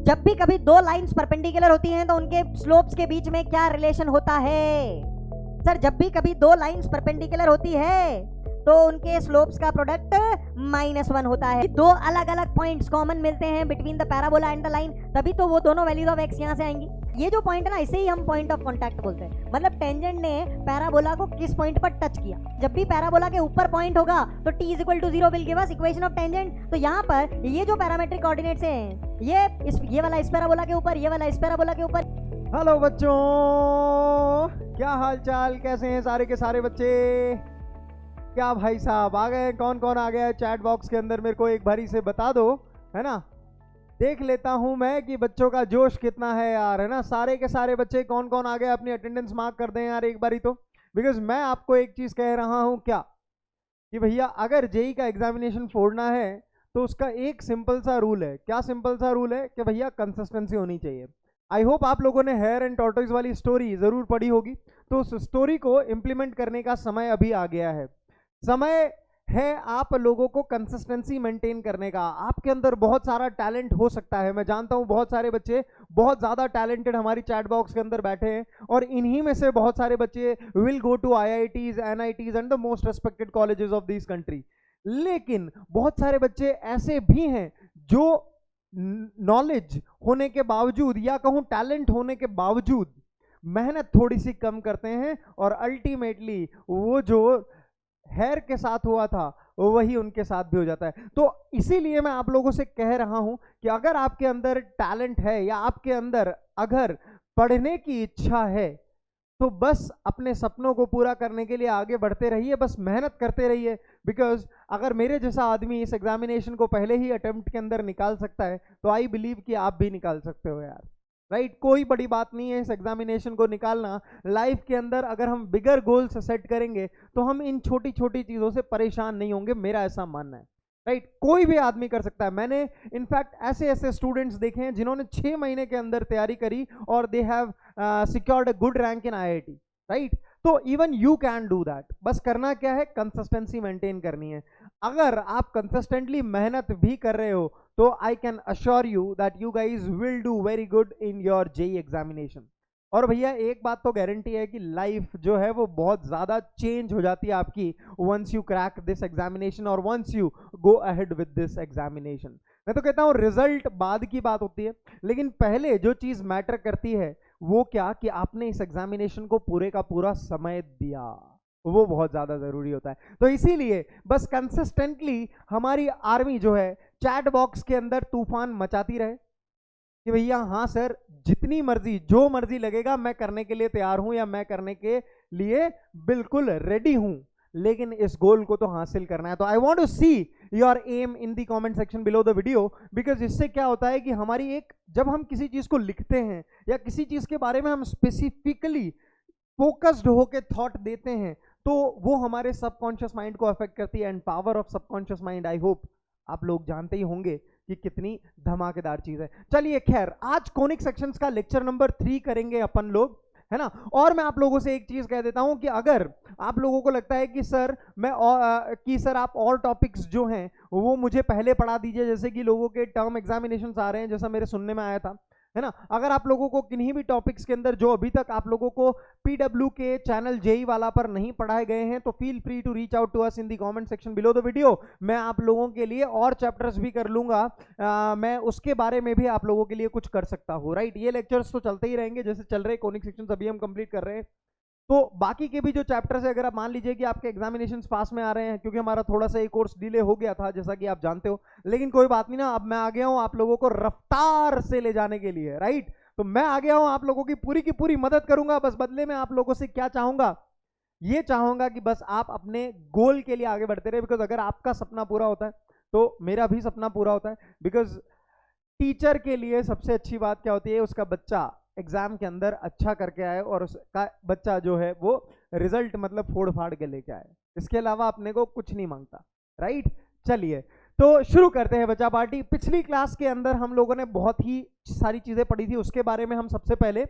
जब भी कभी दो लाइंस परपेंडिकुलर होती हैं तो उनके स्लोप्स के बीच में क्या रिलेशन होता है? सर जब भी कभी दो लाइंस परपेंडिकुलर होती है तो उनके स्लोप्स का प्रोडक्ट -1 होता है। दो अलग अलग पॉइंट्स कॉमन मिलते हैं between the parabola and the line, तभी तो वो दोनों वैल्यूज ऑफ एक्स यहाँ से आएंगी। ये जो पॉइंट है ना, इसे ही हम पॉइंट ऑफ कांटेक्ट बोलते हैं। मतलब टेंजेंट ने पैराबोला को किस पॉइंट पर टच किया। जब भी पैराबोला के ऊपर पॉइंट होगा तो t = 0 will give us equation of tangent. तो यहाँ पर ये जो पैरामेट्रिक कोऑर्डिनेट्स हैं, ये वाला इस पैराबोला के ऊपर, ये वाला इस पैराबोला के ऊपर। हेलो बच्चों, क्या हाल चाल, कैसे हैं सारे के सारे बच्चे? क्या भाई साहब आ गए? कौन कौन आ गया है चैट बॉक्स के अंदर? मेरे को एक बारी से बता दो, है ना, देख लेता हूं मैं कि बच्चों का जोश कितना है यार, है ना। सारे के सारे बच्चे कौन कौन आ गए, अपनी अटेंडेंस मार्क कर दें यार एक बारी तो। बिकॉज मैं आपको एक चीज कह रहा हूं, क्या कि भैया अगर जेई का एग्जामिनेशन फोड़ना है तो उसका एक सिंपल सा रूल है। क्या सिंपल सा रूल है? कि भैया कंसिस्टेंसी होनी चाहिए। आई होप आप लोगों ने हेयर एंड टॉर्टोइज वाली स्टोरी जरूर पढ़ी होगी, तो उस स्टोरी को इंप्लीमेंट करने का समय अभी आ गया है। समय है आप लोगों को कंसिस्टेंसी मेंटेन करने का। आपके अंदर बहुत सारा टैलेंट हो सकता है, मैं जानता हूं बहुत सारे बच्चे बहुत ज्यादा टैलेंटेड हमारी चैट बॉक्स के अंदर बैठे हैं, और इन्हीं में से बहुत सारे बच्चे will go to IITs, NITs and the most respected colleges of this country. लेकिन बहुत सारे बच्चे ऐसे भी हैं जो नॉलेज होने के बावजूद, या कहूं टैलेंट होने के बावजूद, मेहनत थोड़ी सी कम करते हैं, और अल्टीमेटली वो जो हेयर के साथ हुआ था वही उनके साथ भी हो जाता है। तो इसीलिए मैं आप लोगों से कह रहा हूं कि अगर आपके अंदर टैलेंट है, या आपके अंदर अगर पढ़ने की इच्छा है, तो बस अपने सपनों को पूरा करने के लिए आगे बढ़ते रहिए, बस मेहनत करते रहिए। बिकॉज अगर मेरे जैसा आदमी इस एग्जामिनेशन को पहले ही अटेम्प्ट के अंदर निकाल सकता है, तो आई बिलीव कि आप भी निकाल सकते हो यार, राइट। कोई बड़ी बात नहीं है इस एग्जामिनेशन को निकालना। लाइफ के अंदर अगर हम बिगर गोल्स सेट करेंगे तो हम इन छोटी छोटी चीजों से परेशान नहीं होंगे, मेरा ऐसा मानना है, राइट। कोई भी आदमी कर सकता है। मैंने इनफैक्ट ऐसे ऐसे स्टूडेंट्स देखे हैं जिन्होंने 6 महीने के अंदर तैयारी करी और they have secured a good rank in IIT, right. तो even you can do that. बस करना क्या है, कंसिस्टेंसी मेंटेन करनी है। अगर आप कंसिस्टेंटली मेहनत भी कर रहे हो तो I can assure you that you guys will do very good in your JEE examination. और भैया एक बात तो गारंटी है कि लाइफ जो है वो बहुत ज्यादा चेंज हो जाती है आपकी once you crack this examination और once you go ahead with this examination. मैं तो कहता हूँ रिजल्ट बाद की बात होती है, लेकिन पहले जो चीज मैटर करती है वो क्या, कि आपने इस एग्जामिनेशन को पूरे का पूरा समय दिया, वो बहुत ज्यादा जरूरी होता है। तो इसीलिए बस कंसिस्टेंटली हमारी आर्मी जो है चैट बॉक्स के अंदर तूफान मचाती रहे कि भैया हाँ सर, जितनी मर्जी जो मर्जी लगेगा मैं करने के लिए तैयार हूं, या मैं करने के लिए बिल्कुल रेडी हूं, लेकिन इस गोल को तो हासिल करना है। तो I want to see your aim in the comment section below the video. Because इससे क्या होता है कि हमारी एक, जब हम किसी चीज को लिखते हैं या किसी चीज के बारे में हम स्पेसिफिकली फोकस्ड होके थॉट देते हैं, तो वो हमारे सबकॉन्शियस माइंड को अफेक्ट करती है। And power of subconscious mind I hope आप लोग जानते ही होंगे कि कितनी धमाकेदार चीज है। चलिए खैर, आज कोनिक सेक्शंस का लेक्चर नंबर 3 करेंगे अपन लोग, है ना। और मैं आप लोगों से एक चीज कह देता हूं कि अगर आप लोगों को लगता है कि सर सर आप और टॉपिक्स जो हैं वो मुझे पहले पढ़ा दीजिए, जैसे कि लोगों के टर्म एग्जामिनेशन आ रहे हैं, जैसा मेरे सुनने में आया था, है ना। अगर आप लोगों को किन्हीं भी टॉपिक्स के अंदर जो अभी तक आप लोगों को PW के चैनल जेई वाला पर नहीं पढ़ाए गए हैं, तो feel free to reach out to us in the comment section below the video. मैं आप लोगों के लिए और चैप्टर्स भी कर लूंगा, मैं उसके बारे में भी आप लोगों के लिए कुछ कर सकता हूँ, राइट। ये लेक्चर्स तो चलते ही रहेंगे जैसे चल रहे कोनिक सेक्शन अभी हम कंप्लीट कर रहे हैं। तो बाकी के भी जो चैप्टर्स है, अगर आप मान लीजिए कि आपके एग्जामिनेशंस पास में आ रहे हैं, क्योंकि हमारा थोड़ा सा एक कोर्स डिले हो गया था जैसा कि आप जानते हो, लेकिन कोई बात नहीं ना, अब मैं आ गया हूं आप लोगों को रफ्तार से ले जाने के लिए, राइट। तो मैं आ गया हूं, आप लोगों की पूरी मदद करूंगा। बस बदले में आप लोगों से क्या चाहूंगा, ये चाहूंगा कि बस आप अपने गोल के लिए आगे बढ़ते रहे। बिकॉज अगर आपका सपना पूरा होता है तो मेरा भी सपना पूरा होता है। बिकॉज टीचर के लिए सबसे अच्छी बात क्या होती है, उसका बच्चा एग्जाम के अंदर अच्छा करके आए और उसका बच्चा जो है वो रिजल्ट मतलब फोड़ फाड़ के लेके आए। इसके अलावा अपने को कुछ नहीं मांगता, राइट। चलिए तो शुरू करते हैं बच्चा पार्टी। पिछली क्लास के अंदर हम लोगों ने बहुत ही सारी चीजें पढ़ी थी, उसके बारे में हम सबसे पहले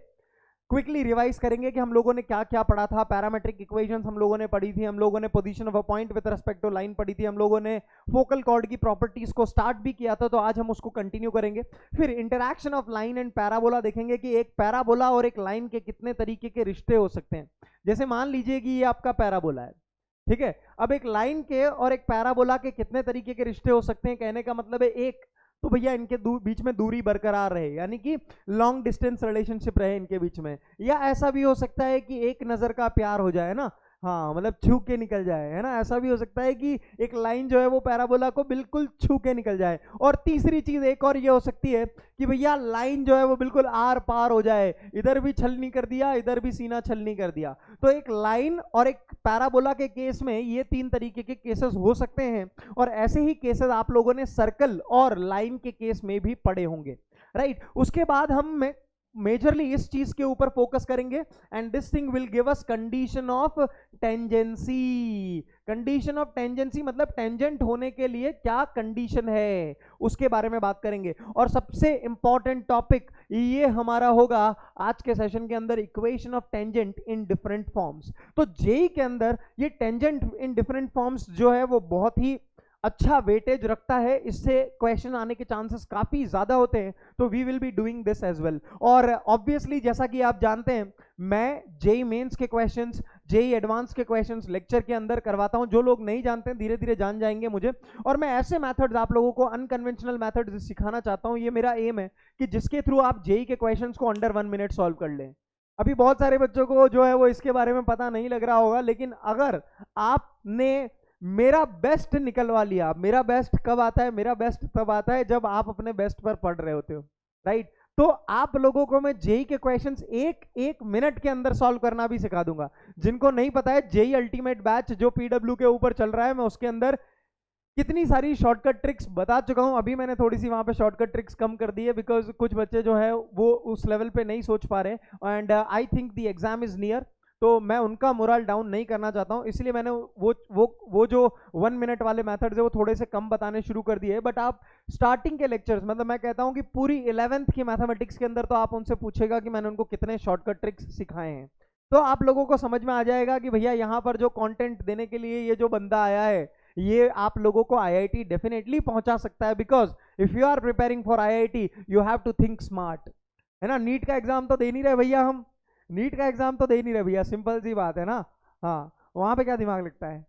क्विकली रिवाइज करेंगे कि हम लोगों ने क्या क्या पढ़ा था। पैरामेट्रिक इक्वेशंस हम लोगों ने पढ़ी थी, हम लोगों ने position of a point with respect to line पढ़ी थी, हम लोगों ने फोकल कॉर्ड की प्रॉपर्टीज को स्टार्ट भी किया था, तो आज हम उसको कंटिन्यू करेंगे। फिर interaction of line and parabola देखेंगे कि एक पैराबोला और एक लाइन के कितने तरीके के रिश्ते हो सकते हैं। जैसे मान लीजिए कि ये आपका पैराबोला है, ठीक है। अब एक लाइन के और एक पैराबोला के कितने तरीके के रिश्ते हो सकते हैं, कहने का मतलब है एक तो भैया इनके बीच में दूरी बरकरार रहे, यानी कि लॉन्ग डिस्टेंस रिलेशनशिप रहे इनके बीच में। या ऐसा भी हो सकता है कि एक नजर का प्यार हो जाए ना, हाँ मतलब छू के निकल जाए, है ना। ऐसा भी हो सकता है कि एक लाइन जो है वो पैराबोला को बिल्कुल छू के निकल जाए। और तीसरी चीज एक और ये हो सकती है कि भैया लाइन जो है वो बिल्कुल आर पार हो जाए, इधर भी छलनी कर दिया, इधर भी सीना छलनी कर दिया। तो एक लाइन और एक पैराबोला के केस में ये तीन तरीके के केसेस हो सकते हैं, और ऐसे ही केसेस आप लोगों ने सर्कल और लाइन के केस में भी पढ़े होंगे, राइट। उसके बाद हम मेजरली इस चीज के ऊपर फोकस करेंगे, and this thing will give us condition of tangency. Condition of tangency मतलब टेंजेंट होने के लिए क्या कंडीशन है, उसके बारे में बात करेंगे। और सबसे इंपॉर्टेंट टॉपिक ये हमारा होगा आज के सेशन के अंदर, equation of tangent in different forms. तो जेई के अंदर ये टेंजेंट इन डिफरेंट फॉर्म्स जो है वो बहुत ही अच्छा वेटेज रखता है, इससे क्वेश्चन आने के चांसेस काफी ज्यादा होते हैं। तो we will be doing this as well. और ऑब्वियसली जैसा कि आप जानते हैं, मैं जेई मेंस के क्वेश्चंस, जेई एडवांस के क्वेश्चंस लेक्चर के अंदर करवाता हूं। जो लोग नहीं जानते हैं धीरे धीरे जान जाएंगे मुझे। और मैं ऐसे मेथड्स आप लोगों को, अनकन्वेंशनल मेथड्स सिखाना चाहता हूं। ये मेरा एम है कि जिसके थ्रू आप जेई के क्वेश्चंस को अंडर 1 मिनट सॉल्व कर लें। अभी बहुत सारे बच्चों को जो है वो इसके बारे में पता नहीं लग रहा होगा, लेकिन अगर आपने मेरा बेस्ट निकलवा लिया, मेरा बेस्ट कब आता है, मेरा बेस्ट तब आता है जब आप अपने बेस्ट पर पढ़ रहे होते हो, राइट। तो आप लोगों को मैं जेई के क्वेश्चंस एक मिनट के अंदर सॉल्व करना भी सिखा दूंगा। जिनको नहीं पता है, जेई अल्टीमेट बैच जो पीडब्ल्यू के ऊपर चल रहा है, मैं उसके अंदर कितनी सारी शॉर्टकट ट्रिक्स बता चुका हूं। अभी मैंने थोड़ी सी वहां पे शॉर्टकट ट्रिक्स कम कर दी है, बिकॉज कुछ बच्चे जो है वो उस लेवल पे नहीं सोच पा रहे, and I think the exam is near. तो मैं उनका मोरल डाउन नहीं करना चाहता हूं, इसलिए मैंने वो जो 1 मिनट वाले मेथड्स है वो थोड़े से कम बताने शुरू कर दिए। बट आप स्टार्टिंग के लेक्चर्स, मतलब मैं कहता हूं कि पूरी 11th की मैथमेटिक्स के अंदर, तो आप उनसे पूछेगा कि मैंने उनको कितने शॉर्टकट ट्रिक्स सिखाए हैं, तो आप लोगों को समझ में आ जाएगा कि भैया यहाँ पर जो कंटेंट देने के लिए ये जो बंदा आया है, ये आप लोगों को आईआईटी डेफिनेटली पहुंचा सकता है। Because if you are preparing for IIT you have to think smart, है ना। नीट का एग्जाम तो दे नहीं रहे भैया, हम नीट का एग्जाम तो दे नहीं रहे भैया, सिंपल सी बात है ना। हाँ, वहां पे क्या दिमाग लगता है,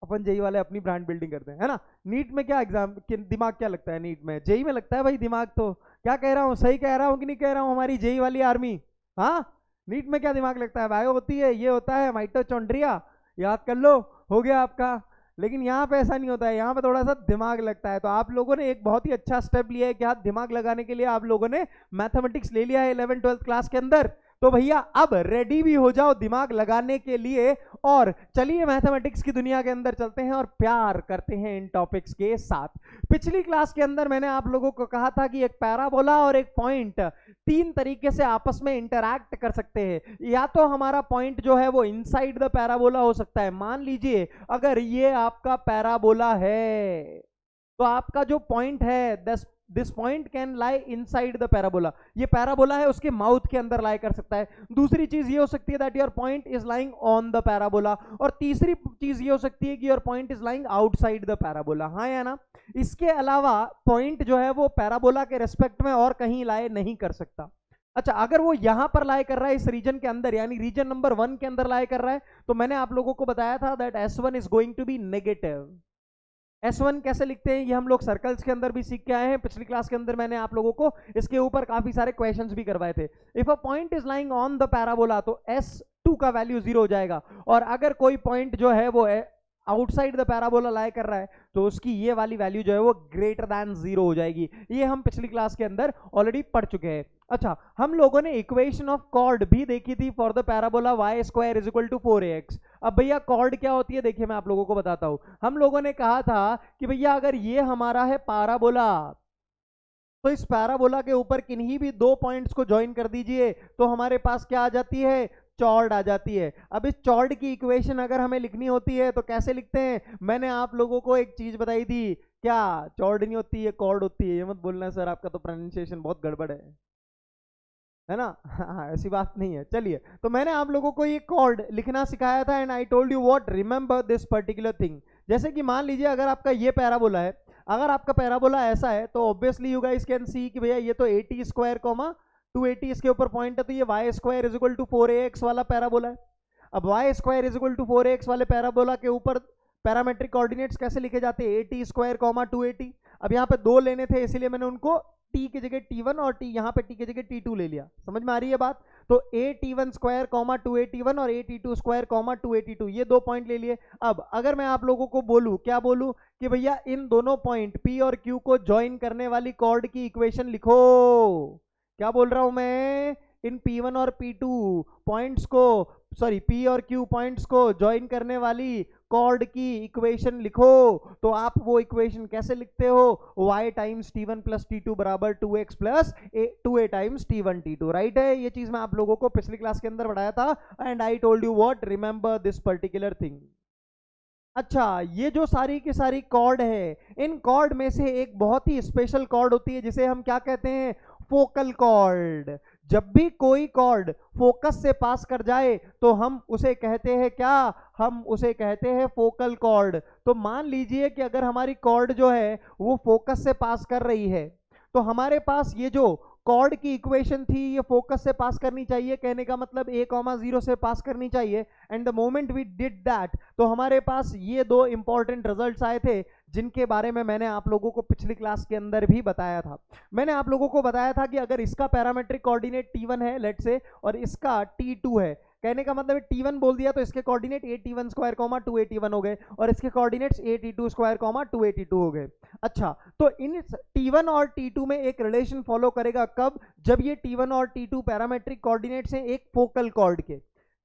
अपन जेई वाले अपनी ब्रांड बिल्डिंग करते हैं, है ना। नीट में क्या एग्जाम दिमाग क्या लगता है, नीट में, जेई में लगता है भाई दिमाग। तो क्या कह रहा हूँ, सही कह रहा हूँ कि नहीं कह रहा हूँ, हमारी जेई वाली आर्मी। हाँ, नीट में क्या दिमाग लगता है, बायो होती है, ये होता है माइटोचॉन्ड्रिया, याद कर लो, हो गया आपका। लेकिन यहाँ पे ऐसा नहीं होता है, यहाँ पे थोड़ा सा दिमाग लगता है। तो आप लोगों ने एक बहुत ही अच्छा स्टेप लिया है कि हाथ दिमाग लगाने के लिए आप लोगों ने मैथमेटिक्स ले लिया है 11th 12th क्लास के अंदर। तो भैया अब रेडी भी हो जाओ दिमाग लगाने के लिए, और चलिए मैथमेटिक्स की दुनिया के अंदर चलते हैं और प्यार करते हैं इन टॉपिक्स के साथ। पिछली क्लास के अंदर मैंने आप लोगों को कहा था कि एक पैराबोला और एक पॉइंट 3 तरीके से आपस में इंटरैक्ट कर सकते हैं। या तो हमारा पॉइंट जो है वो इनसाइड द पैराबोला हो सकता है। मान लीजिए अगर ये आपका पैराबोला है, तो आपका जो पॉइंट है, this point can lie inside the parabola, ये पैराबोला है उसके माउथ के अंदर लाई कर सकता है। दूसरी चीज ये हो सकती है that your point is lying on the parabola, और तीसरी चीज ये हो सकती है कि your point is lying outside the parabola. हाँ या ना। इसके अलावा पॉइंट जो है वो पैराबोला के रेस्पेक्ट में और कहीं लाई नहीं कर सकता। अच्छा, अगर वो यहां पर लाई कर रहा है इस रीजन के अंदर, यानी रीजन नंबर 1 के अंदर लाई कर रहा है, तो मैंने आप लोगों को बताया था that S1 is going to be negative. S1 कैसे लिखते हैं ये हम लोग सर्कल्स के अंदर भी सीख के आए हैं। पिछली क्लास के अंदर मैंने आप लोगों को इसके ऊपर काफी सारे क्वेश्चंस भी करवाए थे। If a point is lying on the parabola तो S2 का वैल्यू 0 हो जाएगा, और अगर कोई पॉइंट जो है वो आउटसाइड द पैराबोला लाई कर रहा है तो उसकी ये वाली वैल्यू जो है वो ग्रेटर दैन 0 हो जाएगी। ये हम पिछली क्लास के अंदर ऑलरेडी पढ़ चुके हैं। अच्छा, हम लोगों ने इक्वेशन ऑफ कॉर्ड भी देखी थी for the parabola y square is equal to 4ax। अब भैया कॉर्ड क्या होती है, देखिए मैं आप लोगों को बताता हूं। हम लोगों ने कहा था कि भैया अगर ये हमारा है पैराबोला, तो इस पैराबोला के ऊपर किन्हीं भी 2 पॉइंट्स को ज्वाइन कर दीजिए तो हमारे पास क्या आ जाती है, चॉर्ड आ जाती है। अब इस चॉर्ड की इक्वेशन अगर हमें लिखनी होती है तो कैसे लिखते हैं, मैंने आप लोगों को एक चीज बताई थी, क्या चॉर्ड नहीं होती है, कॉर्ड होती है। ये मत बोलना सर आपका तो प्रोनाउंसिएशन बहुत गड़बड़ है। है ना। हाँ, ऐसी बात नहीं है। चलिए, तो मैंने आप लोगों को ये कॉर्ड लिखना सिखाया था, and I told you what, remember this particular thing. जैसे कि मान लीजिए अगर आपका ये पैराबोला है, अगर आपका पैराबोला ऐसा है, तो obviously you guys can see कि भैया ये तो 80 स्क्वायर कॉमा 280 इसके ऊपर पॉइंट है, तो ये y square is equal to 4ax वाला पैराबोला है। अब y square is equal to 4ax वाले पैराबोला के ऊपर पैरामेट्रिक कोऑर्डिनेट्स कैसे लिखे जाते हैं, 80 स्क्वायर कॉमा 280। अब यहाँ पे दो लेने थे, इसीलिए मैंने उनको टी की जगह T1 और टी यहाँ पे टी की जगह T2 ले लिया। समझ में आ रही है बात। तो AT1 स्क्वायर कॉमा 281 और AT2 स्क्वायर कॉमा 282, ये दो पॉइंट ले लिए। अब अगर मैं आप लोगों को बोलूं, क्या बोलूं, कि भैया इन दोनों पॉइंट P और Q को ज्वाइन करने वाली कॉर्ड की इक्वेशन लिखो। क्या बोल रहा हूं मैं, इन P1 और P2 पॉइंट्स को, सॉरी P और Q पॉइंट्स को ज्वाइन करने वाली कॉर्ड की इक्वेशन लिखो। तो आप वो इक्वेशन कैसे लिखते हो, y times T1 plus T2 बराबर 2x plus 2a times T1 T2, right है। ये चीज मैं आप लोगों को पिछली क्लास के अंदर पढ़ाया था, and I told you what, remember this particular thing. अच्छा, ये जो सारी की सारी कॉर्ड है, इन कॉर्ड में से एक बहुत ही स्पेशल कॉर्ड होती है जिसे हम क्या कहते हैं, फोकल कॉर्ड। जब भी कोई कॉर्ड फोकस से पास कर जाए तो हम उसे कहते हैं क्या, हम उसे कहते हैं फोकल कॉर्ड। तो मान लीजिए कि अगर हमारी कॉर्ड जो है वो फोकस से पास कर रही है, तो हमारे पास ये जो कॉर्ड की इक्वेशन थी ये फोकस से पास करनी चाहिए, कहने का मतलब a,0 से पास करनी चाहिए। And the moment we did that, तो हमारे पास ये दो इंपॉर्टेंट रिजल्ट्स आए थे, जिनके बारे में मैंने आप लोगों को पिछली क्लास के अंदर भी बताया था। मैंने आप लोगों को बताया था कि अगर इसका पैरामेट्रिक कोऑर्डिनेट T1 है लेट से, और इसका T2 है, कहने का मतलब T1 बोल दिया तो इसके कोऑर्डिनेट AT1 स्क्वायर कॉमा 281 हो गए, और इसके कोऑर्डिनेट्स AT2 स्क्वायर कॉमा 282 हो गए। अच्छा, तो इन T1 और T2 में एक रिलेशन फॉलो करेगा, कब, जब ये T1 और T2 पैरामेट्रिक कोऑर्डिनेट्स हैं एक फोकल कॉर्ड के।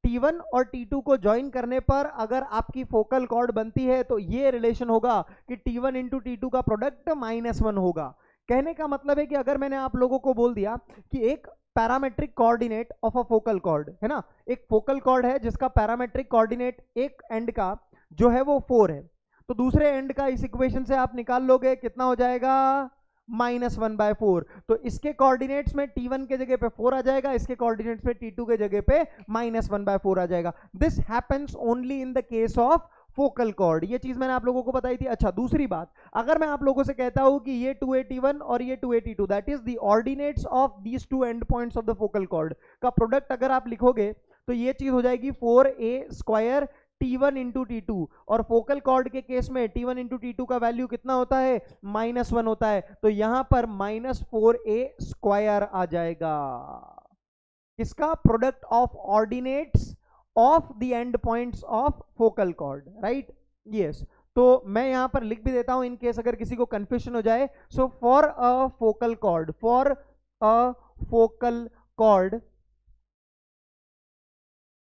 T1 और T2 को ज्वाइन करने पर अगर आपकी फोकल कॉर्ड बनती है तो ये रिलेशन होगा कि T1 इंटू T2 का प्रोडक्ट -1 होगा। कहने का मतलब है कि अगर मैंने आप लोगों को बोल दिया कि एक parametric coordinate of a focal cord है ना, एक फोकल कॉर्ड है जिसका पैरामेट्रिक कोऑर्डिनेट एक एंड का जो है वो 4 है, तो दूसरे एंड का इस इक्वेशन से आप निकाल लोगे, कितना हो जाएगा, -1/4। तो इसके कोऑर्डिनेट्स में T1 के जगह पे 4 आ जाएगा, इसके कोऑर्डिनेट्स में T2 के जगह पे -1/4 आ जाएगा। This happens only in the case of focal cord. ये चीज मैंने आप लोगों को बताई थी। अच्छा, दूसरी बात, अगर मैं आप लोगों से कहता हूं कि ये 281 और ये 282, that is the ordinates of these two and points of the focal chord का प्रोडक्ट अगर आप लिखोगे तो ये चीज हो जाएगी 4a square T1 into T2, और फोकल कॉर्ड के केस में T1 इंटू T2 का वैल्यू कितना होता है, -1 होता है, तो यहां पर -4a स्क्वायर आ जाएगा। इसका product of ordinates of the end points of focal cord, right, yes. तो मैं यहां पर लिख भी देता हूं इन केस अगर किसी को कंफ्यूजन हो जाए। So for a focal cord, for a focal cord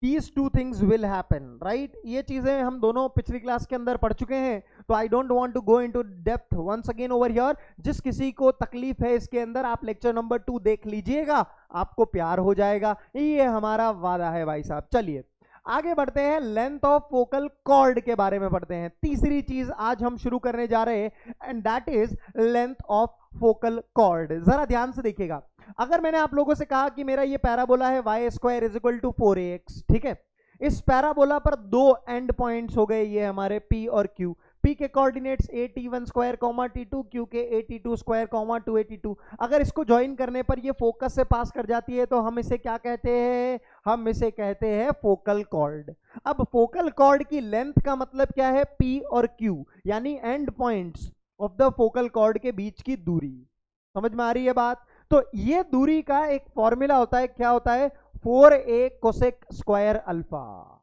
these two things will happen, right। ये चीजें हम दोनों पिछली क्लास के अंदर पढ़ चुके हैं, तो I don't want to go into depth once again over here. जिस किसी को तकलीफ है इसके अंदर, आप लेक्चर नंबर 2 देख लीजिएगा, आपको प्यार हो जाएगा, ये हमारा वादा है भाई साहब। चलिए आगे बढ़ते हैं, लेंथ ऑफ फोकल कॉर्ड के बारे में पढ़ते हैं। तीसरी चीज आज हम शुरू करने जा रहे हैं, and that is length of focal cord. जरा ध्यान से देखिएगा, अगर मैंने आप लोगों से कहा कि मेरा ये पैराबोला है y square is equal to 4ax, ठीक है, इस पैराबोला पर दो एंड पॉइंट्स हो गए ये हमारे P और Q। P के coordinates AT1 square comma T2, Q के AT2 स्क्वायर कॉमा 282। अगर इसको ज्वाइन करने पर ये फोकस से पास कर जाती है तो हम इसे क्या कहते हैं, हम इसे कहते हैं फोकल कॉर्ड। अब फोकल कॉर्ड की लेंथ का मतलब क्या है, P और Q, यानी and points of the focal chord के बीच की दूरी। समझ में आ रही है बात। तो ये दूरी का एक फॉर्मूला होता है, क्या होता है, 4a कोसेक स्क्वायर अल्फा,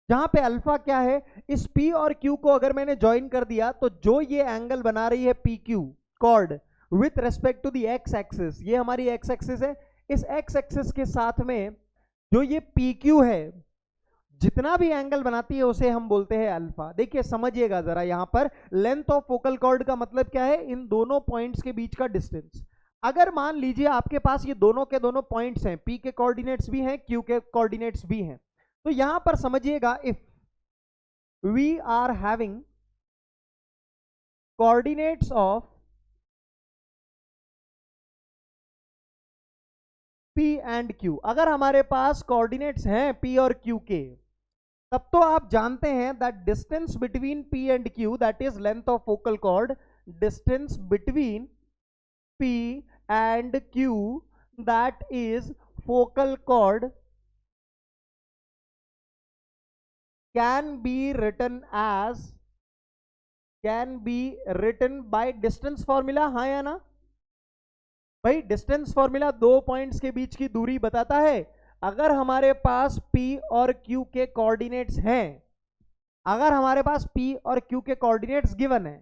जहां पे अल्फा क्या है, इस P और Q को अगर मैंने ज्वाइन कर दिया तो जो ये एंगल बना रही है PQ chord with respect to the x axis, ये हमारी एक्स एक्सिस है, इस एक्स एक्सिस के साथ में जो ये PQ है जितना भी एंगल बनाती है उसे हम बोलते हैं अल्फा। देखिए समझिएगा जरा, यहां पर लेंथ ऑफ फोकल कॉर्ड का मतलब क्या है, इन दोनों पॉइंट्स के बीच का डिस्टेंस। अगर मान लीजिए आपके पास ये दोनों के दोनों पॉइंट्स हैं, P के कोऑर्डिनेट्स भी हैं, Q के कोऑर्डिनेट्स भी हैं, तो यहां पर समझिएगा, if we are having coordinates of P and Q, अगर हमारे पास कोऑर्डिनेट्स हैं P और Q के, तब तो आप जानते हैं that distance between P and Q that is length of focal cord, distance between P and Q that is focal cord can be written by distance formula, हाँ या ना भाई? डिस्टेंस फॉर्मूला दो पॉइंट्स के बीच की दूरी बताता है। अगर हमारे पास P और Q के कोऑर्डिनेट्स हैं, अगर हमारे पास P और Q के कोऑर्डिनेट्स गिवन है,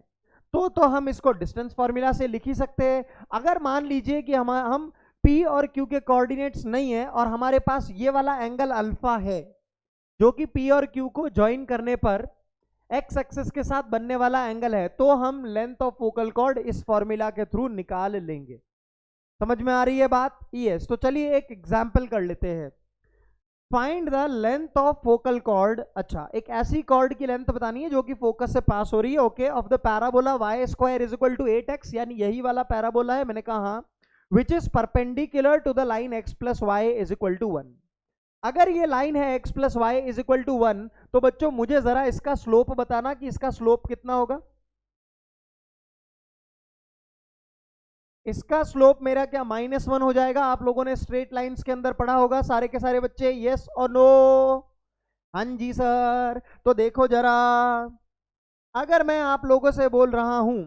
तो हम इसको डिस्टेंस फॉर्मूला से लिख ही सकते हैं। अगर मान लीजिए कि हम P और Q के कोऑर्डिनेट्स नहीं है और हमारे पास ये वाला एंगल अल्फा है, जो कि P और Q को ज्वाइन करने पर एक्स एक्सिस के साथ बनने वाला एंगल है, तो हम लेंथ ऑफ फोकल कॉर्ड इस फॉर्मूला के थ्रू निकाल लेंगे। समझ में आ रही है बात? यस। तो चलिए एक एग्जांपल कर लेते हैं। Find the length of focal cord. अच्छा, एक ऐसी कॉर्ड की लेंथ बतानी है जो कि फोकस से पास हो रही है, okay, of the parabola y square is equal to 8x, यानी यही वाला पैराबोला है, मैंने कहा which is perpendicular to the line x plus y is equal to 1। अगर ये लाइन है x plus y is equal to 1, तो बच्चों मुझे जरा इसका स्लोप बताना कि इसका स्लोप कितना होगा। इसका स्लोप मेरा क्या -1 हो जाएगा? आप लोगों ने स्ट्रेट लाइंस के अंदर पढ़ा होगा सारे के सारे बच्चे, यस और नो? हाँ जी सर। तो देखो जरा, अगर मैं आप लोगों से बोल रहा हूं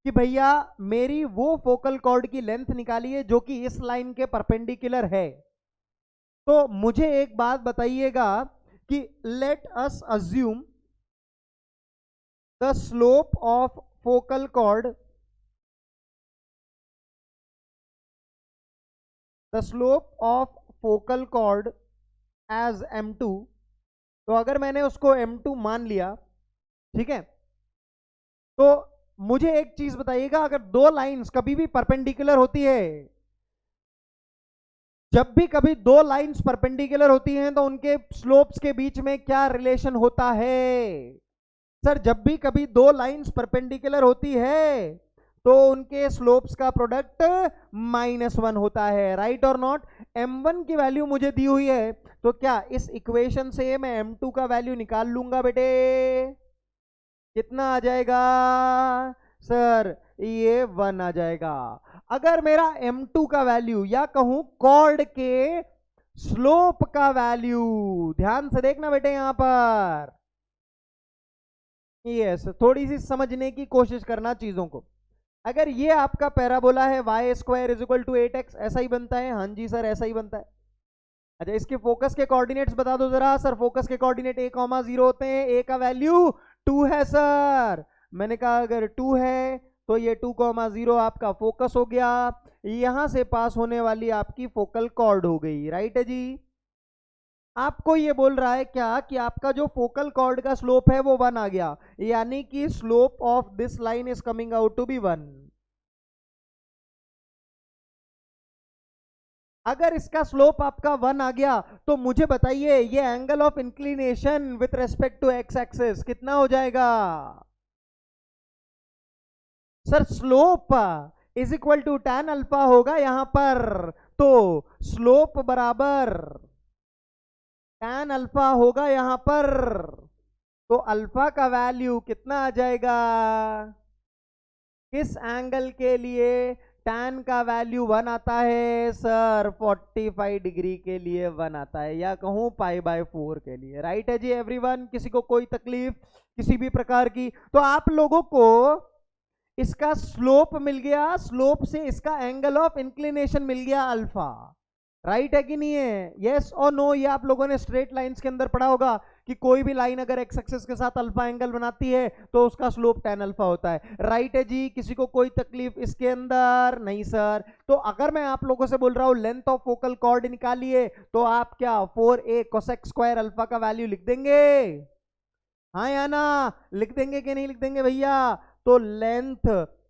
कि भैया मेरी वो फोकल कॉर्ड की लेंथ निकालिए जो कि इस लाइन के परपेंडिकुलर है, तो मुझे एक बात बताइएगा कि let us assume the slope of focal chord, the slope of focal chord as m2। तो अगर मैंने उसको m2 मान लिया, ठीक है, तो मुझे एक चीज बताइएगा, अगर दो लाइंस कभी भी परपेंडिकुलर होती है, जब भी कभी दो लाइंस परपेंडिकुलर होती हैं, तो उनके स्लोप्स के बीच में क्या रिलेशन होता है? सर, जब भी कभी दो लाइंस परपेंडिकुलर होती है तो उनके स्लोप्स का प्रोडक्ट -1 होता है, राइट और नॉट? m1 की वैल्यू मुझे दी हुई है, तो क्या इस इक्वेशन से मैं m2 का वैल्यू निकाल लूंगा बेटे? कितना आ जाएगा सर? ये 1 आ जाएगा। अगर मेरा m2 का वैल्यू, या कहूं कॉर्ड के स्लोप का वैल्यू, ध्यान से देखना बेटे यहां पर, यस, थोड़ी सी समझने की कोशिश करना चीजों को। अगर ये आपका पैराबोला है y square is equal to 8x, ऐसा ही बनता है? हाँ जी सर, ऐसा ही बनता है। अच्छा, इसके फोकस के कोऑर्डिनेट्स बता दो जरा। सर, फोकस के कोऑर्डिनेट a,0 होते हैं, a का वैल्यू 2 है सर। मैंने कहा अगर 2 है तो ये 2,0 आपका फोकस हो गया, यहां से पास होने वाली आपकी फोकल कॉर्ड हो गई, राइट है जी? आपको ये बोल रहा है क्या कि आपका जो फोकल कॉर्ड का स्लोप है वो 1 आ गया, यानी कि slope of this line is coming out to be 1। अगर इसका स्लोप आपका 1 आ गया, तो मुझे बताइए ये angle of inclination with respect to x axis कितना हो जाएगा? Sir, slope is equal to tan alpha होगा यहां पर, तो स्लोप बराबर tan अल्फा होगा यहां पर, तो अल्फा का वैल्यू कितना आ जाएगा? किस एंगल के लिए tan का वैल्यू 1 आता है सर? 45 डिग्री के लिए 1 आता है, या कहूं π/4 के लिए, राइट है जी एवरीवन? किसी को कोई तकलीफ किसी भी प्रकार की? तो आप लोगों को इसका स्लोप मिल गया, स्लोप से इसका एंगल ऑफ इंक्लिनेशन मिल गया अल्फा, राइट है कि नहीं है? यस और नो? ये आप लोगों ने स्ट्रेट लाइंस के अंदर पढ़ा होगा कि कोई भी लाइन अगर एक्स एक्सिस के साथ अल्फा एंगल बनाती है तो उसका स्लोप tan अल्फा होता है, राइट है जी? किसी को कोई तकलीफ इसके अंदर? नहीं सर। तो अगर मैं आप लोगों से बोल रहा हूं लेंथ ऑफ फोकल कॉर्ड निकालिए, तो आप क्या 4a cosec स्क्वायर अल्फा का वैल्यू लिख देंगे? हाँ या ना? लिख देंगे कि नहीं लिख देंगे भैया? तो लेंथ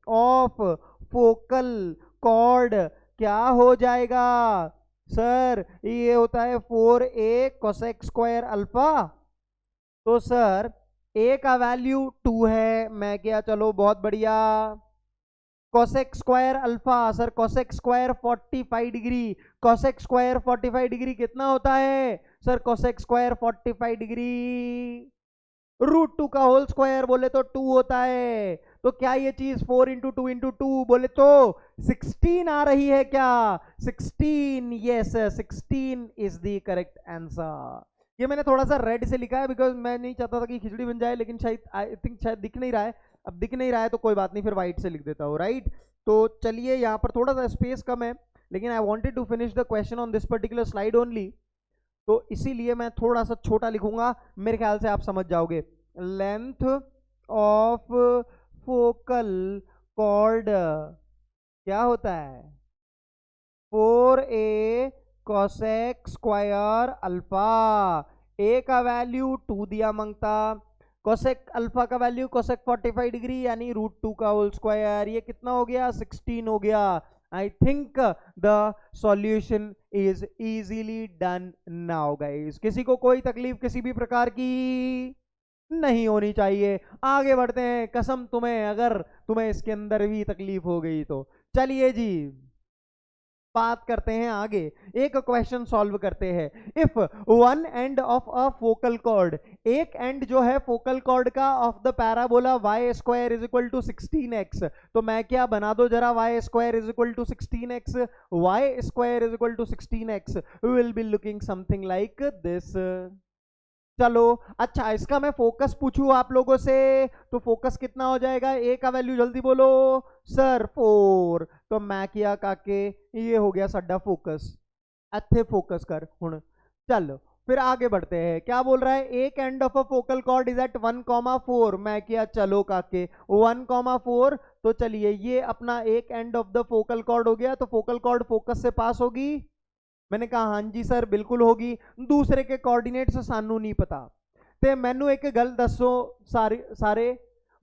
ऑफ फोकल कॉर्ड क्या हो जाएगा सर? ये होता है 4a cosec स्क्वायर अल्फा। तो सर a का वैल्यू 2 है, मैं क्या, चलो बहुत बढ़िया, cosec square alpha, sir cosec square 45 degree, cosec square 45 degree कितना होता है सर? कोसेक स्क्वायर 45 डिग्री √2 का होल स्क्वायर बोले तो 2 होता है। तो क्या ये चीज 4 इंटू 2 इंटू 2 बोले तो 16 आ रही है क्या? 16, yes 16 is the correct answer. ये मैंने थोड़ा सा रेड से लिखा है बिकॉज मैं नहीं चाहता था कि खिचड़ी बन जाए, लेकिन शायद आई थिंक शायद दिख नहीं रहा है। अब दिख नहीं रहा है तो कोई बात नहीं, फिर व्हाइट से लिख देता हूँ, राइट। तो चलिए यहाँ पर थोड़ा सा स्पेस कम है, लेकिन I wanted to finish the question on this particular slide only, तो इसीलिए मैं थोड़ा सा छोटा लिखूंगा, मेरे ख्याल से आप समझ जाओगे। लेंथ ऑफ फोकल कॉर्ड क्या होता है? 4a cosec square alpha. ए का वैल्यू 2 दिया मंगता, कोसेक अल्फा का वैल्यू कोसेक 45 डिग्री यानी √2 का होल स्क्वायर, ये कितना हो गया? 16 हो गया। I think the solution is easily done now guys। किसी को कोई तकलीफ किसी भी प्रकार की नहीं होनी चाहिए। आगे बढ़ते हैं, कसम तुम्हें अगर तुम्हें इसके अंदर भी तकलीफ हो गई तो। चलिए जी बात करते हैं आगे, एक क्वेश्चन सॉल्व करते हैं। If one end of a focal chord, एक एंड जो है फोकल कॉर्ड का of the parabola y square is equal to 16x, तो मैं क्या बना दो जरा, y square is equal to 16x, y square is equal to 16x will be looking something like this. चलो अच्छा, इसका मैं फोकस पूछूं आप लोगों से तो फोकस कितना हो जाएगा? ए का वैल्यू जल्दी बोलो सर 4, तो मैं किया काके ये हो गया साडा फोकस। अच्छे फोकस कर हुण। चलो फिर आगे बढ़ते हैं, क्या बोल रहा है? एक end of a focal chord is at 1,4, मैं किया चलो काके 1,4, तो चलिए ये अपना एक end of the focal cord हो गया, तो फोकल कॉर्ड फोकस से पास होगी। मैंने कहा हाँ जी सर बिल्कुल होगी। दूसरे के कोऑर्डिनेट्स सानू नहीं पता, ते मैनू एक गल दसो सारे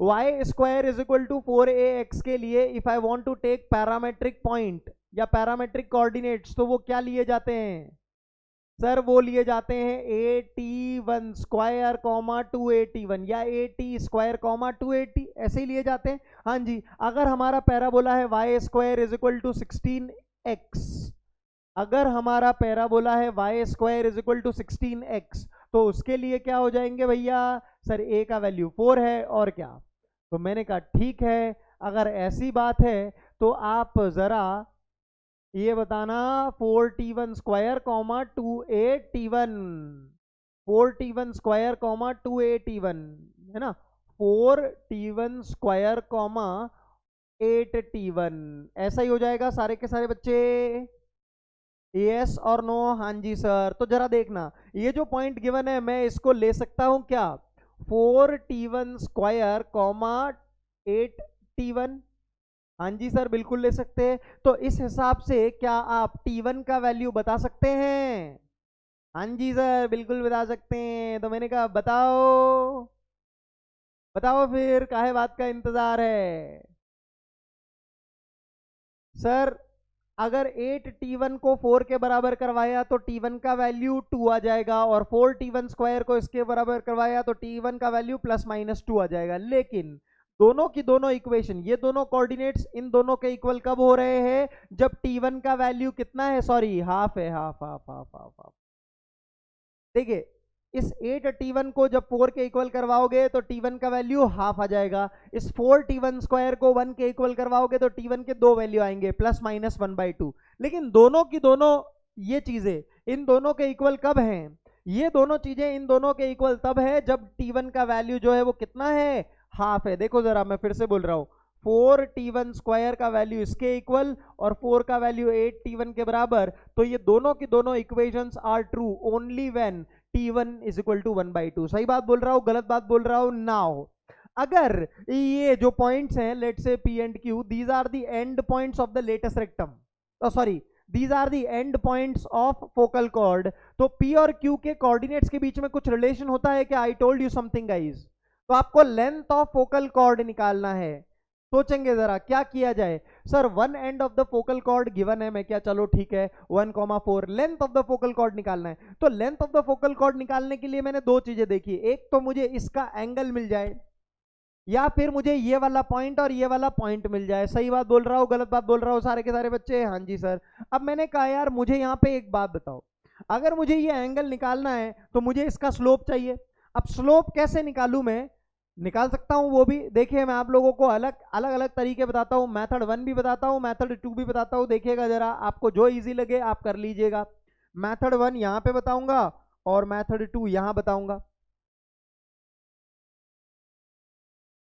y square is equal to 4ax के लिए if I want to take parametric point या पैरामेट्रिक कोऑर्डिनेट्स, तो वो क्या लिए जाते हैं सर? वो लिए जाते हैं at1 स्क्वायर कॉमा 2at1 या at स्क्वायर कॉमा 2at, ऐसे ही लिए जाते हैं। हाँ जी, अगर हमारा पैराबोला है y square is equal to 16x, अगर हमारा पैराबोला है y square is equal to 16x, तो उसके लिए क्या हो जाएंगे भैया? सर a का वैल्यू 4 है और क्या? तो मैंने कहा ठीक है, अगर ऐसी बात है तो आप जरा ये बताना 4t1 square comma 2at1, 4t1 square comma 2at1 है ना, 4t1 स्क्वायर कॉमा 8t1, ऐसा ही हो जाएगा सारे के सारे बच्चे? यस और नो? हाँ जी सर। तो जरा देखना, ये जो पॉइंट गिवन है मैं इसको ले सकता हूं क्या? 4t1 स्क्वायर कॉमा 8t1, हाँ जी सर बिल्कुल ले सकते हैं। तो इस हिसाब से क्या आप t1 का वैल्यू बता सकते हैं? हाँ जी सर बिल्कुल बता सकते हैं। तो मैंने कहा बताओ बताओ फिर काहे बात का इंतजार है सर? अगर 8t1 को 4 के बराबर करवाया तो t1 का वैल्यू 2 आ जाएगा, और 4t1 स्क्वायर को इसके बराबर करवाया तो t1 का वैल्यू +-2 आ जाएगा। लेकिन दोनों की दोनों इक्वेशन, ये दोनों कोऑर्डिनेट्स इन दोनों के इक्वल कब हो रहे हैं? जब t1 का वैल्यू कितना है? सॉरी हाफ है, half half half half half. देखिए इस 8t1 को जब 4 के इक्वल करवाओगे तो t1 का वैल्यू हाफ आ जाएगा। इस 4t1 स्क्वायर को 1 के इक्वल करवाओगे तो t1 के 2 वैल्यू आएंगे +-1/2। लेकिन दोनों की दोनों ये चीजें इन दोनों के इक्वल कब हैं? ये दोनों चीजें इन दोनों के इक्वल तब है जब t1 का वैल्यू जो है वो कितना है? हाफ है। देखो जरा मैं फिर से बोल रहा हूं, 4t1 स्क्वायर का वैल्यू इसके इक्वल और 4 का वैल्यू 8t1 के बराबर, तो ये दोनों की दोनों equations are true only when t1 is equal to 1/2। सही बात बोल रहा हूं, गलत बात बोल रहा हूं? नाउ अगर ये जो पॉइंट्स हैं let's say p and q, these are the end points of the latus rectum, sorry these are the end points of focal chord, तो p और q के कोऑर्डिनेट्स के बीच में कुछ रिलेशन होता है क्या? I told you something guys. तो आपको लेंथ ऑफ फोकल कॉर्ड निकालना है। सोचेंगे जरा क्या किया जाए? Sir one end of the focal cord given है, मैं क्या चलो ठीक है 1,4, length of the focal cord निकालना है। तो length of the focal cord निकालने के लिए मैंने दो चीजें देखी, एक तो मुझे इसका एंगल मिल जाए, या फिर मुझे ये वाला पॉइंट और ये वाला पॉइंट मिल जाए। सही बात बोल रहा हूँ, गलत बात बोल रहा हूँ सारे के सारे बच्चे? हाँ जी सर। अब मैंने कहा यार मुझे यहाँ पे एक बात बताओ, अगर मुझे ये एंगल निकालना है तो मुझे इसका स्लोप चाहिए। अब स्लोप कैसे निकालूं? मैं निकाल सकता हूं वो भी। देखिए मैं आप लोगों को अलग अलग अलग तरीके बताता हूं, मेथड 1 भी बताता हूं, मेथड 2 भी बताता हूं। देखिएगा जरा, आपको जो इजी लगे आप कर लीजिएगा। मेथड 1 यहां पे बताऊंगा और मेथड 2 यहां बताऊंगा।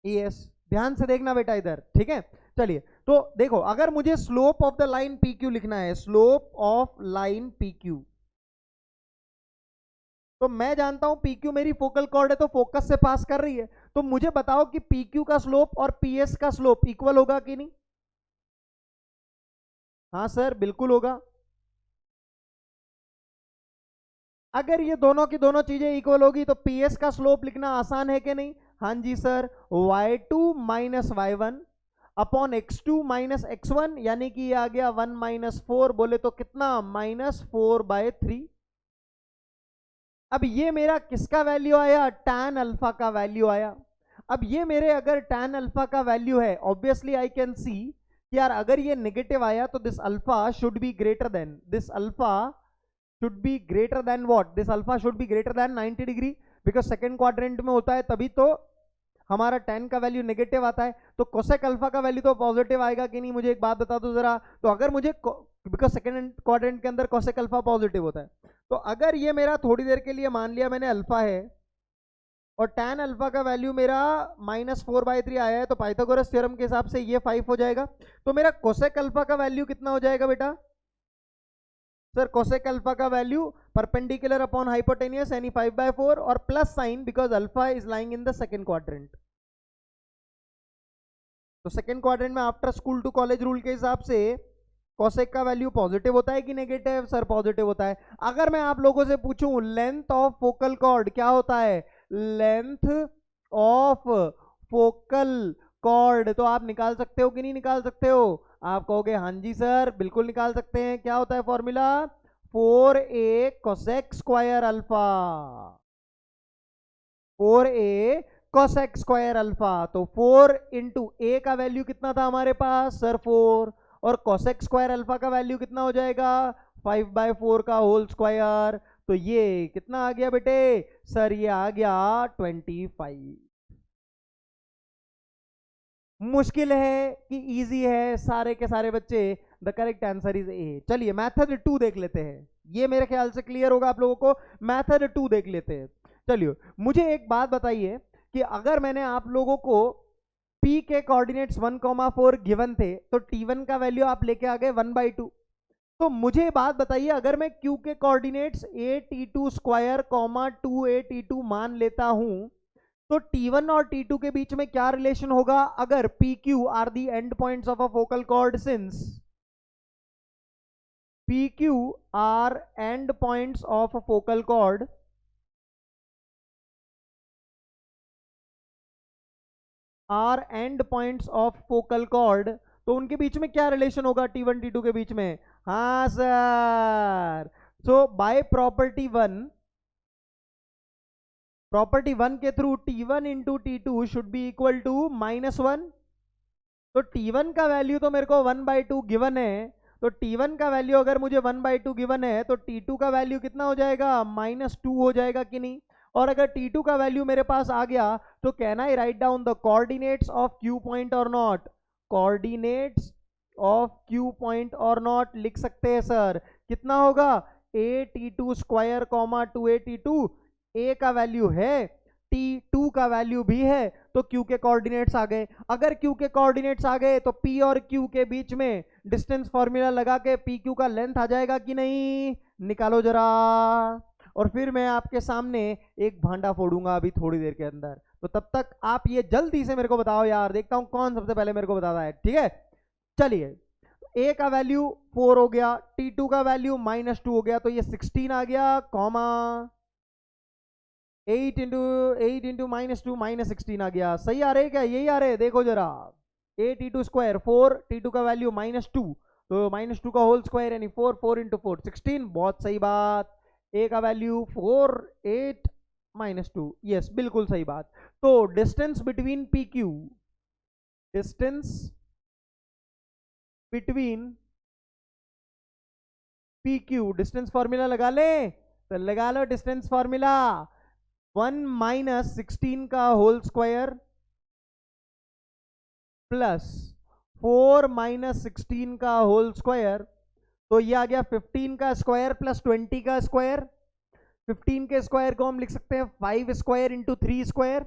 यस, ध्यान से देखना बेटा इधर, ठीक है। चलिए तो देखो, अगर मुझे slope of the line P Q लिखना है, slope of line P Q, तो मैं जानता हूं पी क्यू मेरी फोकल कॉर्ड है तो फोकस से पास कर रही है। तो मुझे बताओ कि पी क्यू का स्लोप और पी एस का स्लोप इक्वल होगा कि नहीं? हाँ सर बिल्कुल होगा। अगर ये दोनों की दोनों चीजें इक्वल होगी तो पी एस का स्लोप लिखना आसान है कि नहीं? हाँ जी sir, y2 minus y one upon x2 minus x1, यानी कि ये आ गया 1 माइनस 4, बोले तो कितना, -4/3। अब ये मेरा किसका वैल्यू आया? tan अल्फा का वैल्यू आया। अब ये मेरे अगर tan अल्फा का वैल्यू है, ऑब्वियसली आई कैन सी यार अगर ये नेगेटिव आया तो this alpha should be greater than, this alpha should be greater than what, this alpha should be greater than 90 degree, because second quadrant में होता है तभी तो हमारा tan का वैल्यू नेगेटिव आता है। तो कोसेक अल्फा का वैल्यू तो पॉजिटिव आएगा कि नहीं? मुझे एक बात बता दो जरा। तो अगर मुझे, बिकॉज सेकंड क्वाड्रेंट के अंदर कोसेक अल्फा पॉजिटिव होता है, तो अगर ये मेरा थोड़ी देर के लिए मान लिया मैंने अल्फा है और tan अल्फा का वैल्यू मेरा -4/3 आया है, तो पाइथागोरस थ्योरम के हिसाब से ये 5 हो जाएगा। तो मेरा कोसेक अल्फा का वैल्यू कितना हो जाएगा बेटा? सर कोसेक अल्फा का वैल्यू परपेंडिकुलर अपॉन हाइपोटेनियस यानी 5/4 और plus sine because alpha is lying in the second quadrant. तो सेकंड क्वाड्रेंट में after school to college rule के हिसाब से कोसेक का वैल्यू पॉजिटिव होता है कि नेगेटिव? सर पॉजिटिव होता है। अगर मैं आप लोगों से पूछूं लेंथ ऑफ फोकल कॉर्ड क्या होता है, लेंथ ऑफ फोकल कॉर्ड, तो आप निकाल सकते हो कि नहीं निकाल सकते हो? आप कहोगे हाँ जी सर बिल्कुल निकाल सकते हैं। क्या होता है formula? 4a cosec square alpha, 4a cosec square alpha. तो 4 इंटू ए का वैल्यू कितना था हमारे पास सर? 4, और कोसेक स्क्वायर अल्फा का वैल्यू कितना हो जाएगा? 5/4 का होल स्क्वायर। तो ये कितना आ गया बेटे? सर ये आ गया 25। मुश्किल है कि इजी है सारे के सारे बच्चे? The correct answer is a. चलिए मेथड 2 देख लेते हैं, ये मेरे ख्याल से क्लियर होगा आप लोगों को। मेथड 2 देख लेते हैं। चलिए मुझे एक बात बताइए कि अगर मैंने आप लोगों को P के कोऑर्डिनेट्स 1,4 गिवन थे तो T1 का वैल्यू आप लेके आ गए 1/2। तो मुझे बात बताइए, अगर मैं Q के कोऑर्डिनेट्स a_t2 स्क्वायर 2a_t2 मान लेता हूं तो T1 और T2 के बीच में क्या रिलेशन होगा? अगर PQ are the end points of a focal chord, since PQ are end points of a focal chord, are end points of focal chord, तो उनके बीच में क्या रिलेशन होगा T1 T2 के बीच में? हाँ sir, so by property one के through T1 into T2 should be equal to -1। तो T1 का वैल्यू तो मेरे को 1/2 गिवन है, तो T1 का वैल्यू अगर मुझे 1/2 गिवन है तो T2 का वैल्यू कितना हो जाएगा? -2 हो जाएगा कि नहीं? और अगर T2 का वैल्यू मेरे पास आ गया तो can I write down the coordinates of Q point or not? Coordinates of Q point or not लिख सकते हैं सर। कितना होगा? a_t2 स्क्वायर 2a_t2, a का वैल्यू है, T2 का वैल्यू भी है, तो Q के कोऑर्डिनेट्स आ गए। अगर Q के कोऑर्डिनेट्स आ गए तो P और Q के बीच में डिस्टेंस फॉर्मूला लगा के PQ का लेंथ आ जाएगा कि नहीं? निकालो जरा। और फिर मैं आपके सामने एक भांडा फोड़ूंगा अभी थोड़ी देर के अंदर, तो तब तक आप ये जल्दी से मेरे को बताओ यार, देखता हूं कौन सबसे पहले मेरे को बताता है, ठीक है। चलिए A का वैल्यू 4 हो गया, T2 का वैल्यू -2 हो गया, तो ये 16 आ गया, कॉमा 8 इंटू -2 -16 आ गया। सही आ रहे क्या? यही आ रहे, देखो जरा। a_t2 स्क्वायर 4, T2 का वैल्यू -2, तो -2 का होल स्क्वायर यानी 4 इंटू 4 16, बहुत सही बात। a का वैल्यू 4, 8 -2। यस, बिल्कुल सही बात। तो distance between P Q, distance between P Q, distance formula लगा ले, तो लगा लो डिस्टेंस फॉर्मूला 1 - 16 का होल स्क्वायर प्लस 4 - 16 का होल स्क्वायर, तो ये आ गया 15 का स्क्वायर प्लस 20 का स्क्वायर। 15 के स्क्वायर को हम लिख सकते हैं 5 स्क्वायर इंटू 3 स्क्वायर।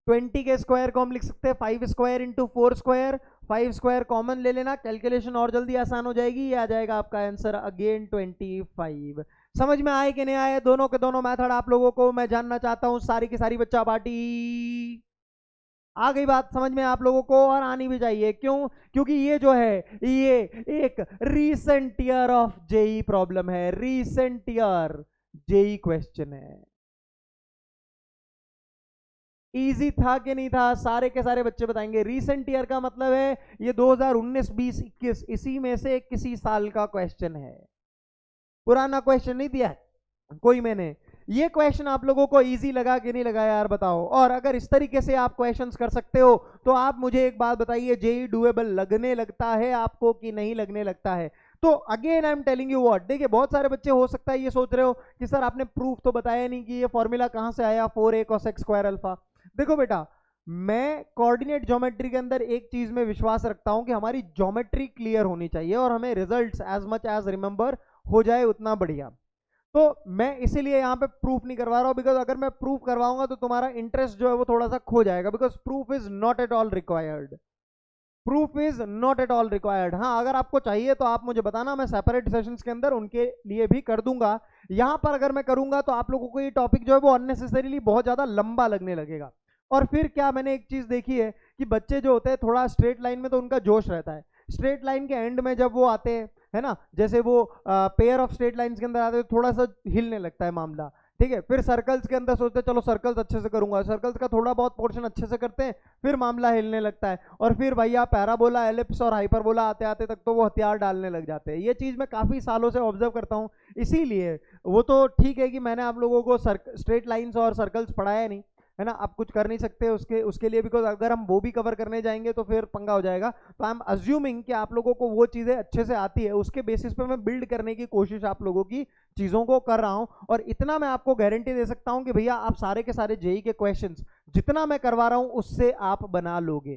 20 के स्क्वायर को हम लिख सकते हैं 5 square into 4 square. 5 square common ले लेना, कैलकुलेशन और जल्दी आसान हो जाएगी। ये आ जाएगा आपका आंसर अगेन 25। समझ में आए कि नहीं आए दोनों के दोनों मेथड आप लोगों को? मैं जानना चाहता हूं सारी की सारी बच्चा पार्टी। आ गई बात समझ में आप लोगों को? और आनी भी चाहिए। क्यों? क्योंकि ये जो है ये एक recent year of JEE problem है, रीसेंट ईयर जेई क्वेश्चन है। इजी था कि नहीं था? सारे के सारे बच्चे बताएंगे। रीसेंट ईयर का मतलब है ये 2019, 20, 21 इसी में से किसी साल का क्वेश्चन है, पुराना क्वेश्चन नहीं दिया कोई मैंने। ये क्वेश्चन आप लोगों को इजी लगा कि नहीं लगा यार बताओ? और अगर इस तरीके से आप क्वेश्चंस कर सकते हो तो आप मुझे एक बात बताइए, जेई डुएबल लगने लगता है आपको कि नहीं लगने लगता है? तो again I am telling you what, देखिए बहुत सारे बच्चे हो सकता है ये सोच रहे हो कि सर आपने प्रूफ तो बताया नहीं कि ये फॉर्मूला कहां से आया 4a cos x square alpha. देखो बेटा, मैं कोऑर्डिनेट ज्योमेट्री के अंदर एक चीज में विश्वास रखता हूं कि हमारी ज्योमेट्री क्लियर होनी चाहिए और हमें results as much as remember हो जाए उतना बढ़िया। तो मैं इसीलिए यहाँ पे प्रूफ नहीं करवा रहा हूँ, बिकॉज अगर मैं प्रूफ करवाऊंगा तो तुम्हारा इंटरेस्ट जो है वो थोड़ा सा खो जाएगा, because proof is not at all required. Proof is not at all required. हाँ, अगर आपको चाहिए तो आप मुझे बताना, मैं सेपरेट सेशंस के अंदर उनके लिए भी कर दूंगा। यहाँ पर अगर मैं करूंगा तो आप लोगों को ये टॉपिक जो है वो अननेसेसरीली बहुत ज्यादा लंबा लगने लगेगा। और फिर क्या, मैंने एक चीज देखी है कि बच्चे जो होते हैं थोड़ा स्ट्रेट लाइन में तो उनका जोश रहता है, स्ट्रेट लाइन के एंड में जब वो आते हैं है ना, जैसे वो पेयर ऑफ स्ट्रेट लाइंस के अंदर आते हैं थोड़ा सा हिलने लगता है मामला, ठीक है। फिर सर्कल्स के अंदर सोचते हैं चलो सर्कल्स अच्छे से करूंगा, सर्कल्स का थोड़ा बहुत पोर्शन अच्छे से करते हैं, फिर मामला हिलने लगता है। और फिर भैया पैराबोला, एलिप्स और हाइपरबोला आते आते तक तो वो हथियार डालने लग जाते हैं। ये चीज मैं काफी सालों से ऑब्जर्व करता हूँ, इसीलिए वो तो ठीक है कि मैंने आप लोगों को स्ट्रेट लाइंस और सर्कल्स पढ़ाया नहीं है ना, आप कुछ कर नहीं सकते उसके लिए, बिकॉज अगर हम वो भी कवर करने जाएंगे तो फिर पंगा हो जाएगा। तो आई एम अज्यूमिंग कि आप लोगों को वो चीजें अच्छे से आती है, उसके बेसिस पे मैं बिल्ड करने की कोशिश आप लोगों की चीजों को कर रहा हूं। और इतना मैं आपको गारंटी दे सकता हूं कि भैया आप सारे के सारे जेई के क्वेश्चंस जितना मैं करवा रहा हूं उससे आप बना लोगे,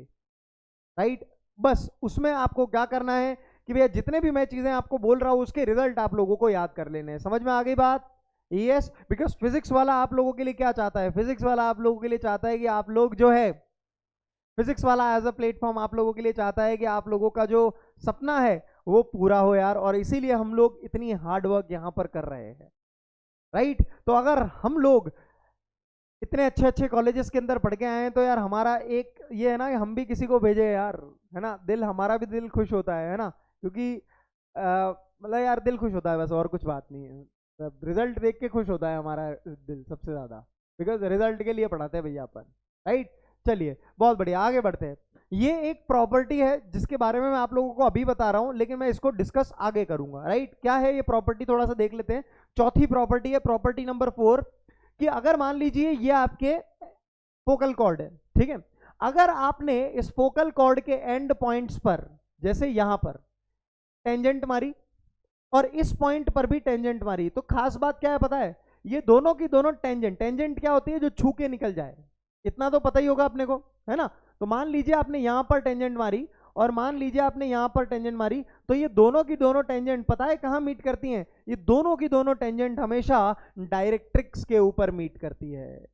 राइट। बस उसमें आपको क्या करना है कि भैया जितने भी मैं चीजें आपको बोल रहा हूं उसके रिजल्ट आप लोगों को याद कर लेने हैं। समझ में आ गई बात? यस, बिकॉज फिजिक्स वाला आप लोगों के लिए क्या चाहता है? फिजिक्स वाला आप लोगों के लिए चाहता है कि आप लोग जो है, फिजिक्स वाला एज अ प्लेटफॉर्म आप लोगों के लिए चाहता है कि आप लोगों का जो सपना है वो पूरा हो यार, और इसीलिए हम लोग इतनी हार्ड वर्क यहाँ पर कर रहे हैं, राइट। तो अगर हम लोग इतने अच्छे अच्छे कॉलेजेस के अंदर पढ़ के आए हैं तो यार हमारा एक ये है ना कि हम भी किसी को भेजे यार, है ना, दिल हमारा भी दिल खुश होता है ना, क्योंकि मतलब यार दिल खुश होता है, बस और कुछ बात नहीं है। रिजल्ट देख के खुश होता है हमारा दिल सबसे ज्यादा, बिकॉज रिजल्ट के लिए पढ़ाते हैं भैया अपन, राइट। चलिए बहुत बढ़िया, आगे बढ़ते हैं। ये एक प्रॉपर्टी है जिसके बारे में मैं आप लोगों को अभी बता रहा हूं, लेकिन मैं इसको डिस्कस आगे करूंगा, राइट। क्या है ये प्रॉपर्टी, थोड़ा सा देख लेते हैं। चौथी प्रॉपर्टी है, प्रॉपर्टी नंबर 4, कि अगर मान लीजिए ये आपके फोकल कॉर्ड है, ठीक है। अगर आपने इस फोकल कॉर्ड के एंड पॉइंट्स पर, जैसे यहां पर टेंजेंट मारी और इस पॉइंट पर भी टेंजेंट मारी, तो खास बात क्या है पता है? ये दोनों की दोनों टेंजेंट, टेंजेंट क्या होती है? जो छू के निकल जाए, इतना तो पता ही होगा अपने को, है ना। तो मान लीजिए आपने यहां पर टेंजेंट मारी और मान लीजिए आपने यहां पर टेंजेंट मारी, तो ये दोनों की दोनों टेंजेंट पता है कहां मीट करती हैं? ये दोनों की दोनों टेंजेंट हमेशा डायरेक्ट्रिक्स के ऊपर मीट करती है।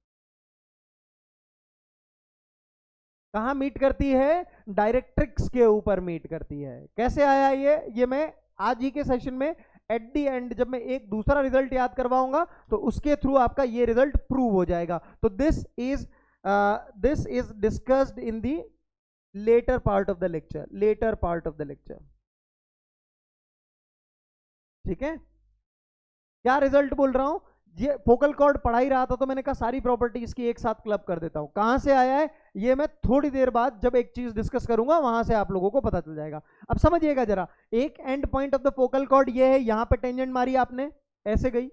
कहां मीट करती है? डायरेक्ट्रिक्स के ऊपर मीट करती है। कैसे आया ये मैं आज ही के सेशन में एट दी एंड जब मैं एक दूसरा रिजल्ट याद करवाऊंगा तो उसके थ्रू आपका ये रिजल्ट प्रूव हो जाएगा। तो this is discussed in the latter part of the lecture, latter part of the lecture, ठीक है। क्या रिजल्ट बोल रहा हूं? ये फोकल कॉर्ड पढ़ा ही रहा था तो मैंने कहा सारी प्रॉपर्टीज की एक साथ क्लब कर देता हूं। कहां से आया है ये मैं थोड़ी देर बाद जब एक चीज डिस्कस करूंगा वहां से आप लोगों को पता चल जाएगा। अब समझिएगा जरा, एक and point of the focal cord ये है, यहां पे टेंजेंट मारी आपने, ऐसे गई,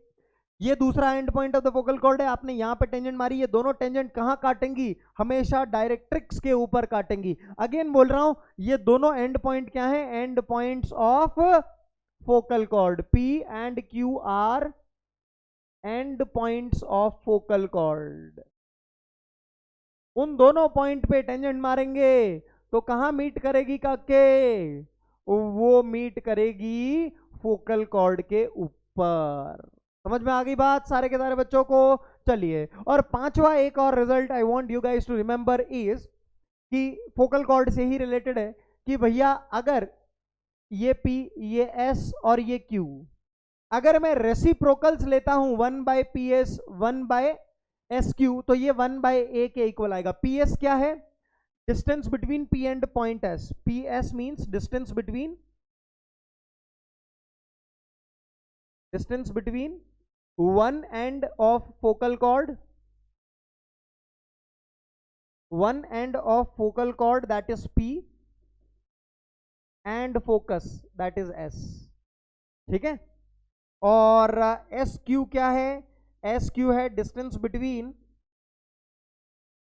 ये दूसरा and point of the focal cord है, आपने यहां पे टेंजेंट मारी, ये दोनों टेंजेंट कहां काटेंगी, हमेशा डायरेक्ट्रिक्स के ऊपर काटेंगी। अगेन बोल रहा हूं, ये दोनों एंड पॉइंट क्या है, end points of focal chord. P and Q are end points of focal chord. उन दोनों पॉइंट पे टेंजेंट मारेंगे तो कहां मीट करेगी काके, वो मीट करेगी फोकल कॉर्ड के ऊपर। समझ में आ गई बात सारे के सारे बच्चों को। चलिए, और पांचवा एक और result I want you guys to remember is कि फोकल कॉर्ड से ही रिलेटेड है कि भैया अगर ये P, ये S और ये Q, अगर मैं रेसिप्रोकल्स लेता हूं 1/PS 1/SQ, तो ये 1/A के इक्वल आएगा। PS क्या है, distance between P and point S। PS means distance between one end of focal cord, one end of focal cord that is P and focus that is S। ठीक है, और SQ क्या है, SQ है distance between,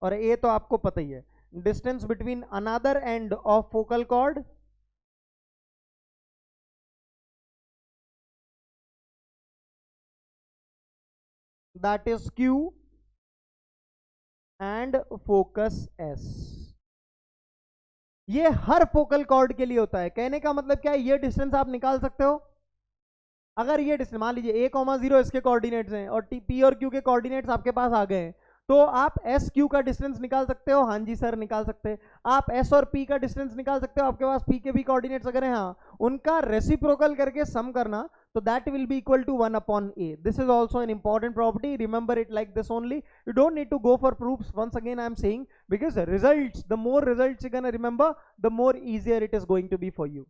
और A तो आपको पता ही है, distance between another end of focal cord that is Q and focus S। ये हर फोकल कॉर्ड के लिए होता है। कहने का मतलब क्या है, ये डिस्टेंस आप निकाल सकते हो। अगर ये डिस्टेंस मान लीजिए A,0 इसके कोऑर्डिनेट्स हैं और P और Q के कोऑर्डिनेट्स आपके पास आ गए हैं, तो आप S Q का डिस्टेंस निकाल सकते हो। हाँ जी सर, निकाल सकते हैं। आप S और P का डिस्टेंस निकाल सकते हो, आपके पास P के भी कोऑर्डिनेट्स अगर हैं, हाँ, उनका रेसिप्रोकल करके सम करना, तो that will be equal to 1/A। This is also an important property, remember it like this only. You don't need to go for proofs, once again I am saying, because results, the more results you can remember, the more easier it is going to be for you.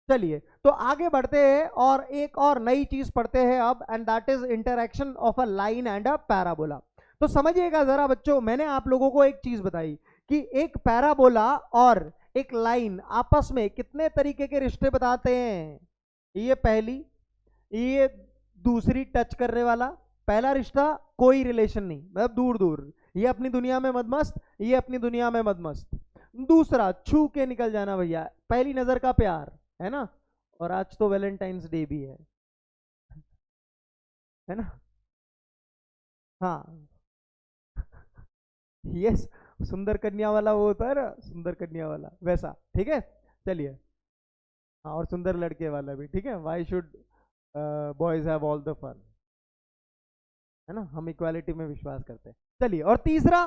चलिए, तो आगे बढ़ते हैं और एक और नई चीज पढ़ते हैं अब, and that is interaction of a line and a parabola. तो समझिएगा जरा बच्चों, मैंने आप लोगों को एक चीज बताई कि एक पैराबोला और एक लाइन आपस में कितने तरीके के रिश्ते बताते हैं। ये पहली, ये दूसरी टच करने वाला पहला रिश्ता, कोई रिलेशन नहीं, मतलब दूर दूर, ये अपनी दुनिया में मदमस्त, ये अपनी दुनिया में मदमस्त। दूसरा, छू के निकल जाना भैया, पहली नजर का प्यार, है ना। और आज तो वैलेंटाइंस डे भी है ना। हाँ, यस, सुंदर कन्या वाला वो होता है ना, सुंदर कन्या वाला वैसा, ठीक है। चलिए, हाँ, और सुंदर लड़के वाला भी, ठीक है। Why should boys have all the fun, है ना, हम इक्वालिटी में विश्वास करते हैं। चलिए, और तीसरा,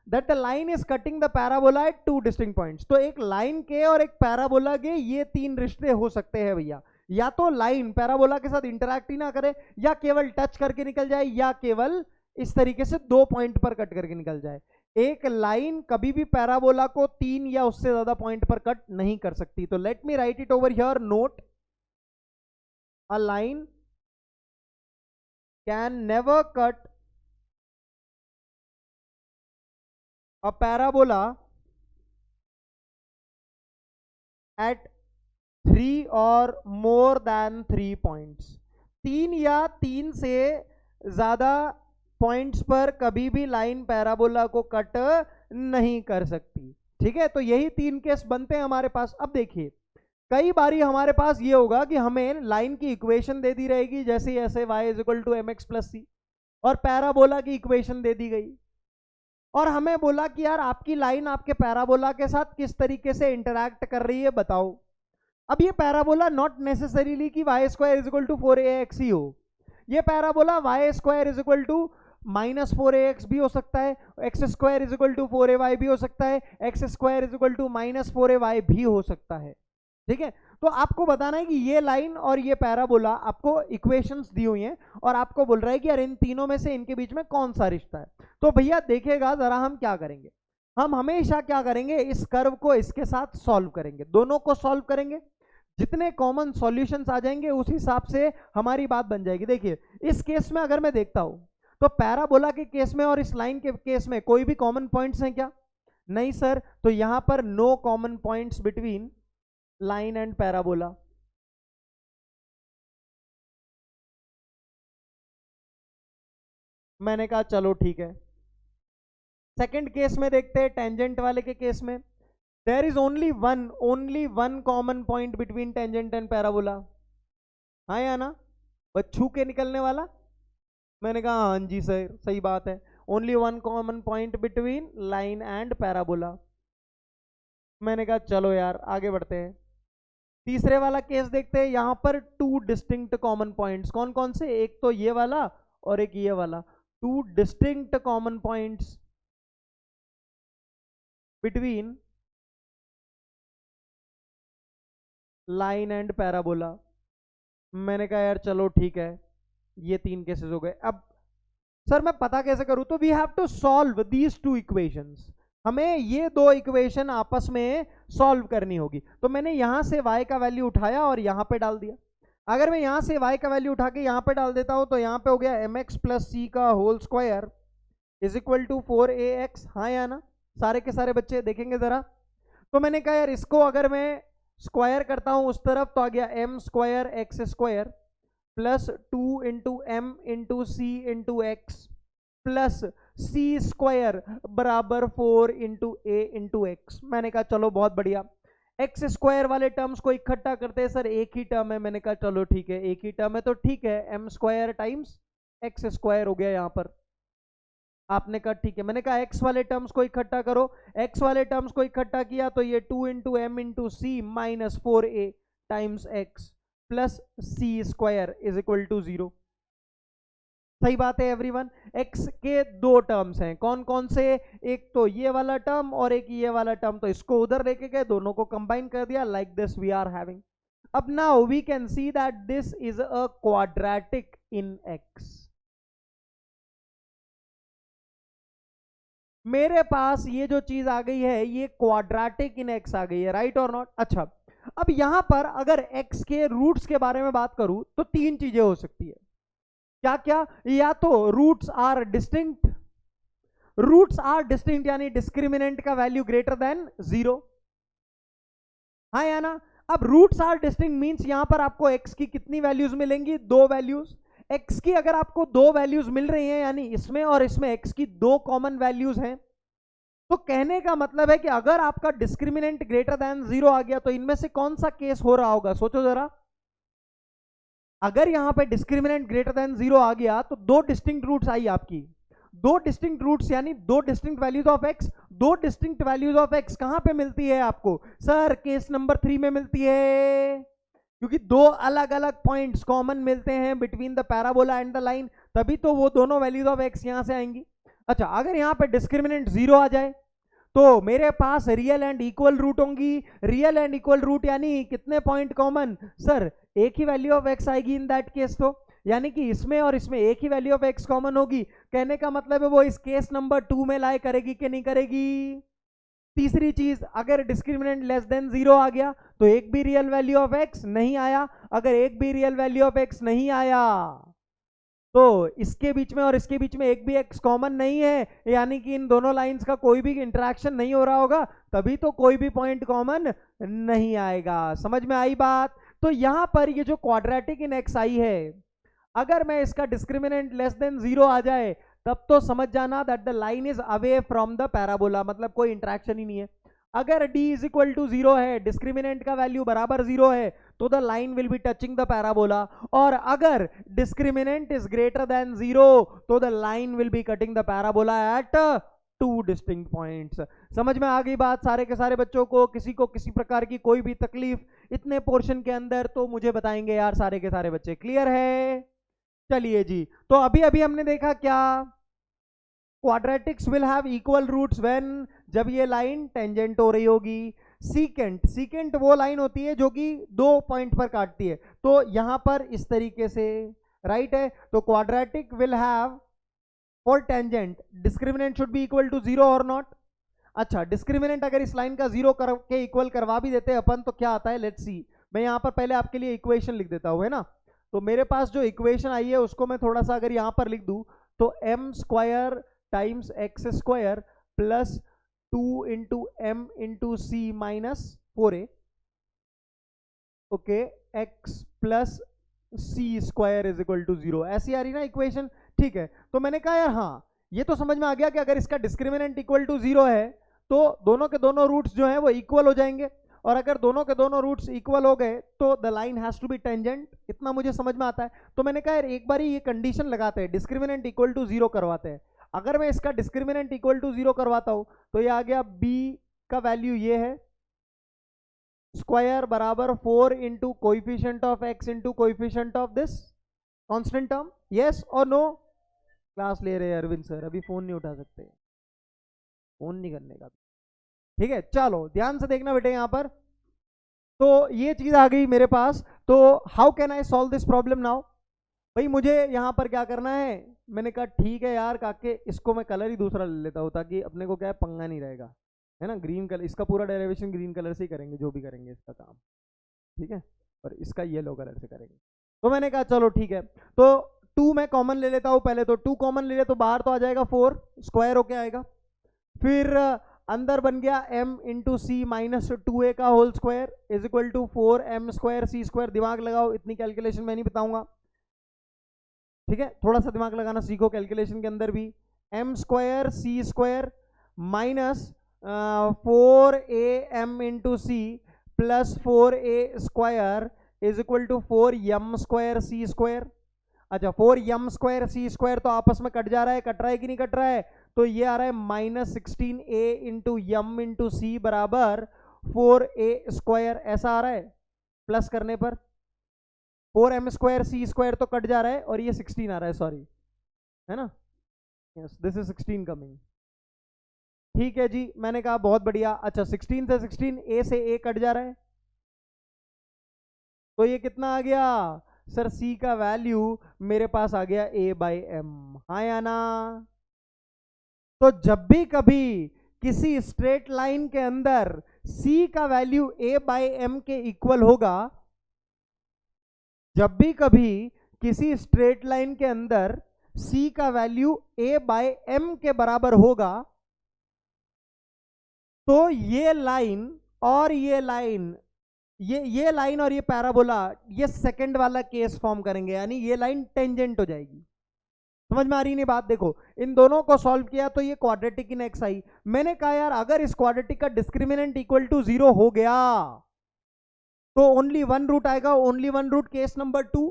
that the line is cutting the parabola at 2 distinct points. तो एक लाइन के और एक पैराबोला के ये 3 रिश्ते हो सकते हैं भैया। या तो लाइन पैराबोला के साथ इंटरैक्ट ही ना करे, या केवल टच करके निकल जाए, या केवल इस तरीके से 2 पॉइंट पर कट करके निकल जाए। एक लाइन कभी भी पैराबोला को 3 या उससे ज्यादा पॉइंट पर कट नहीं कर सकती। तो let me right it over here, note, a line can never cut a parabola at 3 or more than 3 points। 3 या 3 से ज्यादा पॉइंट्स पर कभी भी लाइन पैराबोला को कट नहीं कर सकती। ठीक है, तो यही 3 केस बनते हैं हमारे पास। अब देखिए, कई बारी हमारे पास ये होगा कि हमें लाइन की इक्वेशन दे दी रहेगी, जैसे ऐसे y = mx + c, और पैराबोला की इक्वेशन दे दी गई, और हमें बोला कि यार आपकी लाइन आपके पैराबोला के साथ किस तरीके से इंटरैक्ट कर रही है बताओ। अब ये पैराबोला नॉट नेसेसरीली कि y² = 4ax ही हो, ये पैराबोला y² = -4ax भी हो सकता है, x² = 4ay भी हो सकता है, x² = -4ay भी हो सकता है। ठीक है, तो आपको बताना है कि ये लाइन और ये पैराबोला आपको इक्वेशंस दी हुई हैं, और आपको बोल रहा है कि यार इन तीनों में से इनके बीच में कौन सा रिश्ता है। तो भैया देखिएगा जरा, हम क्या करेंगे, हम हमेशा क्या करेंगे, इस कर्व को इसके साथ सॉल्व करेंगे, दोनों को सॉल्व करेंगे, जितने कॉमन सॉल्यूशंस आ जाएंगे उस हिसाब से हमारी बात बन जाएगी। देखिए, इस केस में अगर मैं देखता हूं, तो पैराबोला के केस में और इस लाइन के केस में कोई भी कॉमन पॉइंट्स हैं क्या? नहीं सर, तो यहां पर no common points between line and parabola. मैंने कहा चलो ठीक है। सेकंड केस में देखते हैं, टेंजेंट वाले के केस में there is only one common point between tangent and parabola. हाँ या ना, बस छू के निकलने वाला। मैंने कहा हाँ जी सर, सही बात है, only one common point between line and parabola. मैंने कहा चलो यार आगे बढ़ते हैं। तीसरे वाला केस देखते हैं, यहां पर टू डिस्टिंक्ट कॉमन पॉइंट्स, कौन कौन से, एक तो ये वाला और एक ये वाला, two distinct common points between line and parabola. मैंने कहा यार चलो ठीक है, ये तीन केसेस हो गए। अब सर मैं पता कैसे करूं, तो we have to solve these two equations, हमें ये दो इक्वेशन आपस में सॉल्व करनी होगी। तो मैंने यहां से y का वैल्यू उठाया और यहां पे डाल दिया। अगर मैं यहां से y का वैल्यू उठा के यहां पे डाल देता हूं तो यहां पे हो गया mx प्लस सी का whole square is equal to 4ax। हाँ या ना, सारे के सारे बच्चे देखेंगे जरा। तो मैंने कहा यार इसको अगर मैं स्क्वायर करता हूं उस तरफ तो आ गया m square x square plus 2 into m into c into x plus c square बराबर 4 इंटू ए इंटू एक्स। मैंने कहा चलो बहुत बढ़िया, एक्स स्क्वायर वाले टर्म्स को इकट्ठा करते हैं, सर एक ही टर्म है। मैंने कहा चलो ठीक है, एक ही टर्म है तो ठीक है, m square times x square हो गया यहाँ पर। आपने कहा ठीक है, मैंने कहा एक्स वाले टर्म्स को इकट्ठा करो, एक्स वाले टर्म्स को इकट्ठा किया तो ये 2 into m into c minus 4a times x plus c square is equal to 0। सही बात है एवरीवन। एक्स के दो टर्म्स हैं, कौन कौन से, एक तो ये वाला टर्म और एक ये वाला टर्म, तो इसको उधर लेके गए, दोनों को कंबाइन कर दिया, like this we are having. अब now we can see that this is a quadratic in x. मेरे पास ये जो चीज आ गई है ये क्वाड्रेटिक इन एक्स आ गई है, राइट और नॉट। अच्छा, अब यहां पर अगर एक्स के रूट्स के बारे में बात करूं तो तीन चीजें हो सकती है। क्या क्या, या तो roots are distinct, roots are distinct यानी डिस्क्रिमिनेंट का वैल्यू ग्रेटर देन 0। हाँ या ना। अब रूट्स आर डिस्टिंक्ट मींस यहां पर आपको एक्स की कितनी वैल्यूज मिलेंगी, दो वैल्यूज। एक्स की अगर आपको दो वैल्यूज मिल रही हैं यानी इसमें और इसमें एक्स की दो कॉमन वैल्यूज हैं, तो कहने का मतलब है कि अगर आपका डिस्क्रिमिनेंट ग्रेटर देन 0 आ गया तो इनमें से कौन सा केस हो रहा होगा, सोचो जरा। अगर यहां पे डिस्क्रिमिनेंट ग्रेटर देन 0 आ गया तो दो डिस्टिंक्ट रूट्स आई आपकी, दो डिस्टिंक्ट रूट्स यानी दो डिस्टिंक्ट वैल्यूज ऑफ एक्स। दो डिस्टिंक्ट वैल्यूज ऑफ एक्स कहां पे मिलती है आपको, सर केस नंबर 3 में मिलती है, क्योंकि दो अलग अलग पॉइंट्स कॉमन मिलते हैं between the parabola and the line, तभी तो वो दोनों वैल्यूज ऑफ एक्स यहां से आएंगी। अच्छा, अगर यहां पे डिस्क्रिमिनेंट 0 आ जाए तो मेरे पास रियल एंड इक्वल रूट होंगी। रियल एंड इक्वल रूट यानी कितने पॉइंट कॉमन, सर एक ही वैल्यू ऑफ एक्स आएगी इन दैट केस, तो यानी कि इसमें और इसमें एक ही वैल्यू ऑफ एक्स कॉमन होगी। कहने का मतलब है वो इस केस नंबर 2 में लाई करेगी कि नहीं करेगी। तीसरी चीज, अगर डिस्क्रिमिनेंट लेस देन 0 आ गया तो एक भी रियल वैल्यू ऑफ एक्स नहीं आया। अगर एक भी रियल वैल्यू ऑफ एक्स नहीं आया तो इसके बीच में और इसके बीच में एक भी एक्स कॉमन नहीं है, यानी कि इन दोनों लाइंस का कोई भी इंटरेक्शन नहीं हो रहा होगा, तभी तो कोई भी पॉइंट कॉमन नहीं आएगा। समझ में आई बात। तो यहां पर ये जो क्वाड्रेटिक इन एक्स आई है, अगर मैं इसका डिस्क्रिमिनेंट लेस देन 0 आ जाए तब तो समझ जाना that the line is away from the parabola, मतलब कोई इंटरेक्शन ही नहीं है। अगर d इज इक्वल टू 0 है, डिस्क्रिमिनेंट का वैल्यू बराबर 0 है, तो the line will be touching the parabola. और अगर डिस्क्रिमिनेंट इज ग्रेटर देन 0 तो the line will be cutting the parabola at two distinct points. समझ में आ गई बात सारे के सारे बच्चों को? किसी को किसी प्रकार की कोई भी तकलीफ इतने पोर्शन के अंदर तो मुझे बताएंगे यार सारे के सारे बच्चे। क्लियर है? चलिए जी, तो अभी अभी हमने देखा क्या, quadratics will have equal roots when, जब ये लाइन टेंजेंट हो रही होगी। सीकेंट, सीकेंट वो लाइन होती है जो कि दो पॉइंट पर काटती है, तो यहां पर इस तरीके से, राइट है। तो quadratic will have for tangent discriminant should be equal to 0 और नॉट। अच्छा, डिस्क्रिमिनेंट अगर इस लाइन का 0 करके इक्वल करवा भी देते हैं अपन तो क्या आता है, लेट्स सी। मैं यहां पर पहले आपके लिए इक्वेशन लिख देता हूं, है ना। तो मेरे पास जो इक्वेशन आई है उसको मैं थोड़ा सा अगर यहां पर लिख दूं तो m square times x square plus 2 into m into c minus 4a, okay, x plus c square is equal to 0, ऐसी आ रही ना इक्वेशन। ठीक है, तो मैंने कहा यार हाँ ये तो समझ में आ गया कि अगर इसका डिस्क्रिमिनेंट इक्वल टू 0 है तो दोनों के दोनों रूट्स जो है वो इक्वल हो जाएंगे, और अगर दोनों के दोनों रूट्स इक्वल हो गए तो the line has to be tangent. इतना मुझे समझ में आता है। तो मैंने कहा यार एक बार ये कंडीशन लगाते हैं, डिस्क्रिमिनेंट इक्वल टू 0 करवाते हैं। अगर मैं इसका डिस्क्रिमिनेंट इक्वल टू 0 करवाता हूं तो ये आ गया b का वैल्यू ये है, स्क्वायर बराबर 4 into coefficient of x into coefficient of this constant term. Yes और नो? क्लास ले रहे हैं अरविंद सर, अभी फोन नहीं उठा सकते, फोन नहीं करने का। ठीक है, चलो ध्यान से देखना बेटे यहाँ पर। तो ये चीज आ गई मेरे पास। तो how can I solve this problem now? भाई मुझे यहाँ पर क्या करना है, मैंने कहा ठीक है यार काके, इसको मैं कलर ही दूसरा ले लेता हूँ ताकि अपने को क्या है पंगा नहीं रहेगा, है ना। ग्रीन कलर, इसका पूरा डेरिवेशन ग्रीन कलर से ही करेंगे जो भी करेंगे इसका काम, ठीक है, और इसका येलो कलर से करेंगे। तो मैंने कहा चलो ठीक है, तो 2 मैं कॉमन ले लेता हूँ पहले। तो 2 कॉमन ले ले तो बाहर तो आ जाएगा 4, स्क्वायर होके आएगा। फिर अंदर बन गया m into c minus 2a का whole square is equal to 4m square c square. दिमाग लगाओ, इतनी कैलकुलेशन मैं नहीं बताऊंगा, ठीक है, थोड़ा सा दिमाग लगाना सीखो कैलकुलेशन के अंदर भी। m square c square minus 4am into c plus 4a square is equal to 4m square c square. अच्छा, 4m स्क्वायर सी स्क्वायर तो आपस में कट जा रहा है, कट रहा है कि नहीं कट रहा है? तो ये आ रहा है minus 16a into M into सी बराबर 4a स्क्वायर, ऐसा आ रहा है। प्लस करने पर 4m स्क्वायर सी स्क्वायर तो कट जा रहा है और ये 16 आ रहा है, सॉरी, है ना। Yes, this is 16 coming. ठीक है जी, मैंने कहा बहुत बढ़िया। अच्छा, 16 से 16 a से a कट जा रहा है, तो ये कितना आ गया सर? c का वैल्यू मेरे पास आ गया a/m, हाँ या ना? तो जब भी कभी किसी स्ट्रेट लाइन के अंदर c का वैल्यू a/m के इक्वल होगा, जब भी कभी किसी स्ट्रेट लाइन के अंदर c का वैल्यू a/m के बराबर होगा, तो ये लाइन और ये लाइन, ये लाइन और ये पैराबोला, ये सेकंड वाला केस फॉर्म करेंगे, यानी ये लाइन टेंजेंट हो जाएगी। समझ में आ रही नहीं बात? देखो, इन दोनों को सॉल्व किया तो ये क्वाड्रेटिक इन एक्स आई। मैंने कहा यार अगर इस क्वाड्रेटिक का डिस्क्रिमिनेंट इक्वल टू 0 हो गया तो ओनली वन रूट आएगा, only one root case number 2,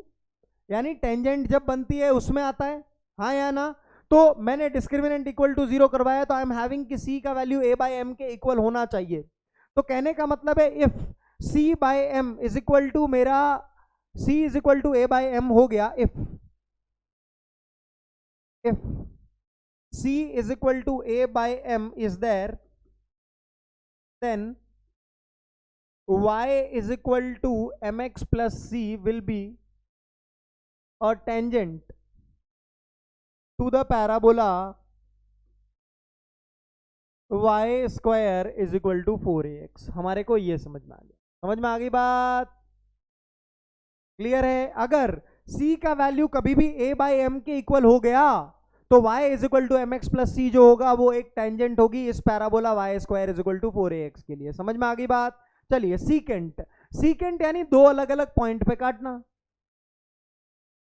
यानी टेंजेंट जब बनती है उसमें आता है, हाँ या ना? तो मैंने डिस्क्रिमिनेंट इक्वल टू 0 करवाया, तो आई एम हैविंग कि c का वैल्यू a/m के इक्वल होना चाहिए। तो कहने का मतलब है if c/m is equal to, मेरा c is equal to a/m हो गया, if c is equal to a/m is there, then y is equal to mx plus c will be a tangent to the parabola y square is equal to 4ax। हमारे को ये समझ में आ गया, समझ में आ गई बात? क्लियर है? अगर c का वैल्यू कभी भी a/m के इक्वल हो गया तो y is equal to mx plus c जो होगा वो एक टेंजेंट होगी इस parabola y square is equal to 4ax के लिए। समझ में आ गई बात? चलिए, सीकेंट यानी दो अलग अलग पॉइंट पे काटना।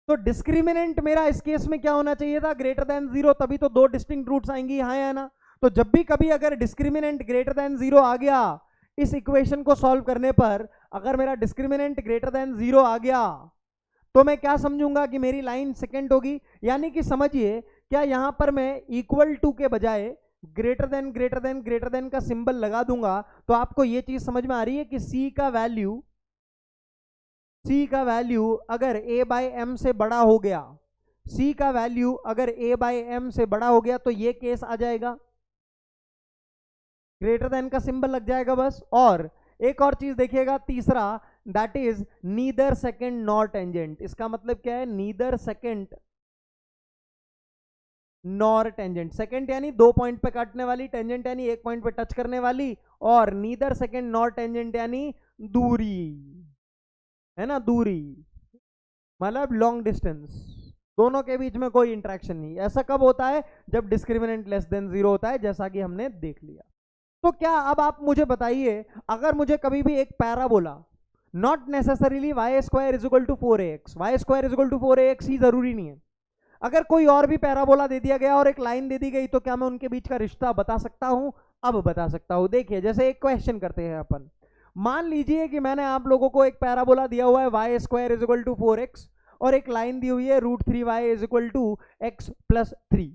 तो डिस्क्रिमिनेंट मेरा इस केस में क्या होना चाहिए था? ग्रेटर देन 0, तभी तो दो डिस्टिंक्ट रूट्स आएंगी, हाँ या ना? तो जब भी कभी अगर डिस्क्रिमिनेंट ग्रेटर देन 0 आ गया इस इक्वेशन को सॉल्व करने पर, अगर मेरा डिस्क्रिमिनेंट ग्रेटर देन 0 आ गया तो मैं क्या समझूंगा कि मेरी लाइन सेकंड होगी। यानी कि समझिए, क्या यहां पर मैं इक्वल टू के बजाय ग्रेटर देन का सिंबल लगा दूंगा तो आपको यह चीज समझ में आ रही है कि c का वैल्यू अगर a/m से बड़ा हो गया, c का वैल्यू अगर a/m से बड़ा हो गया तो ये केस आ जाएगा, ग्रेटर देन का सिंबल लग जाएगा बस। और एक और चीज देखिएगा, तीसरा, that is neither second nor tangent. इसका मतलब क्या है? Neither second nor tangent. Second यानी दो पॉइंट पे काटने वाली, टेंजेंट यानी एक पॉइंट पे टच करने वाली, और नीदर सेकंड नॉर टेंजेंट यानी दूरी, है ना, दूरी मतलब लॉन्ग डिस्टेंस, दोनों के बीच में कोई इंटरेक्शन नहीं। ऐसा कब होता है? जब डिस्क्रिमिनेंट लेस देन 0 होता है, जैसा कि हमने देख लिया। तो क्या अब आप मुझे बताइए, अगर मुझे कभी भी एक parabola, not necessarily y square is equal to 4ax, y square is equal to 4ax ही जरूरी नहीं है, अगर कोई और भी पैराबोला दे दिया गया और एक लाइन दे दी गई तो क्या मैं उनके बीच का रिश्ता बता सकता हूं? अब बता सकता हूं। देखिए जैसे एक क्वेश्चन करते हैं अपन, मान लीजिए कि मैंने आप लोगों को एक पैराबोला दिया हुआ है y square is equal to 4x और एक लाइन दी हुई है √3y is equal to x+3।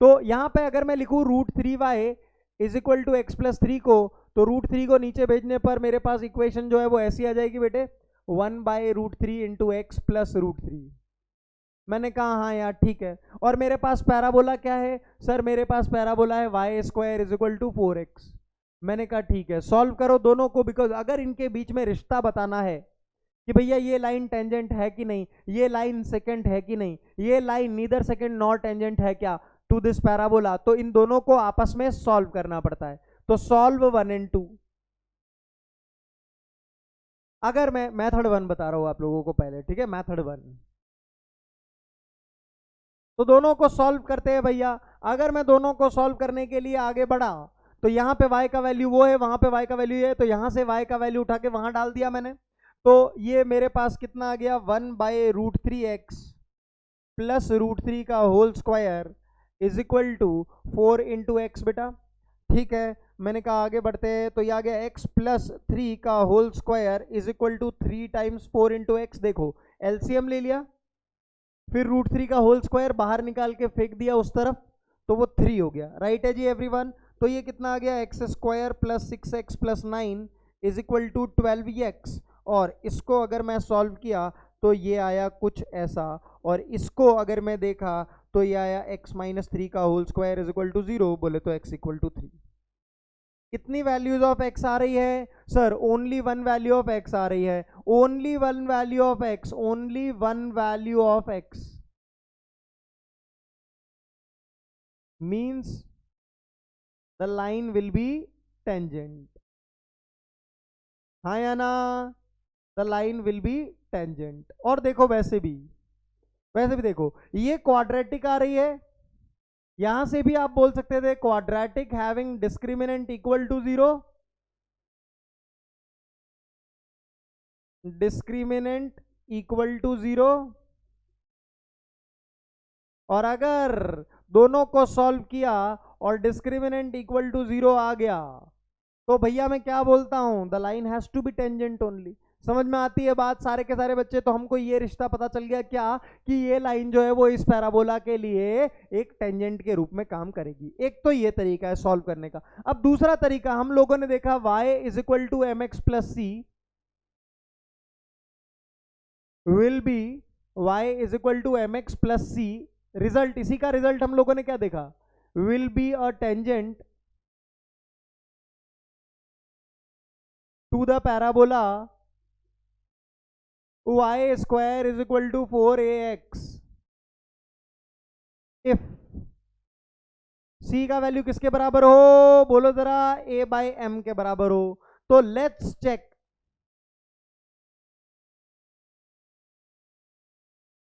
तो यहां पे अगर मैं लिखूं √3y is equal to x+3 को, तो √3 को नीचे भेजने पर मेरे पास इक्वेशन जो है वो ऐसी आ जाएगी बेटे, 1/√3 इंटू x प्लस √3। मैंने कहा हाँ यार ठीक है। और मेरे पास पैराबोला क्या है सर? मेरे पास पैराबोला है y square is equal to 4x। मैंने कहा ठीक है, सॉल्व करो दोनों को, बिकॉज अगर इनके बीच में रिश्ता बताना है कि भैया ये लाइन टेंजेंट है कि नहीं, ये लाइन सेकेंट है कि नहीं, ये line neither second nor tangent है क्या टू दिस पैराबोला, तो इन दोनों को आपस में सॉल्व करना पड़ता है। तो सॉल्व 1 and 2। अगर मैं मेथड 1 बता रहा हूं आप लोगों को पहले, ठीक है, मेथड 1, तो दोनों को सॉल्व करते हैं भैया। अगर मैं दोनों को सॉल्व करने के लिए आगे बढ़ा तो यहाँ पे y का वैल्यू वो है, वहां पे y का वैल्यू है, तो यहां से y का वैल्यू उठा के वहां डाल दिया मैंने। तो ये मेरे पास कितना आ गया, 1/√3x प्लस √3 का whole square is equal to 4 into x बेटा। ठीक है, मैंने कहा आगे बढ़ते हैं, तो ये आ गया x प्लस 3 का whole square is equal to 3 times 4 into x. देखो एलसीएम ले लिया, फिर √3 का होल स्क्वायर बाहर निकाल के फेंक दिया उस तरफ, तो वो 3 हो गया। राइट है जी एवरीवन। तो ये कितना आ गया, x स्क्वायर plus 6x plus 9 is equal to 12x। और इसको अगर मैं सॉल्व किया तो ये आया कुछ ऐसा, और इसको अगर मैं देखा तो ये आया x माइनस 3 का whole square is equal to 0, बोले तो x इक्वल टू 3। कितनी वैल्यूज ऑफ x आ रही है sir? Only one value of x आ रही है, only one value of x, only one value of x means the line will be tangent। हाँ या ना? the line will be tangent। और देखो वैसे भी देखो ये क्वाड्रेटिक आ रही है, यहां से भी आप बोल सकते थे quadratic having discriminant equal to 0, discriminant equal to 0। और अगर दोनों को सॉल्व किया और डिस्क्रिमिनेंट इक्वल टू 0 आ गया तो भैया मैं क्या बोलता हूं, the line has to be tangent only. समझ में आती है बात सारे के सारे बच्चे? तो हमको ये रिश्ता पता चल गया क्या, कि ये लाइन जो है वो इस पैराबोला के लिए एक टेंजेंट के रूप में काम करेगी। एक तो ये तरीका है सॉल्व करने का। अब दूसरा तरीका हम लोगों ने देखा, y is equal to mx plus c will be y is equal to mx plus c. Result, इसी का रिजल्ट हम लोगों ने क्या देखा, will be a tangent to the parabola y square is equal to 4ax if c का value किसके बराबर हो, बोलो जरा, a/m के बराबर हो। तो let's check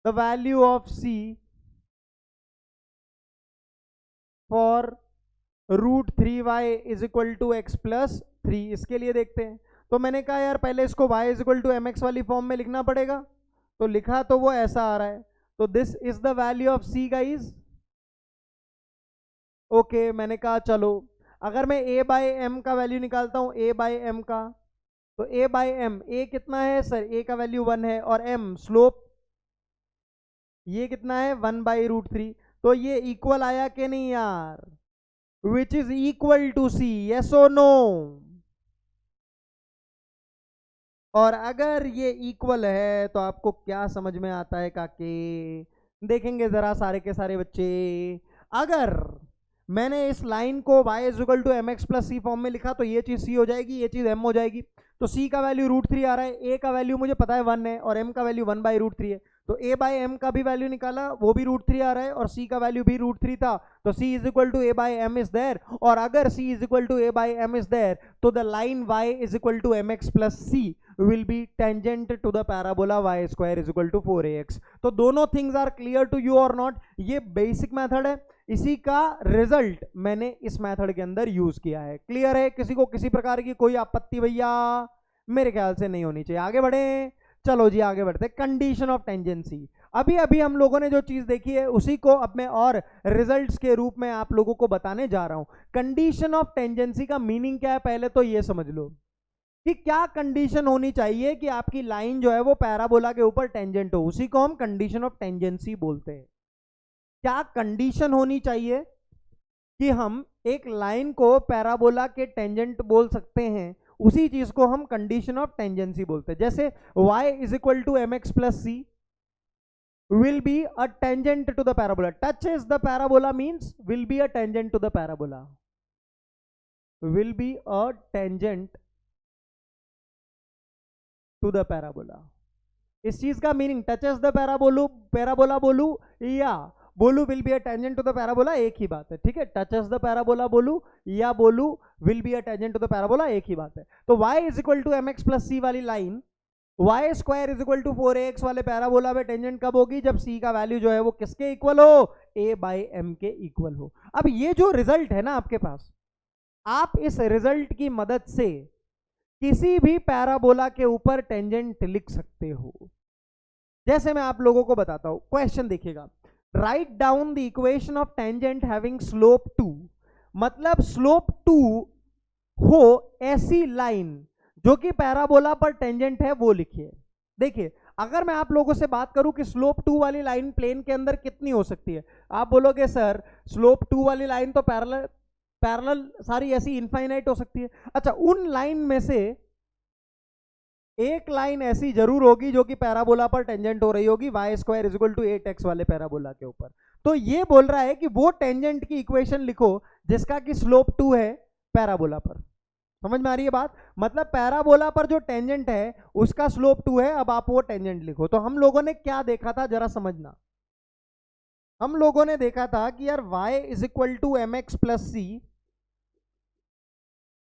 the value of c for √3y is equal to x plus 3। इसके लिए देखते हैं। तो मैंने कहा यार पहले इसको y is equal to mx वाली फॉर्म में लिखना पड़ेगा, तो लिखा तो वो ऐसा आ रहा है। तो this is the value of c guys. Okay, मैंने कहा चलो अगर मैं a/m का वैल्यू निकालता हूं, a/m का, तो a/m, a कितना है सर, a का वैल्यू 1 है, और m स्लोप ये कितना है 1/√3। तो ये इक्वल आया कि नहीं यार, which is equal to c, yes और नो? और अगर ये इक्वल है तो आपको क्या समझ में आता है काके? देखेंगे जरा सारे के सारे बच्चे। अगर मैंने इस लाइन को y is equal to mx plus c form में लिखा तो ये चीज c हो जाएगी, ये चीज m हो जाएगी। तो c का वैल्यू √3 आ रहा है, a का वैल्यू मुझे पता है 1 है, और m का वैल्यू 1/√3 है। तो a/m का भी वैल्यू निकाला, वो भी √3 आ रहा है, और c का वैल्यू भी √3 था। तो c is equal to a/m is there. और अगर c is equal to a/m is there तो the line y is equal to mx plus c will be tangent to the parabola y square is equal to 4ax। तो दोनों things are clear to you or not? ये basic method है, इसी का result मैंने इस method के अंदर यूज किया है। क्लियर है? किसी को किसी प्रकार की कोई आपत्ति भैया? मेरे ख्याल से नहीं होनी चाहिए। आगे बढ़े, चलो जी आगे बढ़ते। Condition of tangency. अभी अभी हम लोगों ने जो चीज देखी है उसी को अब मैं और रिजल्ट्स के रूप में आप लोगों को बताने जा रहा हूं। कंडीशन ऑफ टेंजेंसी का मीनिंग क्या है, पहले तो ये समझ लो कि क्या कंडीशन होनी चाहिए कि आपकी लाइन जो है वो पैराबोला के ऊपर टेंजेंट हो, उसी को हम कंडीशन ऑफ टेंजेंसी बोलते हैं। क्या कंडीशन होनी चाहिए कि हम एक लाइन को पैराबोला के टेंजेंट बोल सकते हैं, उसी चीज को हम कंडीशन ऑफ टेंजेंसी बोलते हैं। जैसे y is equal to m x plus c will be a tangent to the parabola. Touches the parabola means will be a tangent to the parabola. Will be a tangent to the parabola. इस चीज का meaning touches the parabola बोलू या बोलू will be a tangent to the parabola, एक ही बात है, ठीक है। टचेस द पैराबोला बोलू या बोलू will be a tangent to the parabola, एक ही बात है। तो y is equal to m x plus c वाली line y square is equal to 4ax वाले पैराबोला में टेंजेंट कब होगी, जब c का वैल्यू जो है वो किसके इक्वल हो, a बाई एम के इक्वल हो। अब ये जो रिजल्ट है ना आपके पास, आप इस रिजल्ट की मदद से किसी भी पैराबोला के ऊपर टेंजेंट लिख सकते हो। जैसे मैं आप लोगों को बताता हूं, क्वेश्चन देखिएगा, right down the equation of tangent having slope 2, मतलब स्लोप 2 हो ऐसी लाइन जो कि पैराबोला पर टेंजेंट है, वो लिखिए। देखिए अगर मैं आप लोगों से बात करूं कि स्लोप 2 वाली लाइन प्लेन के अंदर कितनी हो सकती है, आप बोलोगे सर स्लोप 2 वाली लाइन तो पैरेलल सारी ऐसी इनफाइनाइट हो सकती है। अच्छा, उन लाइन में से एक लाइन ऐसी जरूर होगी जो कि पैराबोला पर टेंजेंट हो रही होगी, y square is equal to 8x वाले पैराबोला के ऊपर। तो ये बोल रहा है कि वो टेंजेंट की इक्वेशन लिखो जिसका कि स्लोप 2 है पैराबोला पर। समझ में आ रही है बात, मतलब पैराबोला पर जो टेंजेंट है उसका स्लोप 2 है, अब आप वो टेंजेंट लिखो। तो हम लोगों ने क्या देखा था जरा समझना, हम लोगों ने देखा था कि यार y is equal to m x plus c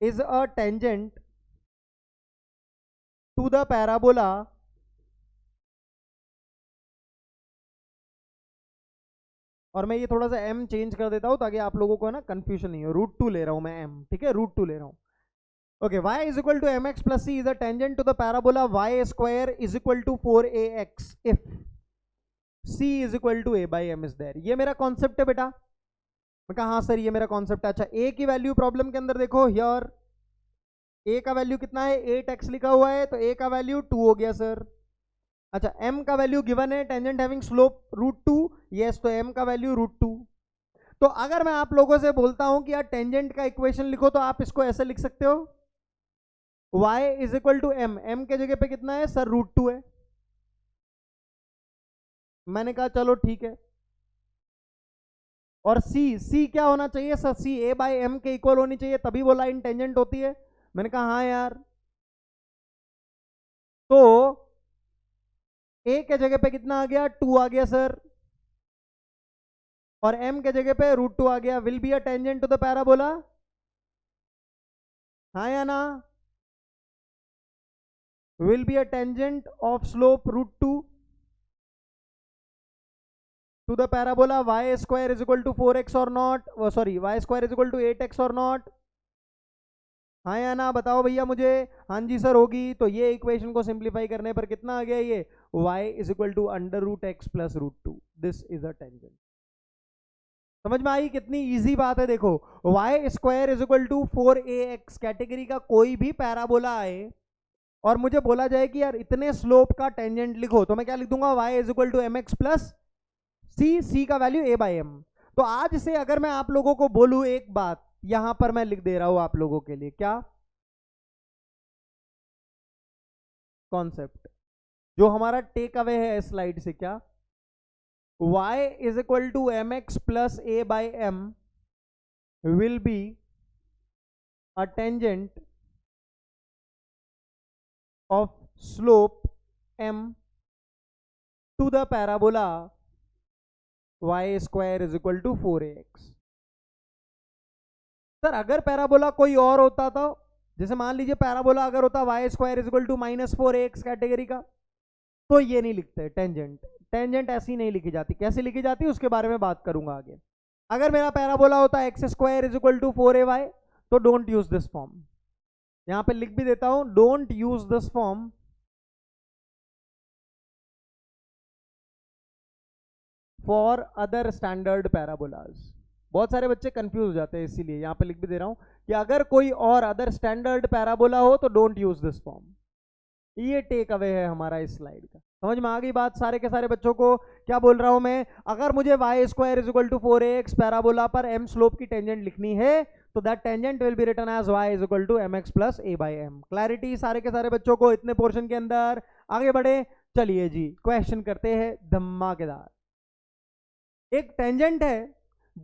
is a tangent to the parabola और मैं ये थोड़ा सा m चेंज कर देता हूं ताकि आप लोगों को ना कंफ्यूजन नहीं हो, √2 ले रहा हूं मैं m, ठीक है, √2 ले रहा हूं। Okay, y is equal to mx plus c is a tangent to the parabola y square is equal to 4ax if c is equal to a by m is there। ये मेरा concept है बेटा। मैं कहा हाँ sir ये मेरा concept है। अच्छा, a की वैल्यू प्रॉब्लम के अंदर देखो, हियर a का वैल्यू कितना है, 8x लिखा हुआ है, तो a का वैल्यू 2 हो गया सर। अच्छा, m का वैल्यू गिवन है, टेंजेंट हैविंग स्लोप √2, यस, तो m का वैल्यू √2। तो अगर मैं आप लोगों से बोलता हूं कि यार टेंजेंट का इक्वेशन लिखो, तो आप इसको ऐसे लिख सकते हो, y is equal to m, m के जगह पे कितना है सर, √2 है। मैंने कहा चलो ठीक है। और c क्या होना चाहिए sir, c a by m के इक्वल होनी चाहिए, तभी वो लाइन टेंजेंट होती है। मैंने कहा हाँ यार, तो a के जगह पे कितना आ गया, 2 आ गया सर, और m के जगह पे √2 आ गया। Will be a tangent to the parabola, हाँ या ना, will be a tangent of slope √2 to the parabola y square is equal to 4x or not, sorry y square is equal to 8x or not, हाँ या ना, बताओ भैया मुझे। हाँ जी सर होगी। तो ये इक्वेशन को सिंप्लीफाई करने पर कितना आ गया, ये y is equal to √x plus √2, this is a tangent. समझ में आई कितनी इजी बात है। देखो y square is equal to 4ax category का कोई भी पैराबोला आए और मुझे बोला जाए कि यार इतने स्लोप का टेंजेंट लिखो, तो मैं क्या लिख दूंगा, y is equal to m x plus c का वैल्यू a बाई एम। तो आज से अगर मैं आप लोगों को बोलूं एक बात, यहां पर मैं लिख दे रहा हूं आप लोगों के लिए, क्या कॉन्सेप्ट जो हमारा टेक अवे है स्लाइड से, क्या y is equal to m x plus a by m will be a tangent of slope m to the parabola y square is equal to 4ax। Sir अगर parabola कोई और होता तो, जैसे मान लीजिए पैराबोला अगर होता y square is equal to -4ax category का, तो ये नहीं लिखते टेंजेंट। टेंजेंट ऐसी नहीं लिखी जाती, कैसे लिखी जाती है उसके बारे में बात करूंगा आगे। अगर मेरा पैराबोला होता x square is equal to 4ay, तो डोंट यूज दिस फॉर्म। यहां पे लिख भी देता हूं, don't use this form for other standard parabolas. बहुत सारे बच्चे कंफ्यूज हो जाते हैं, इसीलिए यहाँ पे लिख भी दे रहा हूँ कि अगर कोई और अदर स्टैंडर्ड पैराबोला हो तो डोंट यूज दिस फॉर्म। ये टेक अवे है हमारा इस स्लाइड का। समझ में आ गई बात सारे के सारे बच्चों को? क्या बोल रहा हूं मैं, अगर मुझे y square is equal to 4ax parabola पर m स्लोप की टेंजेंट लिखनी है तो that tangent will be written as y is equal to mx plus a by m। Clarity सारे के सारे बच्चों को इतने पोर्शन के अंदर? आगे बढ़े, चलिए जी क्वेश्चन करते हैं धमाकेदार। एक टेंजेंट है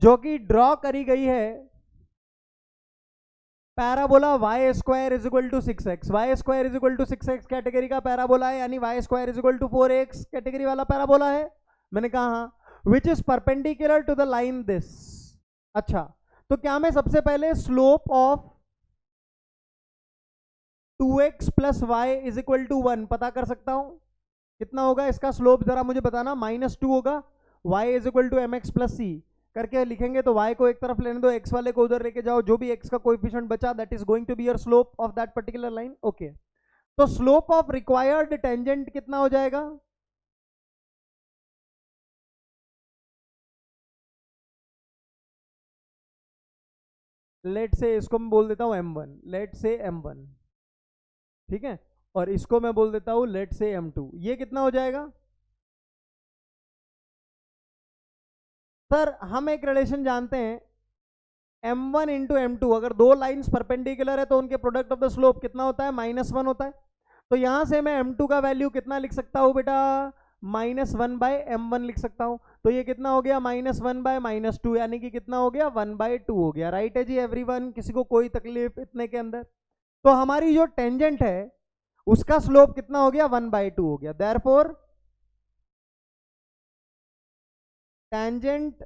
जो कि ड्रॉ करी गई है parabola y square is equal to 6x। y square is equal to 6x category का पैराबोला है, यानी y square is equal to 4x category वाला पैराबोला है। मैंने कहा हाँ, which is perpendicular to the line this. अच्छा, तो क्या मैं सबसे पहले slope of 2x plus y is equal to 1 पता कर सकता हूं? कितना होगा इसका स्लोप, जरा मुझे बताना। -2 होगा, y is equal to mx plus c करके लिखेंगे तो y को एक तरफ लेने दो, x वाले को उधर लेके जाओ, जो भी x का कोएफिशिएंट बचा that is going to be your slope of that particular line. Okay, तो स्लोप ऑफ रिक्वायर्ड टेंजेंट कितना हो जाएगा? लेट से इसको मैं बोल देता हूं m1, लेट से m1, ठीक है, और इसको मैं बोल देता हूं लेट से m2। ये कितना हो जाएगा? सर हम एक रिलेशन जानते हैं, m1 इंटू m2, अगर दो लाइंस परपेंडिकुलर है तो उनके प्रोडक्ट ऑफ द स्लोप कितना होता है? -1 होता है। तो यहां से मैं m2 का वैल्यू कितना लिख सकता हूं बेटा? -1 बाय m1 लिख सकता हूं। तो ये कितना हो गया? -1 बाय -2, यानी कि कितना हो गया? 1/2 हो गया। राइट है जी एवरीवन, किसी को कोई तकलीफ इतने के अंदर? तो हमारी जो टेंजेंट है उसका स्लोप कितना हो गया? 1/2 हो गया। Therefore tangent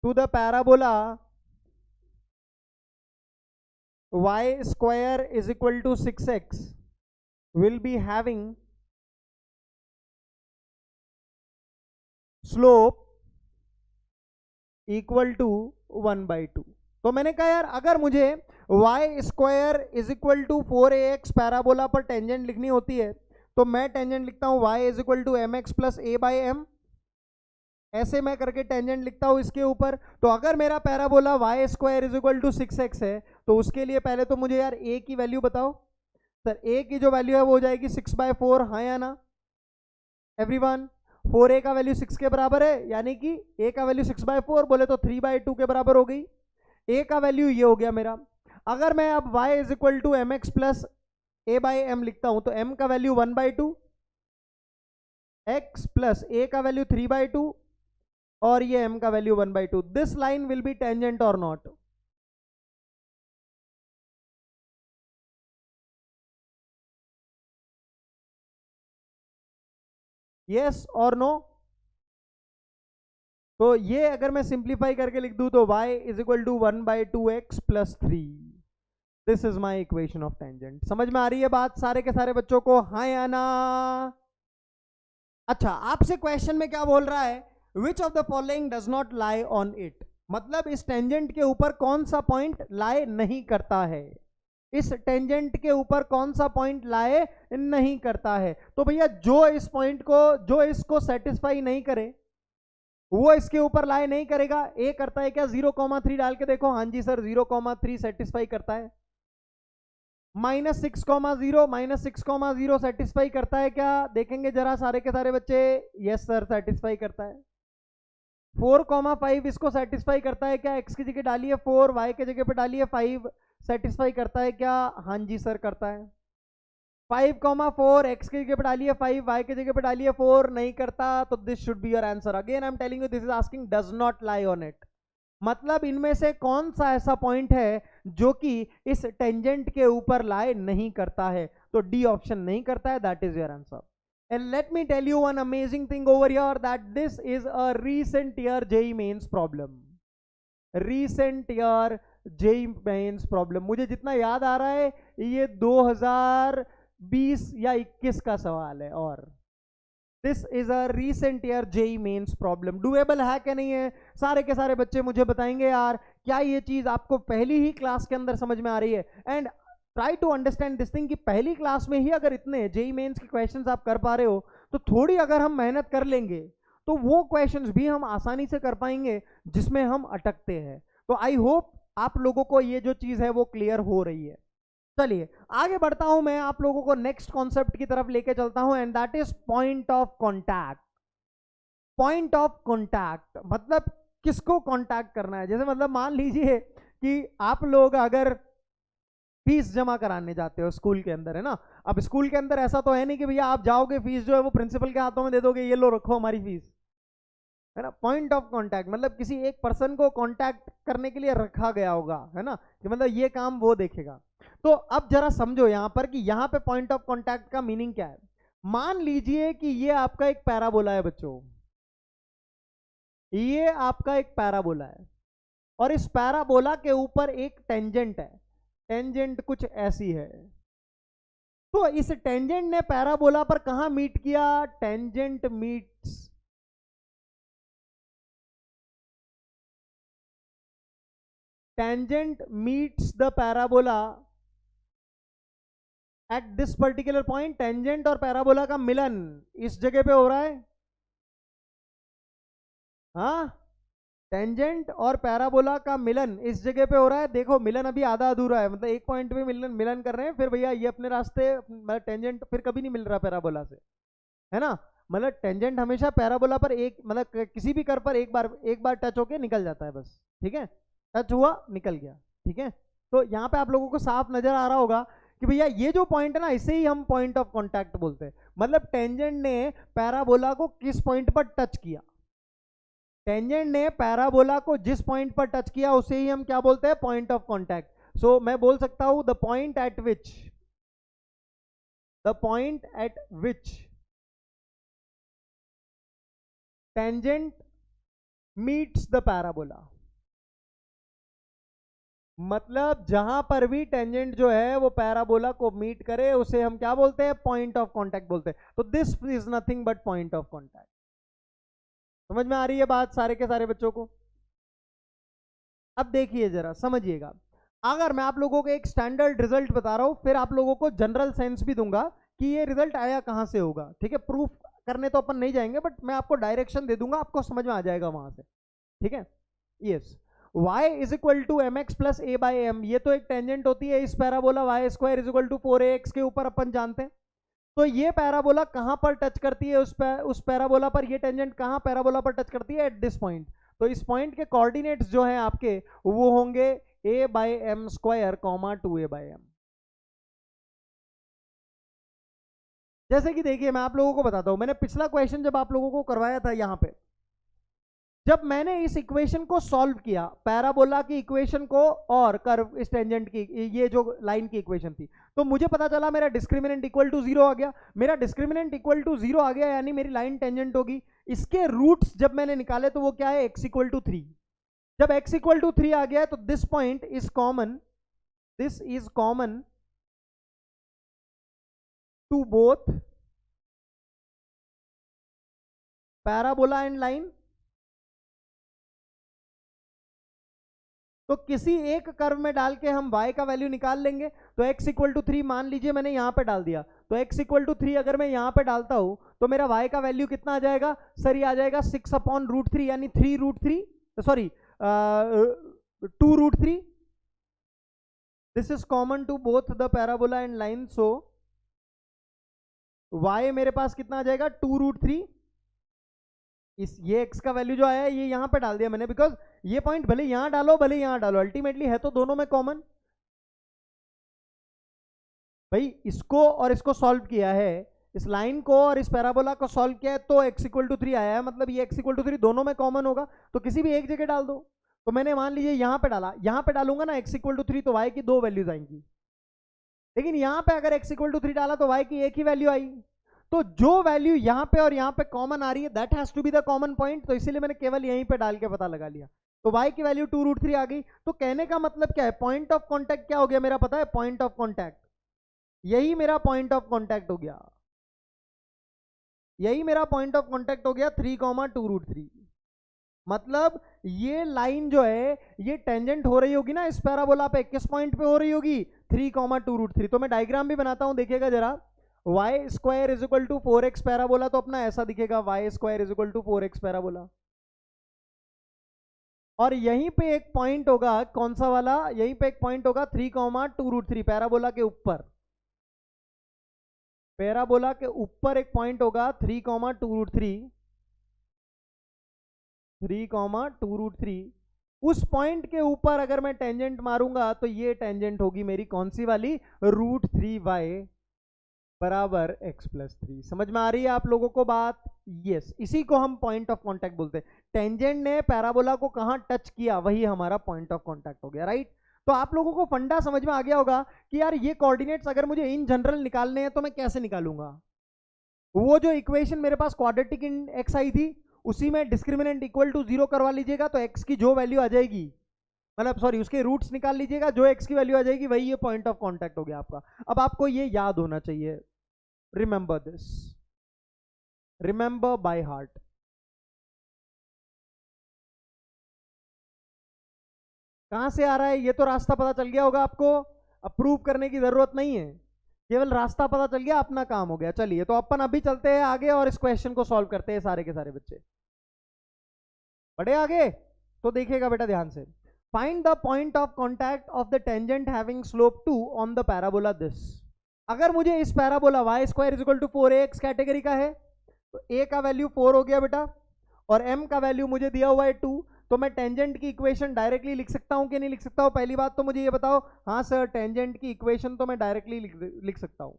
to the parabola y square is equal to 6x will be having slope equal to 1/2। तो मैंने कहा यार अगर मुझे y square is equal to 4ax parabola पर टेंजेंट लिखनी होती है तो मैं टेंजेंट लिखता हूं y is equal to mx plus a by m, ऐसे मैं करके टेंजेंट लिखता हूं इसके ऊपर। तो अगर मेरा parabola y square is equal to 6x है तो उसके लिए पहले तो मुझे यार a की वैल्यू बताओ। सर a की जो वैल्यू है वो हो जाएगी 6/4, हाँ या ना एवरीवन? 4a का वैल्यू 6 के बराबर है, यानी कि a का वैल्यू 6/4 बोले तो 3/2 के बराबर हो गई। a का वैल्यू ये हो गया मेरा। अगर मैं अब y is equal to mx plus a by m लिखता हूं तो m का वैल्यू 1/2, x प्लस a का वैल्यू 3/2 और ये m का value 1/2। This line will be tangent और नॉट? यस और नो? तो ये अगर मैं सिंप्लीफाई करके लिख दूं तो y is equal to 1/2x plus 3, this is my equation of tangent. समझ में आ रही है बात सारे के सारे बच्चों को, हाँ या ना? अच्छा, आपसे क्वेश्चन में क्या बोल रहा है? Which of the following does not lie on it, मतलब इस टेंजेंट के ऊपर कौन सा पॉइंट लाई नहीं करता है? इस टेंजेंट के ऊपर कौन सा पॉइंट लाए नहीं करता है? तो भैया जो इस पॉइंट को, जो इसको सेटिस्फाई नहीं करे वो इसके ऊपर लाए नहीं करेगा। ए करता है क्या? 0,3 डाल के देखो। हाँ जी सर 0,3 सेटिस्फाई करता है। -6,0 सेटिस्फाई करता है क्या? देखेंगे जरा सारे के सारे बच्चे। यस सर सेटिस्फाई करता है। 4,5 इसको सेटिस्फाई करता है क्या? x की जगह डालिए 4, y की जगह पे डालिए 5, सेटिस्फाई करता है क्या? हाँ जी सर करता है। 5,4 x की जगह पे डालिए 5, y की जगह पे डालिए 4, नहीं करता। तो this should be your answer. Again I am telling you this is asking does not lie on it, मतलब इनमें से कौन सा ऐसा पॉइंट है जो कि इस टेंजेंट के ऊपर लाई नहीं करता है? तो डी ऑप्शन नहीं करता है, that is your answer. And let me tell you one amazing thing over here that this is a recent year JEE mains problem. Recent year JEE mains problem. मुझे जितना याद आ रहा है ये 2020 या 21 का सवाल है। और this is a recent year JEE mains problem. Doable है कि नहीं है? सारे के सारे बच्चे मुझे बताएंगे यार क्या ये चीज आपको पहली ही क्लास के अंदर समझ में आ रही है? And try to understand this thing कि पहली क्लास में ही अगर इतने JEE मेंस के क्वेश्चंस आप कर पा रहे हो तो थोड़ी अगर हम मेहनत कर लेंगे तो वो क्वेश्चंस भी हम आसानी से कर पाएंगे जिसमें हम अटकते हैं। तो आई होप आप लोगों को ये जो चीज है वो क्लियर हो रही है। चलिए आगे बढ़ता हूं, मैं आप लोगों को नेक्स्ट कॉन्सेप्ट की तरफ लेके चलता हूं, and that is point of contact. Point of contact मतलब किसको कॉन्टैक्ट करना है। जैसे मतलब मान लीजिए कि आप लोग अगर फीस जमा कराने जाते हो स्कूल के अंदर, है ना। अब स्कूल के अंदर ऐसा तो है नहीं कि भैया आप जाओगे फीस जो है वो प्रिंसिपल के हाथों में दे दोगे, ये लो रखो हमारी फीस, है ना। पॉइंट ऑफ कांटेक्ट मतलब किसी एक पर्सन को कांटेक्ट करने के लिए रखा गया होगा, है ना, कि मतलब ये काम वो देखेगा। तो अब जरा समझो यहां पर कि यहां पे पॉइंट ऑफ कांटेक्ट का मीनिंग क्या है। मान लीजिए कि ये आपका एक पैराबोला है बच्चों, ये आपका एक पैराबोला है और इस पैराबोला के ऊपर एक टेंजेंट है। टेंजेंट कुछ ऐसी है। तो इस टेंजेंट ने पैराबोला पर कहां मीट किया, tangent meets the parabola at this particular point. Tangent और पैराबोला का मिलन इस जगह पे हो रहा है। हाँ, टेंजेंट और पैराबोला का मिलन इस जगह पे हो रहा है। देखो मिलन अभी आधा अधूरा है, मतलब एक पॉइंट पे मिलन कर रहे हैं, फिर भैया ये अपने रास्ते, मतलब टेंजेंट फिर कभी नहीं मिल रहा पैराबोला से, है ना। मतलब टेंजेंट हमेशा पैराबोला पर एक, मतलब किसी भी कर पर एक बार टच होके निकल जाता है बस, ठीक है। टच हुआ निकल गया, ठीक है। तो यहाँ पे आप लोगों को साफ नजर आ रहा होगा कि भैया ये जो पॉइंट है ना, इसे ही हम पॉइंट ऑफ कॉन्टैक्ट बोलते हैं। मतलब टेंजेंट ने पैराबोला को किस पॉइंट पर टच किया, टेंजेंट ने पैराबोला को जिस पॉइंट पर टच किया उसे ही हम क्या बोलते हैं, पॉइंट ऑफ कॉन्टैक्ट। सो मैं बोल सकता हूं the point eight which tangent meets the parabola. मतलब जहां पर भी टेंजेंट जो है वो पैराबोला को मीट करे उसे हम क्या बोलते हैं, पॉइंट ऑफ कॉन्टैक्ट बोलते हैं। तो this is nothing but point of contact. समझ में आ रही है बात सारे के सारे बच्चों को। अब देखिए जरा समझिएगा, अगर मैं आप लोगों को एक स्टैंडर्ड रिजल्ट बता रहा हूं, फिर आप लोगों को जनरल सेंस भी दूंगा कि ये रिजल्ट आया कहां से होगा, ठीक है। प्रूफ करने तो अपन नहीं जाएंगे, बट मैं आपको डायरेक्शन दे दूंगा, आपको समझ में आ जाएगा वहां से, ठीक है। Yes, y is equal to m x plus a by m, ये तो एक टेंजेंट होती है इस parabola y square is equal to 4ax के ऊपर, अपन जानते हैं। तो ये पैराबोला कहां पर टच करती है, उस पैराबोला पर, ये टेंजेंट कहां पैराबोला पर टच करती है, एट दिस पॉइंट। तो इस पॉइंट के कोऑर्डिनेट्स जो हैं आपके वो होंगे a by m square comma 2a by m. जैसे कि देखिए मैं आप लोगों को बताता हूं, मैंने पिछला क्वेश्चन जब आप लोगों को करवाया था यहां पे, जब मैंने इस इक्वेशन को सॉल्व किया, पैराबोला की इक्वेशन को और कर्व इस टेंजेंट की, ये जो लाइन की इक्वेशन थी, तो मुझे पता चला मेरा डिस्क्रिमिनेंट इक्वल टू 0 आ गया। मेरा डिस्क्रिमिनेंट इक्वल टू 0 आ गया यानी मेरी लाइन टेंजेंट होगी। इसके रूट्स जब मैंने निकाले तो वो क्या है, x इक्वल टू 3। जब x इक्वल टू 3 आ गया तो this point is common, this is common to both parabola and line. तो किसी एक कर्व में डाल के हम y का वैल्यू निकाल लेंगे। तो x इक्वल टू 3 मान लीजिए मैंने यहां पे डाल दिया, तो x इक्वल टू 3 अगर मैं यहां पे डालता हूं तो मेरा y का वैल्यू कितना आ जाएगा, सर ये आ जाएगा 6/√3 यानी 3√3, sorry 2√3। This is common to both the parabola and line. So y मेरे पास कितना आ जाएगा, 2√3। इस ये x का वैल्यू जो आया है ये यहां पे डाल दिया मैंने, बिकॉज ये पॉइंट भले यहां डालो भले यहां डालो, अल्टीमेटली है तो दोनों में कॉमन। भाई इसको और इसको सॉल्व किया है, इस लाइन को और इस पैराबोला को सॉल्व किया है, तो x इक्वल टू 3 आया है, मतलब ये x इक्वल टू 3 दोनों में कॉमन होगा, तो किसी भी एक जगह डाल दो। तो मैंने मान लीजिए यहां पे डाला, यहां पे डालूंगा ना x इक्वल टू 3 तो y की 2 वैल्यूज आएंगी, लेकिन यहां पे अगर x इक्वल टू 3 डाला तो y की एक ही वैल्यू आई। तो जो वैल्यू यहां पे और यहां पे कॉमन आ रही है that has to be the common point, तो इसीलिए मैंने केवल यहीं पे डाल के पता लगा लिया। तो y की वैल्यू 2√3 आ गई। तो कहने का मतलब क्या है, पॉइंट ऑफ कांटेक्ट क्या हो गया मेरा, पता है, पॉइंट ऑफ कांटेक्ट, यही मेरा पॉइंट ऑफ कांटेक्ट हो गया, यही मेरा पॉइंट ऑफ कांटेक्ट हो गया 3,2√3। मतलब ये लाइन जो है ये टेंजेंट हो रही होगी ना इस पैराबोला पे, किस पॉइंट पे हो रही होगी, 3,2√3। तो मैं डायग्राम भी बनाता हूं, देखिएगा जरा। Y square is equal to 4x parabola तो अपना ऐसा दिखेगा, y square is equal to 4x parabola. और यहीं पे एक पॉइंट होगा, कौन सा वाला, यहीं पे एक पॉइंट होगा 3,2√3 पैराबोला के ऊपर, पैराबोला के ऊपर एक पॉइंट होगा 3,2√3 उस पॉइंट के ऊपर अगर मैं टेंजेंट मारूंगा तो ये टेंजेंट होगी मेरी कौन सी वाली, √3y बराबर x+3। समझ में आ रही है आप लोगों को बात? यस, इसी को हम पॉइंट ऑफ कांटेक्ट बोलते हैं। टेंजेंट ने पैराबोला को कहां टच किया, वही हमारा पॉइंट ऑफ कांटेक्ट हो गया, राइट। तो आप लोगों को फंडा समझ में आ गया होगा कि यार ये कोऑर्डिनेट्स अगर मुझे इन जनरल निकालने हैं तो मैं कैसे निकालूंगा। वो जो इक्वेशन मेरे पास क्वाड्रेटिक इन एक्स आई थी, उसी में डिस्क्रिमिनेंट इक्वल टू 0 करवा लीजिएगा तो एक्स की जो वैल्यू आ जाएगी, मतलब सॉरी उसके रूट्स निकाल लीजिएगा, जो एक्स की वैल्यू आ जाएगी वही ये पॉइंट ऑफ कांटेक्ट हो गया आपका। अब आपको ये याद होना चाहिए, remember this, remember by heart. कहां से आ रहा है ये तो रास्ता पता चल गया होगा आपको, अब प्रूव करने की जरूरत नहीं है, केवल रास्ता पता चल गया, अपना काम हो गया। चलिए तो अपन अभी चलते हैं आगे और इस क्वेश्चन को सॉल्व करते हैं सारे के सारे बच्चे। बढ़े आगे तो देखिएगा बेटा ध्यान से। Find the point of contact of the tangent having slope 2 on the parabola this. अगर मुझे इस parabola y square is equal to 4ax category का है तो a का वैल्यू 4 हो गया बेटा, और m का वैल्यू मुझे दिया हुआ है 2, तो मैं टेंजेंट की इक्वेशन डायरेक्टली लिख सकता हूं कि नहीं लिख सकता हूं? पहली बात तो मुझे ये बताओ। हाँ सर, टेंजेंट की इक्वेशन तो मैं डायरेक्टली लिख सकता हूं।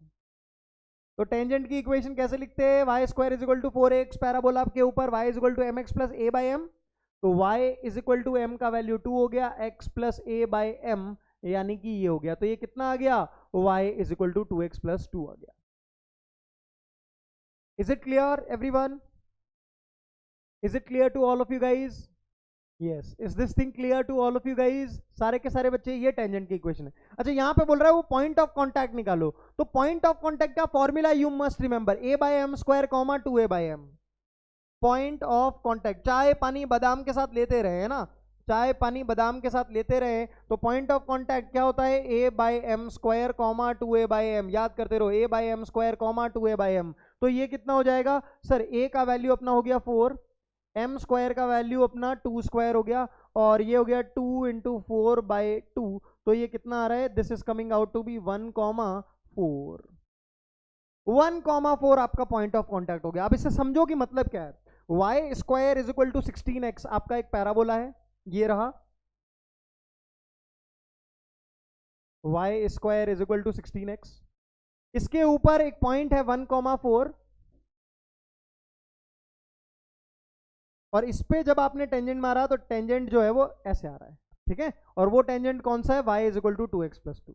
तो टेंजेंट की इक्वेशन कैसे लिखते हैं? y square is equal to 4ax parabola के ऊपर y is equal to mx plus a by m, तो y is equal to m का वैल्यू 2 हो गया, x plus a by m यानी कि ये हो गया, तो ये कितना आ गया, y is equal to 2x plus 2 आ गया। Is it clear everyone? Is it clear to all of you guys? Yes, is this thing clear to all of you guys? सारे के सारे बच्चे, ये टेंजेंट की इक्वेशन है। अच्छा यहाँ पे बोल रहा है वो पॉइंट ऑफ कांटेक्ट निकालो, तो पॉइंट ऑफ कांटेक्ट का formula you must remember, a by m square comma 2a by m. Point of contact, चाय पानी बादाम के साथ लेते रहे, है ना, चाय पानी बादाम के साथ लेते रहे, तो पॉइंट ऑफ कांटेक्ट क्या होता है, a by m square comma 2a by m. याद करते रहो, a by m square comma 2a by m. तो ये कितना हो जाएगा सर, a का वैल्यू अपना हो गया 4, m स्क्वायर का वैल्यू अपना 2 स्क्वायर हो गया, और ये हो गया 2 इंटू 4 बाई 2, तो ये कितना आ रहा है, this is coming out to be 1,4। 1,4 आपका पॉइंट ऑफ कांटेक्ट हो गया। अब इससे समझो कि मतलब क्या है। y square is equal to 16x आपका एक पैराबोला है, ये रहा, y square is equal to 16x, इसके ऊपर एक पॉइंट है 1,4, और इस पे जब आपने टेंजेंट मारा तो टेंजेंट जो है वो ऐसे आ रहा है, ठीक है, और वो टेंजेंट कौन सा है, y is equal to 2x plus 2।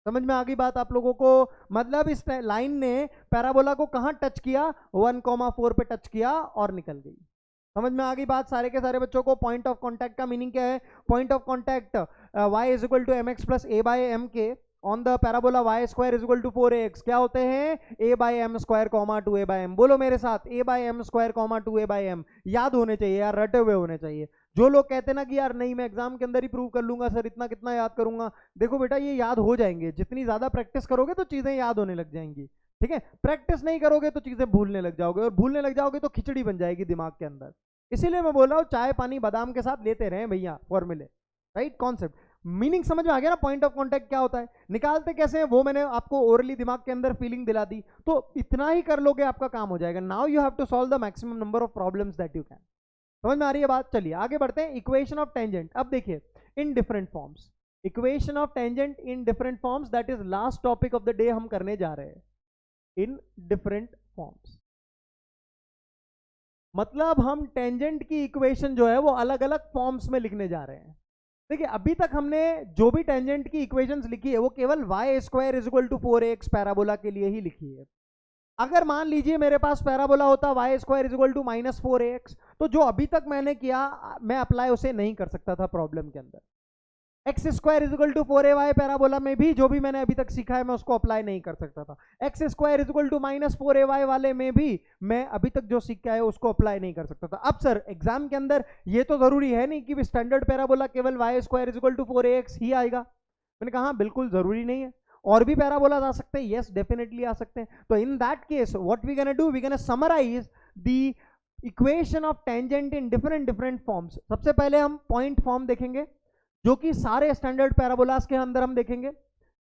समझ में आ गई बात आप लोगों को? मतलब इस लाइन ने पैराबोला को कहां टच किया, 1,4 पे टच किया और निकल गई। समझ में आ गई बात सारे के सारे बच्चों को? पॉइंट ऑफ कांटेक्ट का मीनिंग क्या है? Point of contact y is equal to mx plus a by m के on the parabola y square is equal to 4ax क्या होते हैं, a by m square comma 2a by m. बोलो मेरे साथ, a by m square comma 2a by m. याद होने चाहिए यार, रटे हुए होने चाहिए। जो लोग कहते हैं ना कि यार नहीं मैं एग्जाम के अंदर ही प्रूव कर लूंगा सर, इतना कितना याद करूंगा, देखो बेटा ये याद हो जाएंगे, जितनी ज्यादा प्रैक्टिस करोगे तो चीजें याद होने लग जाएंगी, ठीक है। प्रैक्टिस नहीं करोगे तो चीजें भूलने लग जाओगे, और भूलने लग जाओगे तो खिचड़ी बन जाएगी दिमाग के अंदर। इसीलिए मैं बोल रहा हूँ चाय पानी बादाम के साथ लेते रहे भैया फॉर्मूले, राइट कॉन्सेप्ट। मीनिंग समझ में आ गया ना, पॉइंट ऑफ कांटेक्ट क्या होता है, निकालते कैसे हैं वो मैंने आपको ओरली दिमाग के अंदर फीलिंग दिला दी, तो इतना ही कर लोगे आपका काम हो जाएगा। Now you have to solve the maximum number of problems that you can. समझ में आ रही है बात? चलिए आगे बढ़ते हैं। इक्वेशन ऑफ टेंजेंट, अब देखिए इन different forms, equation of tangent in different forms, that is last topic of the day हम करने जा रहे हैं, इन डिफरेंट फॉर्म्स। मतलब हम टेंजेंट की इक्वेशन जो है वो अलग अलग फॉर्म्स में लिखने जा रहे हैं। देखिए अभी तक हमने जो भी टेंजेंट की इक्वेशंस लिखी है वो केवल y square is equal to 4ax parabola के लिए ही लिखी है। अगर मान लीजिए मेरे पास पैराबोला होता y square is equal to -4ax, तो जो अभी तक मैंने किया मैं अप्लाई उसे नहीं कर सकता था प्रॉब्लम के अंदर। X square is equal to 4ay parabola में भी जो भी मैंने अभी तक सीखा है मैं उसको अप्लाई नहीं कर सकता था। X square is equal to -4ay वाले में भी मैं अभी तक जो सीखा है उसको अप्लाई नहीं कर सकता था। अब सर एग्जाम के अंदर ये तो जरूरी है नहीं कि स्टैंडर्ड पैराबोला केवल y square is equal to 4ax ही आएगा। मैंने कहा बिल्कुल जरूरी नहीं है, और भी पैराबोलाज आ सकते हैं, यस डेफिनेटली आ सकते हैं। तो in that case what we gonna do, we gonna summarise the equation of tangent in different forms. सबसे पहले हम पॉइंट फॉर्म देखेंगे जो कि सारे स्टैंडर्ड पैराबोलाज के अंदर हम देखेंगे।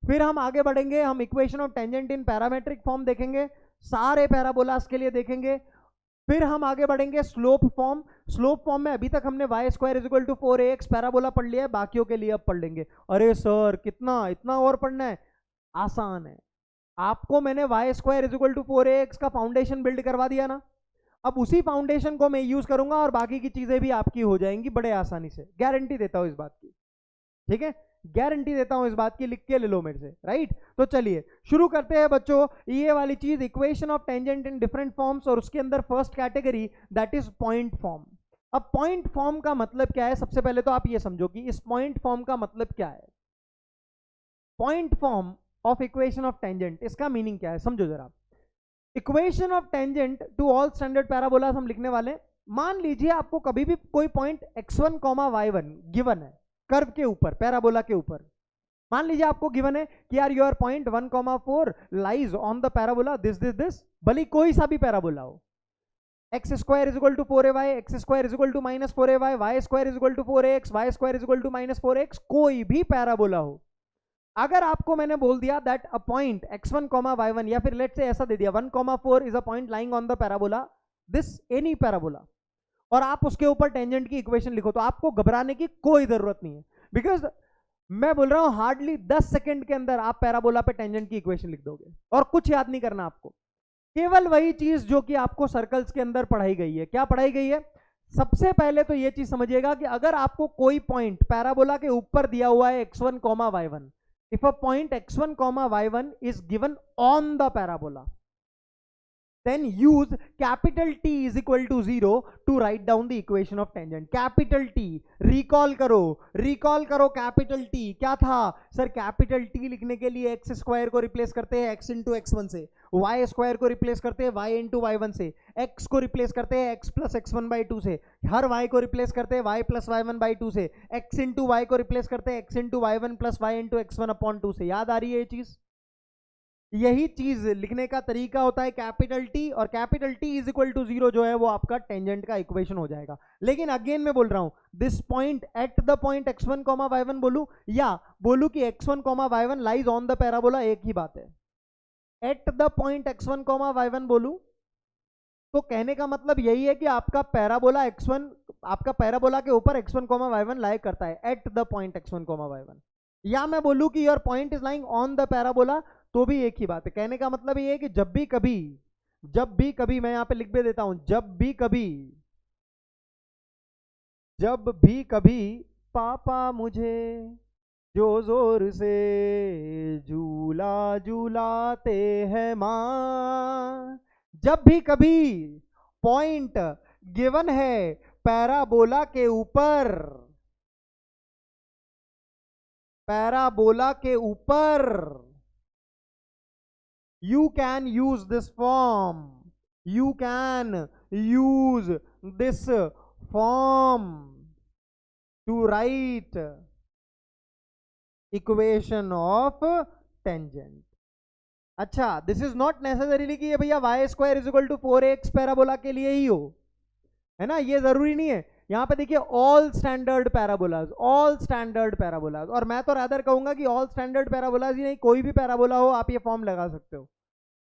फिर हम आगे बढ़ेंगे, हम equation of tangent in parametric form देखेंगे, सारे पैराबोलाज के लिए देखेंगे। फिर हम आगे बढ़ेंगे स्लोप फॉर्म। स्लोप फॉर्म में अभी तक हमने y square is equal to 4ax parabola पढ़ लिया है, बाकियों के लिए अब पढ़ लेंगे। अरे सर कितना इतना और पढ़ना है, आसान है। आपको मैंने y square is equal to 4ax का फाउंडेशन बिल्ड करवा दिया ना, अब उसी फाउंडेशन को मैं यूज करूंगा और बाकी की चीजें भी आपकी हो जाएंगी बड़े आसानी से, गारंटी देता हूं इस बात की, ठीक है, गारंटी देता हूं इस बात की, लिख के ले लो मेरे से, राइट। तो चलिए शुरू करते हैं बच्चों, ये वाली चीज equation of tangent in different forms, और उसके अंदर first category that is point form. अब पॉइंट फॉर्म का मतलब क्या है, सबसे पहले तो आप ये समझो कि इस पॉइंट फॉर्म का मतलब क्या है। Point form of equation of tangent, इसका मीनिंग क्या है समझो जरा। Equation of tangent to all standard parabolas हम लिखने वाले। मान लीजिए आपको कभी भी कोई पॉइंट x1, y1 गिवन है कर्व के ऊपर, पैराबोला के ऊपर। मान लीजिए आपको गिवन है कि यार your point 1,4 lies on the parabola this, भले कोई सा भी पैराबोला हो, x square is equal to 4ay, x square is equal to minus 4ay, y square is equal to 4ax, y square is equal to minus 4x, कोई भी parabola हो। अगर आपको मैंने बोल दिया that a point x1, y1, या फिर लेट से ऐसा दे दिया 1,4 is a point lying on the parabola this any parabola, और आप उसके ऊपर टेंजेंट की इक्वेशन लिखो, तो आपको घबराने की कोई जरूरत नहीं है, बिकॉज मैं बोल रहा हूं हार्डली 10 सेकंड के अंदर आप पैराबोला पे टेंजेंट की इक्वेशन लिख दोगे, और कुछ याद नहीं करना आपको, केवल वही चीज जो कि आपको सर्कल्स के अंदर पढ़ाई गई है। क्या पढ़ाई गई है? सबसे पहले तो ये चीज समझिएगा कि अगर आपको कोई पॉइंट पैराबोला के ऊपर दिया हुआ है x1, y1, if a point x1, y1 is given on the parabola, then use capital T is equal to 0 to write down the equation of tangent. Capital T, recall करो capital T क्या था sir? capital T लिखने के लिए x square को replace करते हैं x into x1 से, y स्क्वायर को रिप्लेस करते हैं y इंटू y1 से, x को रिप्लेस करते हैं x प्लस x1 बाई 2 से, हर y को रिप्लेस करते हैं y प्लस y1 बाई 2 से, x इंटू y को रिप्लेस करते हैं x into y1 plus y into x1 upon 2 से। याद आ रही है ये चीज? यही चीज लिखने का तरीका होता है कैपिटल टी, और capital T is equal to 0 जो है वो आपका टेंजेंट का इक्वेशन हो जाएगा। लेकिन अगेन मैं बोल रहा हूं this point eight the point x1, y1 बोलूं या बोलूं कि x1, y1 lies on the parabola, एक ही बात है। Eight the point x1, y1 बोलूं तो कहने का मतलब यही है कि आपका पैराबोला x1, आपका पैराबोला के ऊपर x1, y1 लाई करता है eight the point x1, y1, या मैं बोलूं कि your point is lying on the parabola, तो भी एक ही बात है। कहने का मतलब ये है कि जब भी कभी मैं यहां पे लिख भी देता हूं, जब भी कभी पापा मुझे जो जोर से झूला झूलाते हैं मां, जब भी कभी पॉइंट गिवन है पैराबोला के ऊपर, you can use this form, to write equation of tangent। अच्छा, दिस इज नॉट नेसेसरीली कि ये भैया y square is equal to 4ax parabola के लिए ही हो, है ना, ये जरूरी नहीं है। यहां पे देखिए ऑल स्टैंडर्ड पैराबोलाज, और मैं तो रादर कहूंगा कि ऑल स्टैंडर्ड पैराबोलाज ही नहीं, कोई भी पैराबोला हो आप ये फॉर्म लगा सकते हो,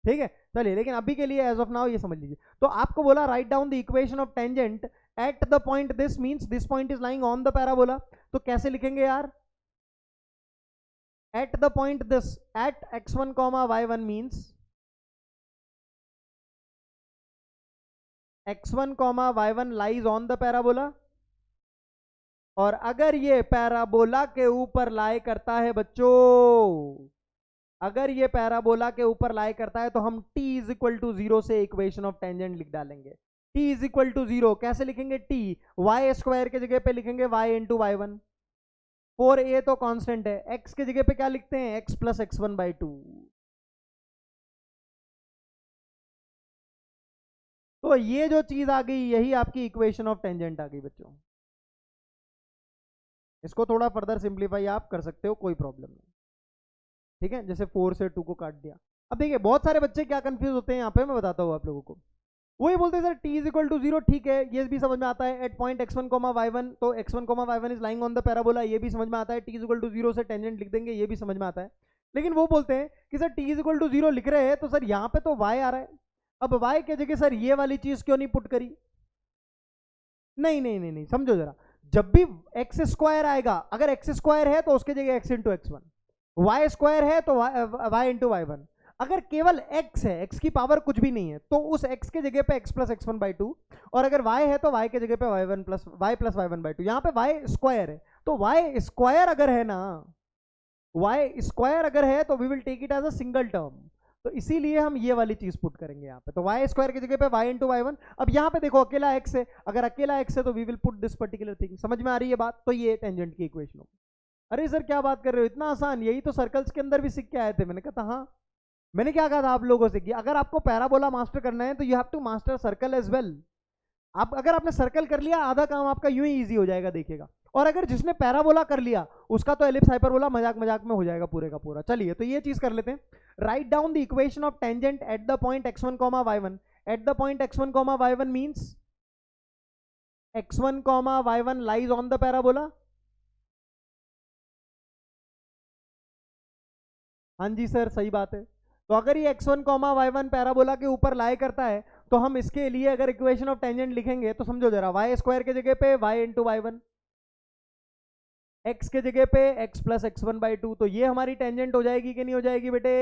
ठीक है। चलिए, लेकिन अभी के लिए एज ऑफ नाउ ये समझ लीजिए। तो आपको बोला write down the equation of tangent at the point this, means this point is lying on the parabola, तो कैसे लिखेंगे यार? At the point this, at x1, y1 means x1, y1 lies on the parabola, और अगर ये parabola के ऊपर लाई करता है बच्चों, अगर ये पैराबोला के ऊपर लाई करता है तो हम t इज इक्वल टू 0 से इक्वेशन ऑफ टेंजेंट लिख डालेंगे। t इज इक्वल टू 0 कैसे लिखेंगे? t y स्क्वायर के जगह पे लिखेंगे y इंटू y1, 4a तो कांस्टेंट है, x के जगह पे क्या लिखते हैं? x plus x1 by 2। तो ये जो चीज आ गई यही आपकी इक्वेशन ऑफ टेंजेंट आ गई बच्चों। इसको थोड़ा फर्दर सिंप्लीफाई आप कर सकते हो, कोई प्रॉब्लम नहीं, ठीक है, जैसे 4 से 2 को काट दिया। अब देखिए बहुत सारे बच्चे क्या कंफ्यूज होते हैं यहाँ पे, मैं बताता हूँ आप लोगों को। वही बोलते हैं sir t is equal to 0, ठीक है, ये भी समझ में आता है। एट पॉइंट x1, y1, तो x1, y1 is lying on the parabola, ये भी समझ में आता है। t इज इक्वल टू 0 से टेंजेंट लिख देंगे, ये भी समझ में आता है। लेकिन वो बोलते हैं कि sir t is equal to 0 लिख रहे हैं तो सर यहाँ पे तो y आ रहा है, अब y के जगह सर ये वाली चीज क्यों नहीं पुट करी? नहीं नहीं नहीं नहीं, समझो जरा, जब भी एक्स स्क्वायर आएगा, अगर एक्स स्क्वायर है तो उसके जगह x into x one, y square है तो वाई इंटू वाई वन। अगर केवल x है, x की पावर कुछ भी नहीं है, तो उस x के जगह पे x plus x one by to, और अगर y है तो y के जगह पे y1 plus y one by two. यहाँ पे y स्क्वायर है, तो y स्क्वायर अगर है ना, y स्क्वायर अगर है तो we will take it as a single term, तो इसीलिए हम ये वाली चीज पुट करेंगे यहाँ पे। तो y स्क्वायर की जगह पे y इंटू वाई वन। अब यहाँ पे देखो अकेला x है, अगर अकेला x है तो we will put this particular thing. समझ में आ रही है बात? तो ये टेंजेंट की इक्वेशन होगी। अरे सर क्या बात कर रहे हो, इतना आसान, यही तो सर्कल्स के अंदर भी सीख के आए थे। मैंने कहा था हाँ, मैंने क्या कहा था आप लोगों से कि अगर आपको पैराबोला मास्टर करना है तो you have to master circle as well. आप अगर आपने सर्कल कर लिया, आधा काम आपका यूं ही इजी हो जाएगा, देखिएगा। और अगर जिसने पैराबोला कर लिया उसका तो एलिप्स हाइपरबोला मजाक मजाक में हो जाएगा पूरे का पूरा। चलिए तो ये चीज कर लेते हैं। Right down the equation of tangent at the point x1, y1। Eight the point x1, y1 means x1, y1 lies on the parabola. हाँ जी सर सही बात है। तो अगर ये x1, y1 पैराबोला के ऊपर लाई करता है तो हम इसके लिए अगर इक्वेशन ऑफ टेंजेंट लिखेंगे तो समझो जरा, y स्क्वायर के जगह पे y into y one, x के जगह पे x plus x one by two. तो ये हमारी टेंजेंट हो जाएगी कि नहीं हो जाएगी बेटे?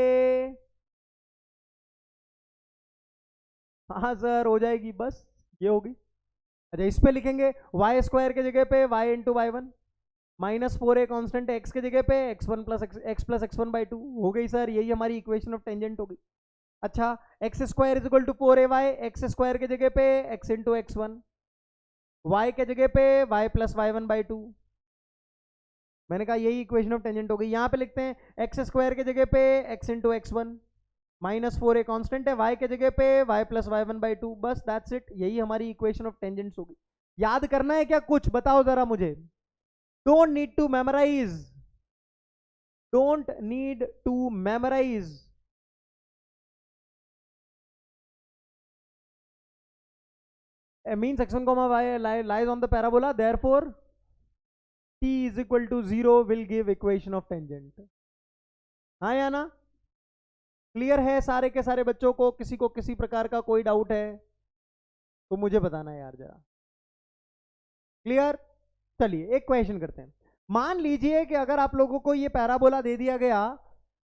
हाँ सर हो जाएगी, बस ये होगी। अच्छा इस पे लिखेंगे y स्क्वायर के जगह पे y into y one, minus 4a constant है x के जगह पे x1 plus x one by two. हो गई सर, यही हमारी इक्वेशन ऑफ टेंजेंट हो गई। अच्छा x square is equal to 4ay, x square के जगह पे x into x one, y के जगह पे y plus y one by two. मैंने कहा यही इक्वेशन ऑफ टेंजेंट हो गई। यहाँ पे लिखते हैं एक्स स्क्वायर के जगह पे x into x one, minus 4a constant है, y के जगह पे y plus y one by two. बस दैट्स इट, यही हमारी इक्वेशन ऑफ टेंजेंट्स होगी। याद करना है क्या कुछ? बताओ जरा मुझे। Don't need to memorize. Don't need to memorize. It means x1, y lies on the parabola. Therefore, t is equal to 0 will give equation of tangent. हाँ या ना? क्लियर है सारे के सारे बच्चों को? किसी को किसी प्रकार का कोई डाउट है तो मुझे बताना है यार जरा। क्लियर? चलिए एक क्वेश्चन करते हैं। मान लीजिए कि अगर आप लोगों को ये पैराबोला दे दिया गया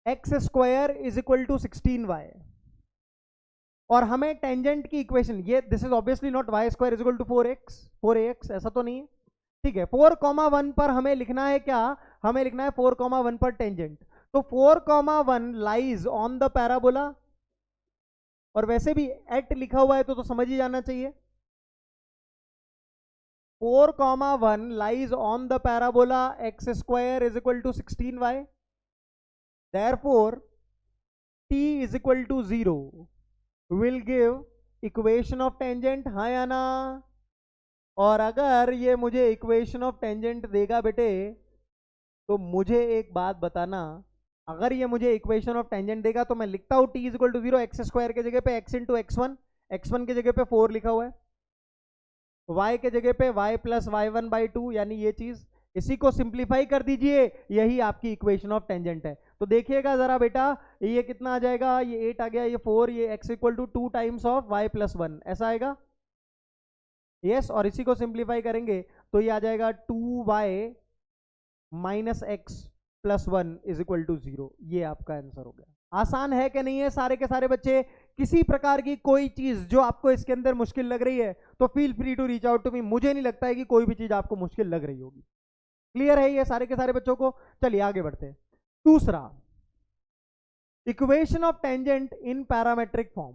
x square is equal to 16y, और हमें टेंजेंट की इक्वेशन, ये this is obviously not y square is equal to 4ax, ऐसा तो नहीं है, ठीक है। 4,1 पर हमें लिखना है क्या? हमें लिखना है 4,1 पर टेंजेंट। तो 4,1 लाइज ऑन द पैराबोला, और वैसे भी एट लिखा हुआ है तो समझ ही जाना चाहिए। 4,1 lies on the parabola x square is equal to 16y. Therefore, t is equal to 0 will give equation of tangent, हाँ या ना? और अगर ये मुझे equation of tangent देगा बेटे तो मुझे एक बात बताना, अगर ये मुझे equation of tangent देगा तो मैं लिखता हूँ t is equal to 0, x square के जगह पे x इंटू x1 के जगह पे 4 लिखा हुआ है, y के जगह पे y plus y one by two, यानी ये चीज, इसी को सिंप्लीफाई कर दीजिए, यही आपकी इक्वेशन ऑफ टेंजेंट है। तो देखिएगा जरा बेटा, ये कितना आ जाएगा? ये 8 आ गया, ये 4, ये x equal to 2 times of y plus 1, ऐसा आएगा। यस, और इसी को सिंप्लीफाई करेंगे तो ये आ जाएगा 2y minus x plus 1 is equal to 0। ये आपका आंसर हो गया। आसान है कि नहीं है सारे के सारे बच्चे? किसी प्रकार की कोई चीज जो आपको इसके अंदर मुश्किल लग रही है तो feel free to reach out to me. मुझे नहीं लगता है कि कोई भी चीज आपको मुश्किल लग रही होगी। क्लियर है ये सारे के सारे बच्चों को? चलिए आगे बढ़ते हैं। दूसरा, equation of tangent in parametric form.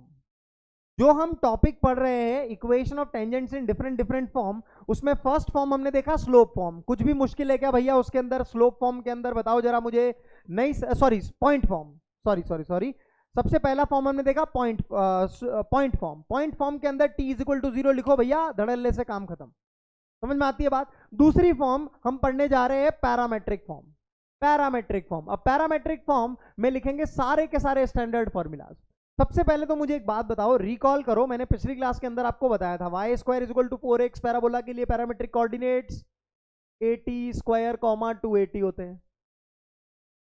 जो हम टॉपिक पढ़ रहे हैं equation of tangents in different form, उसमें फर्स्ट फॉर्म हमने देखा स्लोप फॉर्म। कुछ भी मुश्किल है क्या भैया उसके अंदर? स्लोप फॉर्म के अंदर बताओ जरा मुझे। नहीं सॉरी, पॉइंट फॉर्म, सॉरी, सबसे पहला फॉर्म हमने देखा पॉइंट फॉर्म। पॉइंट फॉर्म के अंदर t इज इक्वल टू 0 लिखो भैया, धड़ल्ले से काम खत्म। समझ में आती है बात? दूसरी फॉर्म हम पढ़ने जा रहे हैं पैरामेट्रिक फॉर्म। Parametric form. अब पैरामेट्रिक फॉर्म में लिखेंगे सारे के सारे स्टैंडर्ड फॉर्मूलाज। सबसे पहले तो मुझे एक बात बताओ, रिकॉल करो, मैंने पिछली क्लास के अंदर आपको बताया था y square is equal to 4x parabola के लिए पैरामेट्रिक कोऑर्डिनेट्स 80 स्क्वायर, 280 होते हैं।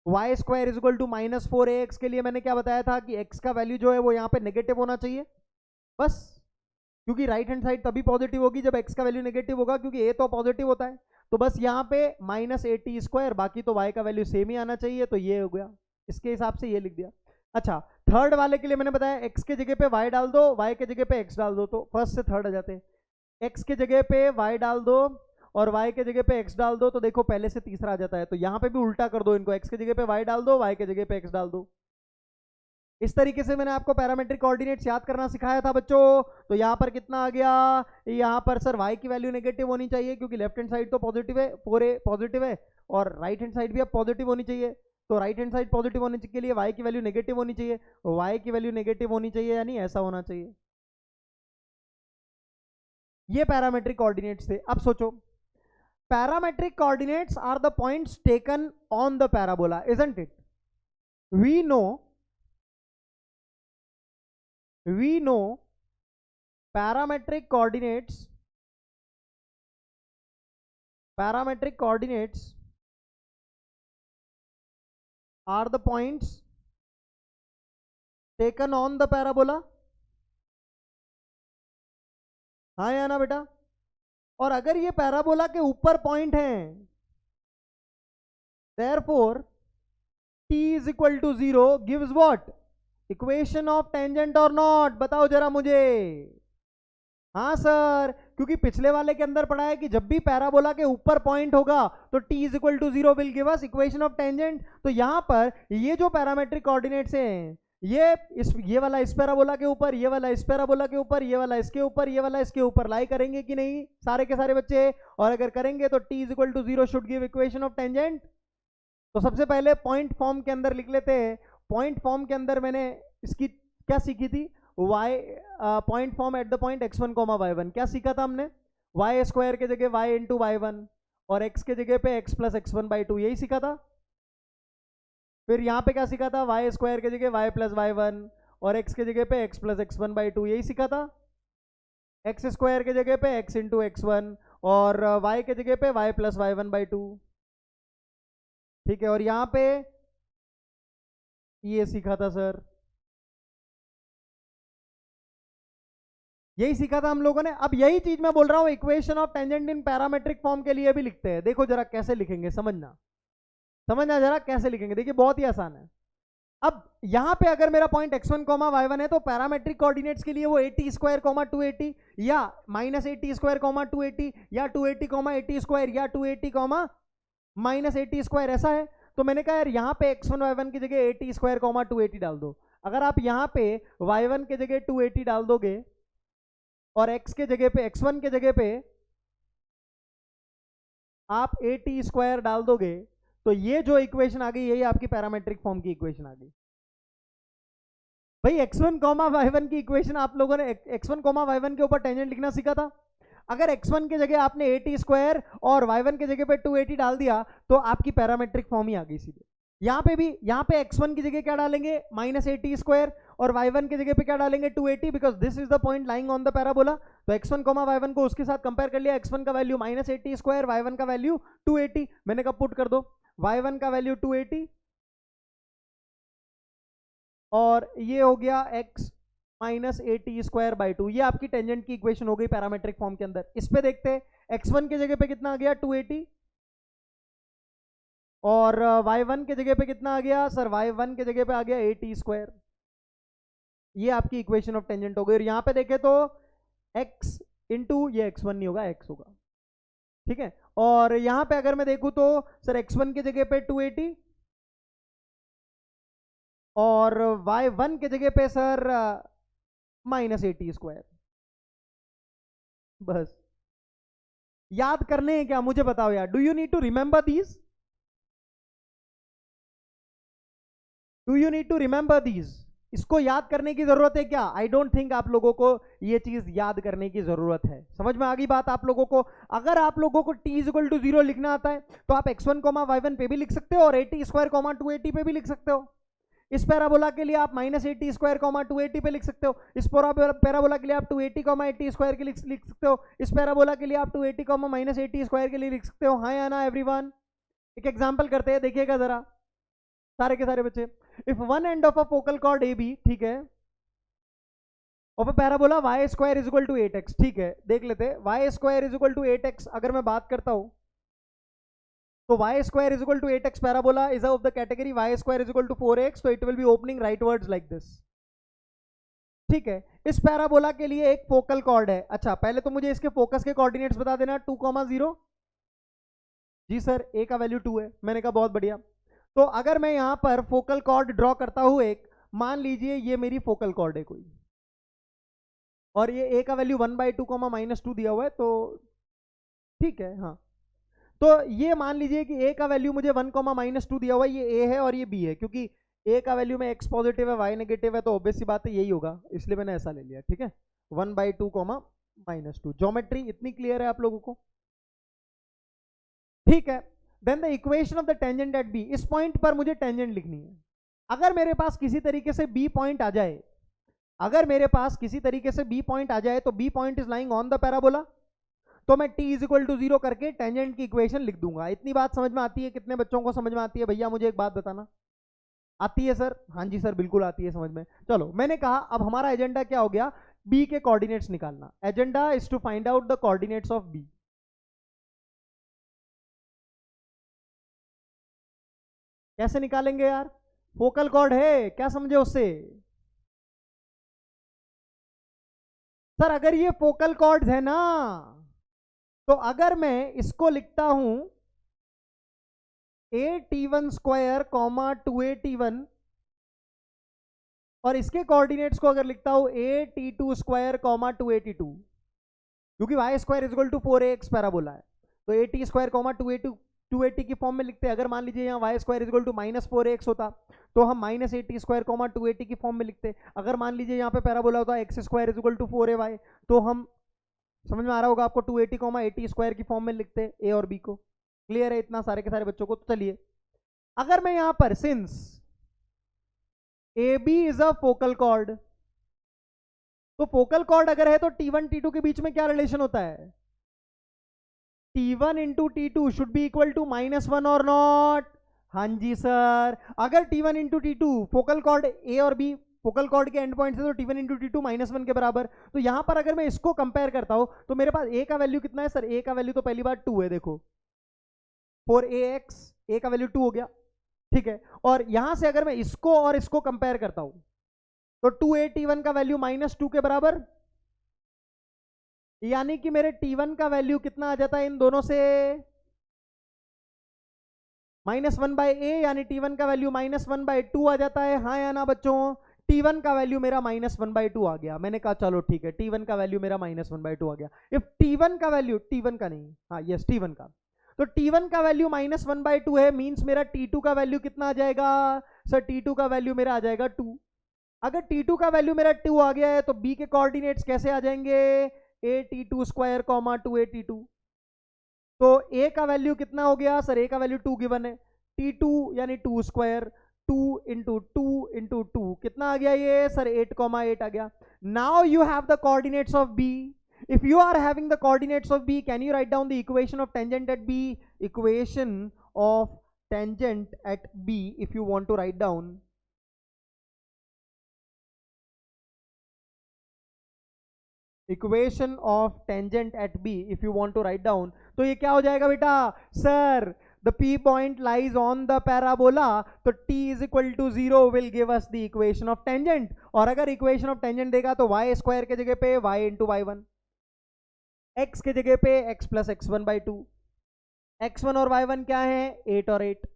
Y square is equal to -4ax के लिए मैंने क्या बताया था कि x का वैल्यू जो है वो यहाँ पे नेगेटिव होना चाहिए, बस, क्योंकि राइट हैंड साइड तभी पॉजिटिव होगी जब x का वैल्यू नेगेटिव होगा, क्योंकि a तो पॉजिटिव होता है। तो बस यहाँ पे -80 स्क्वायर, बाकी तो y का वैल्यू सेम ही आना चाहिए, तो ये हो गया, इसके हिसाब से ये लिख दिया। अच्छा, थर्ड वाले के लिए मैंने बताया x के जगह पे y डाल दो, y के जगह पे x डाल दो, तो फर्स्ट से थर्ड आ जाते हैं। x के जगह पे y डाल दो और y के जगह पे x डाल दो, तो देखो पहले से तीसरा आ जाता है। तो यहाँ पे भी उल्टा कर दो इनको, x के जगह पे y डाल दो, y के जगह पे x डाल दो। इस तरीके से मैंने आपको पैरामेट्रिक कोऑर्डिनेट्स याद करना सिखाया था बच्चों। तो यहाँ पर कितना आ गया, यहाँ पर सर y की वैल्यू नेगेटिव होनी चाहिए, क्योंकि लेफ्ट हैंड साइड तो पॉजिटिव है, 4a पॉजिटिव है, और राइट हैंड साइड भी अब पॉजिटिव होनी चाहिए। तो राइट हैंड साइड पॉजिटिव होने के लिए y की वैल्यू नेगेटिव होनी चाहिए, y की वैल्यू नेगेटिव होनी चाहिए, यानी ऐसा होना चाहिए। ये पैरामेट्रिक कोऑर्डिनेट्स थे। अब सोचो, parametric coordinates are the points taken on the parabola, isn't it? we know parametric coordinates are the points taken on the parabola, हाँ या ना बेटा? और अगर ये पैराबोला के ऊपर पॉइंट है, therefore t is equal to 0 gives what? Equation of tangent और नॉट? बताओ जरा मुझे। हाँ सर, क्योंकि पिछले वाले के अंदर पढ़ा है कि जब भी पैराबोला के ऊपर पॉइंट होगा तो t is equal to 0 will give us equation of tangent. तो यहां पर ये जो पैरामेट्रिक कोऑर्डिनेट्स हैं, ये वाला इस पैराबोला के ऊपर, ये वाला इस पैराबोला के ऊपर, ये वाला इसके ऊपर, ये वाला इसके ऊपर लाई करेंगे कि नहीं सारे के सारे बच्चे? और अगर करेंगे तो t is equal to 0 should give equation of tangent. तो सबसे पहले पॉइंट फॉर्म के अंदर लिख लेते हैं। पॉइंट फॉर्म के अंदर मैंने इसकी क्या सीखी थी, point form eight the point x1, y1 क्या सीखा था हमने? y स्क्वायर के जगह y इंटू y1 और x के जगह पे x प्लस x1/2, यही सीखा था। फिर यहाँ पे क्या सीखा था? y स्क्वायर के जगह y प्लस y1 और x के जगह पे x प्लस x1/2, यही सीखा था। x स्क्वायर के जगह पे x इंटू x1 और y के जगह पे y प्लस y1/2, ठीक है। और यहाँ पे ये सीखा था सर, यही सीखा था हम लोगों ने। अब यही चीज मैं बोल रहा हूं equation of tangent in parametric form के लिए भी लिखते हैं। देखो जरा कैसे लिखेंगे, समझना जरा कैसे लिखेंगे। देखिए बहुत ही आसान है। अब यहां पे अगर मेरा पॉइंट x1, y1 है तो पैरामेट्रिक कोऑर्डिनेट्स के लिए वो 80 स्क्वायर, 280 या -80 स्क्वायर, 280 या 280, 80 स्क्वायर या 280, -80 स्क्वायर, ऐसा है। तो मैंने कहा यार यहाँ पे x1, y1 की जगह 80 स्क्वायर, 280 डाल दो। अगर आप यहाँ पे y1 के जगह 280 डाल दोगे और x के जगह पे, x1 के जगह पे आप 80 स्क्वायर डाल दोगे, तो ये जो इक्वेशन आ गई यही आपकी पैरामेट्रिक फॉर्म की इक्वेशन आ गई। भाई x1, y1 की इक्वेशन आप लोगों ने x1, y1 के ऊपर टेंजेंट लिखना सीखा था। अगर x1 के जगह आपने 80 स्क्वायर और y1 के जगह पे 280 डाल दिया तो आपकी पैरामेट्रिक फॉर्म ही आ गई सीधे। यहाँ पे भी, यहाँ पे x1 की जगह क्या डालेंगे? -80 स्क्वायर और y1 की जगह पे क्या डालेंगे? 280, because this is the point lying on the parabola. तो x1, y1 को उसके साथ कंपेयर कर लिया। x1 का वैल्यू -80 स्क्वायर, y1 का वैल्यू 280। मैंने कहा पुट कर दो, y1 का वैल्यू 280 और ये हो गया x -80 स्क्वायर बाई 2। ये आपकी टेंजेंट की इक्वेशन हो गई पैरामेट्रिक फॉर्म के अंदर। इस पे देखते हैं x1 के जगह पे कितना आ गया? 280 और y1 के जगह पे कितना आ गया? सर y1 के जगह पे आ गया 80 स्क्वायर। ये आपकी इक्वेशन ऑफ टेंजेंट हो गई। और यहाँ पे देखे तो x इंटू, ये x1 नहीं होगा, x होगा, ठीक है। और यहाँ पे अगर मैं देखूं तो सर x1 के जगह पे 280 और y1 के जगह पे सर -80 स्क्वायर। बस याद करने हैं क्या? मुझे बताओ यार, do you need to remember these? Do you need to remember these? इसको याद करने की जरूरत है क्या? आई डोंट थिंक आप लोगों को ये चीज याद करने की जरूरत है। समझ में आ गई बात आप लोगों को? अगर आप लोगों को t इक्वल टू 0 लिखना आता है तो आप x1 y1 पे भी लिख सकते हो और 80 स्क्वायर 280 पे भी लिख सकते हो। इस पैराबोला के लिए आप -80 स्क्वायर 280 पे लिख सकते हो। इस पैराबोला के लिए आप 280 80 स्क्वायर के लिए लिख सकते हो। इस पैराबोला के लिए आप 280 -80 स्क्वायर के लिए लिख सकते हो। हाँ या ना एवरीवन? एक एग्जांपल करते हैं, देखिएगा जरा सारे के सारे बच्चे। If one end of a focal chord A B, ठीक है, of a parabola y square is equal to 8x, ठीक है, देख लेते हैं y square is equal to 8x अगर मैं बात करता हूं तो y square is equal to 8x parabola is of the category y square is equal to 4x, तो it will be opening rightwards like this. ठीक है, इस पैराबोला के लिए एक फोकल कॉर्ड है। अच्छा, पहले तो मुझे इसके फोकस के कोऑर्डिनेट्स बता देना। 2,0 जी सर, a का वैल्यू 2 है। मैंने कहा बहुत बढ़िया। तो अगर मैं यहां पर फोकल कॉर्ड ड्रॉ करता हूं एक, मान लीजिए ये मेरी फोकल कॉर्ड है कोई, और ये a का वैल्यू 1/2 -2 दिया हुआ है, तो ठीक है। हाँ, तो ये मान लीजिए कि a का वैल्यू मुझे 1 -2 दिया हुआ है, ये a है और ये b है। क्योंकि a का वैल्यू में x पॉजिटिव है y नेगेटिव है, तो ऑब्वियस सी बात है यही होगा, इसलिए मैंने ऐसा ले लिया। ठीक है, 1/2 -2। ज्योमेट्री इतनी क्लियर है आप लोगों को? ठीक है। Then the equation of the tangent at B, इस पॉइंट पर मुझे टेंजेंट लिखनी है। अगर मेरे पास किसी तरीके से बी पॉइंट आ जाए, अगर मेरे पास किसी तरीके से बी पॉइंट आ जाए, तो B point is lying on the parabola, तो मैं t इज इक्वल टू 0 करके टेंजेंट की इक्वेशन लिख दूंगा। इतनी बात समझ में आती है? कितने बच्चों को समझ में आती है? भैया मुझे एक बात बताना, आती है सर? हाँ जी सर, बिल्कुल आती है समझ में। चलो, मैंने कहा अब हमारा एजेंडा क्या हो गया? बी के कोऑर्डिनेट्स निकालना। Agenda is to find out the coordinates of B. कैसे निकालेंगे यार? फोकल कॉर्ड है, क्या समझे उससे? सर अगर ये फोकल कॉर्ड्स है ना, तो अगर मैं इसको लिखता हूं a_t1 स्क्वायर 2a_t1, और इसके कोऑर्डिनेट्स को अगर लिखता हूं a_t2 स्क्वायर 2a_t2, क्योंकि y square is equal to 4ax parabola है, तो a_t स्क्वायर 2a_t की फॉर्म में लिखते हैं। अगर मान लीजिए यहाँ y square is equal to -4ax होता, तो हम -a_t स्क्वायर 2a_t की फॉर्म में लिखते। अगर मान लीजिए यहाँ पे पैराबोला होता x square is equal to 4ay, तो हम, समझ में आ रहा होगा आपको, 2a_t a_t स्क्वायर की फॉर्म में लिखते a और b को। क्लियर है इतना सारे के सारे बच्चों को? तो चलिए, अगर मैं यहां पर since AB is a focal chord, तो फोकल कॉर्ड अगर है तो T1 T2 के बीच में क्या रिलेशन होता है? T1 into T2 should be equal to -1 और नॉट? हाँ जी सर, अगर T1 into T2 focal chord A और B फोकल कॉर्ड के एंड पॉइंट है, तो T1 इंटू T2 -1 के बराबर। तो यहां पर अगर मैं इसको कंपेयर करता हूं, तो मेरे पास A का वैल्यू कितना है सर? A का वैल्यू तो पहली बार 2 है, देखो 4ax, A का वैल्यू 2 हो गया। ठीक है, और यहां से अगर मैं इसको और इसको कंपेयर करता हूं, तो 2a_t1 का वैल्यू -2 के बराबर, यानी कि मेरे t1 का वैल्यू कितना आ जाता है इन दोनों से? -1/a, यानी t1 का वैल्यू -1/2 आ जाता है। हाँ या ना बच्चों? t1 का वैल्यू मेरा -1/2 आ गया। मैंने कहा चलो ठीक है, t1 का वैल्यू मेरा -1/2 आ गया। इफ t1 का वैल्यू, t1 का नहीं, हाँ यस t1 का, तो T1 का वैल्यू -1/2 है, मींस मेरा T2 का वैल्यू कितना आ जाएगा सर? T2 का वैल्यू मेरा आ जाएगा 2। अगर T2 का वैल्यू मेरा 2 आ गया है, तो B के कोऑर्डिनेट्स कैसे आ जाएंगे? a_t2 square 2a_t2। तो A का वैल्यू कितना हो गया सर? A का वैल्यू 2 गिवन है, T2 यानी 2 स्क्वायर, 2 इंटू 2 इंटू 2 कितना आ गया ये सर? 8,8 आ गया। Now you have the coordinates of B. If you are having the coordinates of B, can you write down the equation of tangent at B? Equation of tangent at B, if you want to write down. Equation of tangent at B, if you want to write down. तो ये क्या हो जाएगा बेटा? Sir, the P point lies on the parabola, तो T is equal to 0 will give us the equation of tangent. और अगर equation of tangent देगा तो y स्क्वायर के जगह पे y into y1, x के जगह पे x प्लस x1/2, x1 और y1 क्या है? 8 और 8।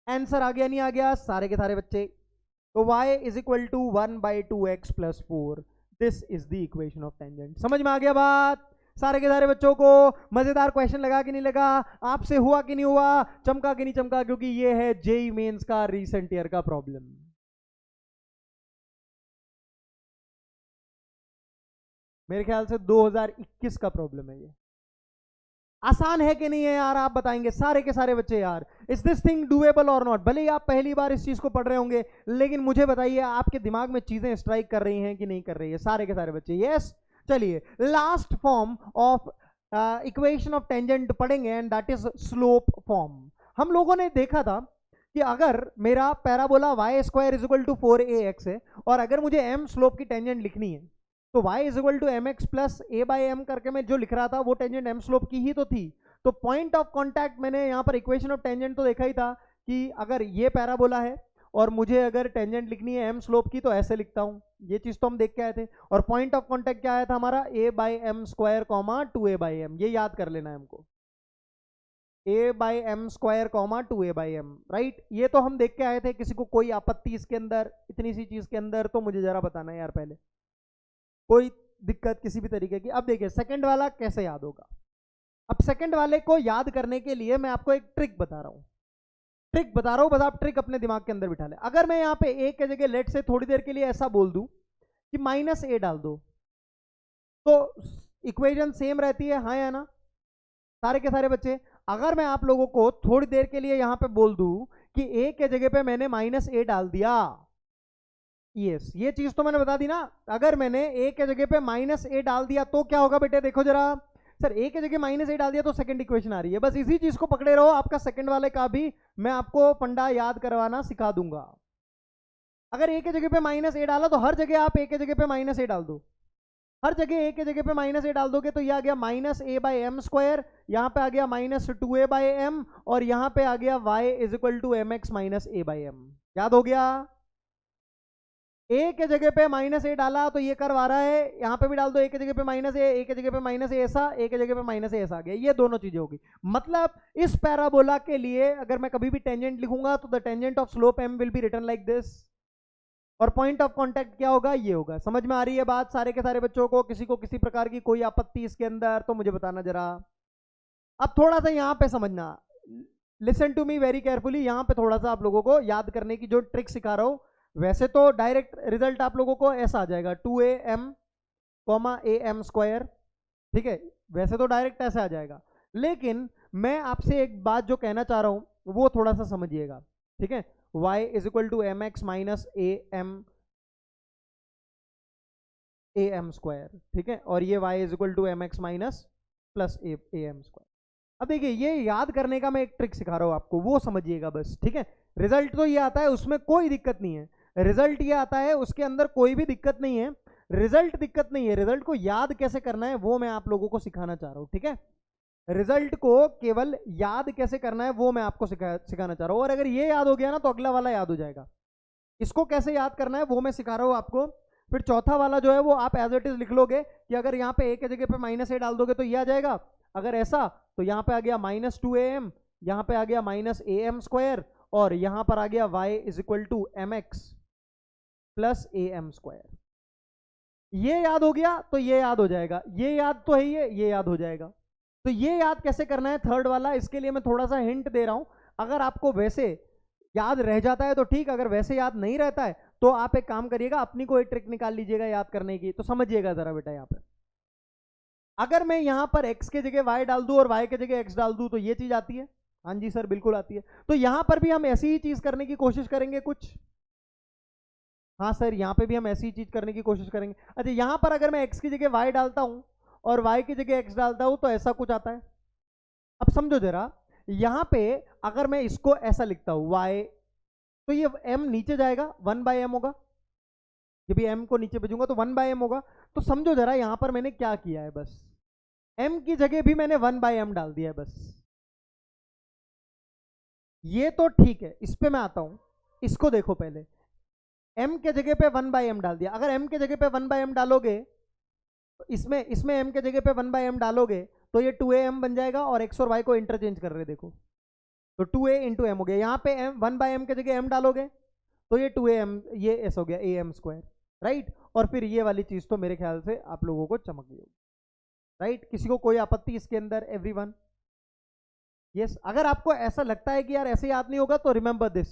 आंसर आ गया नहीं आ गया सारे के सारे बच्चे? तो y is equal to 1/2x plus 4, this is the equation of tangent. समझ में आ गया बात सारे के सारे बच्चों को? मजेदार क्वेश्चन लगा कि नहीं लगा? आपसे हुआ कि नहीं हुआ? चमका कि नहीं चमका? क्योंकि ये है जेईई मेंस का रीसेंट ईयर का प्रॉब्लम। मेरे ख्याल से 2021 का प्रॉब्लम है ये। आसान है कि नहीं है यार, आप बताएंगे सारे के सारे बच्चे यार। इज दिस थिंग डूएबल और नॉट? भले ही आप पहली बार इस चीज को पढ़ रहे होंगे, लेकिन मुझे बताइए आपके दिमाग में चीजें स्ट्राइक कर रही हैं कि नहीं कर रही है, सारे के सारे बच्चे? यस। चलिए, last form of equation of tangent पढ़ेंगे, and that is slope form. हम लोगों ने देखा था कि अगर मेरा parabola y square is equal to 4ax है, और अगर मुझे m स्लोप की टेंजेंट लिखनी है, तो y is equal to mx plus a by m करके मैं जो लिख रहा था वो टेंजेंट m स्लोप की ही तो थी। तो पॉइंट ऑफ कॉन्टैक्ट मैंने यहाँ पर इक्वेशन ऑफ टेंजेंट तो देखा ही था कि अगर ये पैराबोला है और मुझे अगर टेंजेंट लिखनी है m स्लोप की, तो ऐसे लिखता हूँ। ये चीज तो हम देख के आए थे। और पॉइंट ऑफ कॉन्टैक्ट क्या आया था हमारा? a by m square comma 2a by m. ये याद कर लेना है हमको, a by m square comma 2a by m, right. ये तो हम देख के आए थे। किसी को कोई आपत्ति इसके अंदर, इतनी सी चीज के अंदर? तो मुझे जरा बताना यार पहले, कोई दिक्कत किसी भी तरीके की? अब देखिए सेकंड वाला कैसे याद होगा। अब सेकंड वाले को याद करने के लिए मैं आपको एक ट्रिक बता रहा हूं, बस आप ट्रिक अपने दिमाग के अंदर बिठा लें। अगर मैं यहाँ पे a के जगह लेट से थोड़ी देर के लिए ऐसा बोल दूं कि माइनस a डाल दो, तो इक्वेशन सेम रहती है, हाँ या ना? सारे के सारे बच्चे, अगर मैं आप लोगों को थोड़ी देर के लिए यहां पे बोल दूं कि a के जगह पे मैंने माइनस a डाल दिया, यस, ये चीज तो मैंने बता दी ना। अगर मैंने a के जगह पे माइनस a डाल दिया तो क्या होगा बेटे? देखो जरा, सर a के जगह माइनस a डाल दिया तो सेकंड इक्वेशन आ रही है। बस इसी चीज को पकड़े रहो, आपका सेकंड वाले का भी मैं आपको फंडा याद करवाना सिखा दूंगा। अगर a के जगह पे माइनस a डाला तो हर जगह आप a के जगह पे माइनस a डाल दो। हर जगह a के जगह पे माइनस a डाल दोगे तो यह आ गया minus a by m square, यहाँ पे आ गया माइनस 2a बाई एम, और यहाँ पे आ गया y is equal to m x minus a by m. याद हो गया? a के जगह पे माइनस a डाला तो ये कर्व आ रहा है, यहाँ पे भी डाल दो a के जगह पे माइनस a के जगह पे माइनस a ऐसा, a के जगह पे माइनस a ऐसा आ गया। ये दोनों चीजें होगी। मतलब इस पैराबोला के लिए अगर मैं कभी भी टेंजेंट लिखूंगा तो the tangent of slope m will be written like this, और पॉइंट ऑफ कांटेक्ट क्या होगा? ये होगा। समझ में आ रही है बात सारे के सारे बच्चों को? किसी को किसी प्रकार की कोई आपत्ति इसके अंदर तो मुझे बताना जरा। अब थोड़ा सा यहाँ पे समझना, listen to me very carefully. यहाँ पे थोड़ा सा आप लोगों को याद करने की जो ट्रिक सिखा रहा हूँ, वैसे तो डायरेक्ट रिजल्ट आप लोगों को ऐसा आ जाएगा 2am कॉमा am स्क्वायर, ठीक है, वैसे तो डायरेक्ट ऐसे आ जाएगा। लेकिन मैं आपसे एक बात जो कहना चाह रहा हूं वो थोड़ा सा समझिएगा, ठीक है। y is equal to m x minus am square, ठीक है, और ये y is equal to m x minus plus am square. अब देखिए, ये याद करने का मैं एक ट्रिक सिखा रहा हूं आपको, वो समझिएगा बस, ठीक है। रिजल्ट तो ये आता है, उसमें कोई दिक्कत नहीं है। रिजल्ट ये आता है, उसके अंदर कोई भी दिक्कत नहीं है। रिजल्ट दिक्कत नहीं है, रिजल्ट को याद कैसे करना है वो मैं आप लोगों को सिखाना चाह रहा हूं, ठीक है। रिजल्ट को केवल याद कैसे करना है वो मैं आपको सिखाना चाह रहा हूं। और अगर ये याद हो गया ना तो अगला वाला याद हो जाएगा। इसको कैसे याद करना है वो मैं सिखा रहा हूं आपको। फिर चौथा वाला जो है वो आप एज इट इज लिख लोगे कि अगर यहाँ पे a के जगह पे माइनस a डाल दोगे तो ये आ जाएगा। अगर ऐसा तो यहाँ पे आ गया माइनस 2am, यहाँ पे आ गया माइनस am स्क्वायर, और यहाँ पर आ गया y is equal to m x plus am square. ये याद हो गया तो ये याद हो जाएगा, ये याद तो है, ये याद हो जाएगा। तो ये याद कैसे करना है थर्ड वाला, इसके लिए मैं थोड़ा सा हिंट दे रहा हूं। अगर आपको वैसे याद रह जाता है तो ठीक, अगर वैसे याद नहीं रहता है तो आप एक काम करिएगा, अपनी कोई ट्रिक निकाल लीजिएगा याद करने की। तो समझिएगा जरा बेटा, यहाँ पे अगर मैं यहाँ पर x के जगह y डाल दूं और y के जगह x डाल दूं तो ये चीज आती है। हाँ जी सर, बिल्कुल आती है। तो यहाँ पर भी हम ऐसी ही चीज करने की कोशिश करेंगे कुछ। हाँ सर, यहाँ पे भी हम ऐसी ही चीज करने की कोशिश करेंगे। अच्छा, यहाँ पर अगर मैं x की जगह y डालता हूं और y की जगह x डालता हूं तो ऐसा कुछ आता है। अब समझो जरा, यहाँ पे अगर मैं इसको ऐसा लिखता हूं y, तो ये m नीचे जाएगा, 1/m होगा। जब भी m को नीचे भेजूंगा तो 1/m होगा। तो समझो जरा, यहाँ पर मैंने क्या किया है, बस m की जगह भी मैंने 1/m डाल दिया है बस। ये तो ठीक है, इस पे मैं आता हूं। इसको देखो पहले, m के जगह पे 1/m डाल दिया। अगर m के जगह पे 1/m डालोगे, इसमें m के जगह पे 1/m डालोगे तो ये 2am बन जाएगा, और x और y को इंटरचेंज कर रहे देखो, तो 2a इंटू एम हो गया। यहाँ पे 1/m के जगह m डालोगे तो ये 2am, ये s हो गया am स्क्वायर, राइट। और फिर ये वाली चीज तो मेरे ख्याल से आप लोगों को चमक गई होगी, राइट। किसी को कोई आपत्ति इसके अंदर? एवरीवन? यस। अगर आपको ऐसा लगता है कि यार ऐसे याद नहीं होगा तो remember this,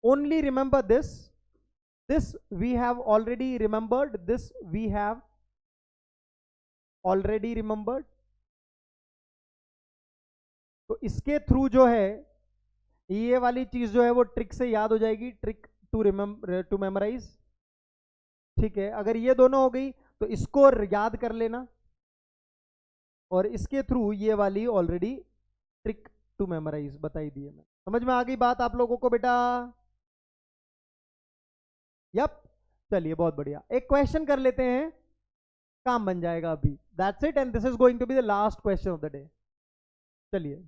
only remember this, this we have already remembered, this we have already remembered. तो इसके थ्रू जो है ये वाली चीज जो है वो ट्रिक से याद हो जाएगी, ट्रिक टू मेमोराइज। ठीक है, अगर ये दोनों हो गई तो इसको याद कर लेना, और इसके थ्रू ये वाली ऑलरेडी ट्रिक टू मेमोराइज बताई दी है। मैं समझ में आ गई बात आप लोगों को बेटा? यप, चलिए बहुत बढ़िया। एक क्वेश्चन कर लेते हैं, काम बन जाएगा अभी। That's it, and this is going to be the last question of the day. चलिए,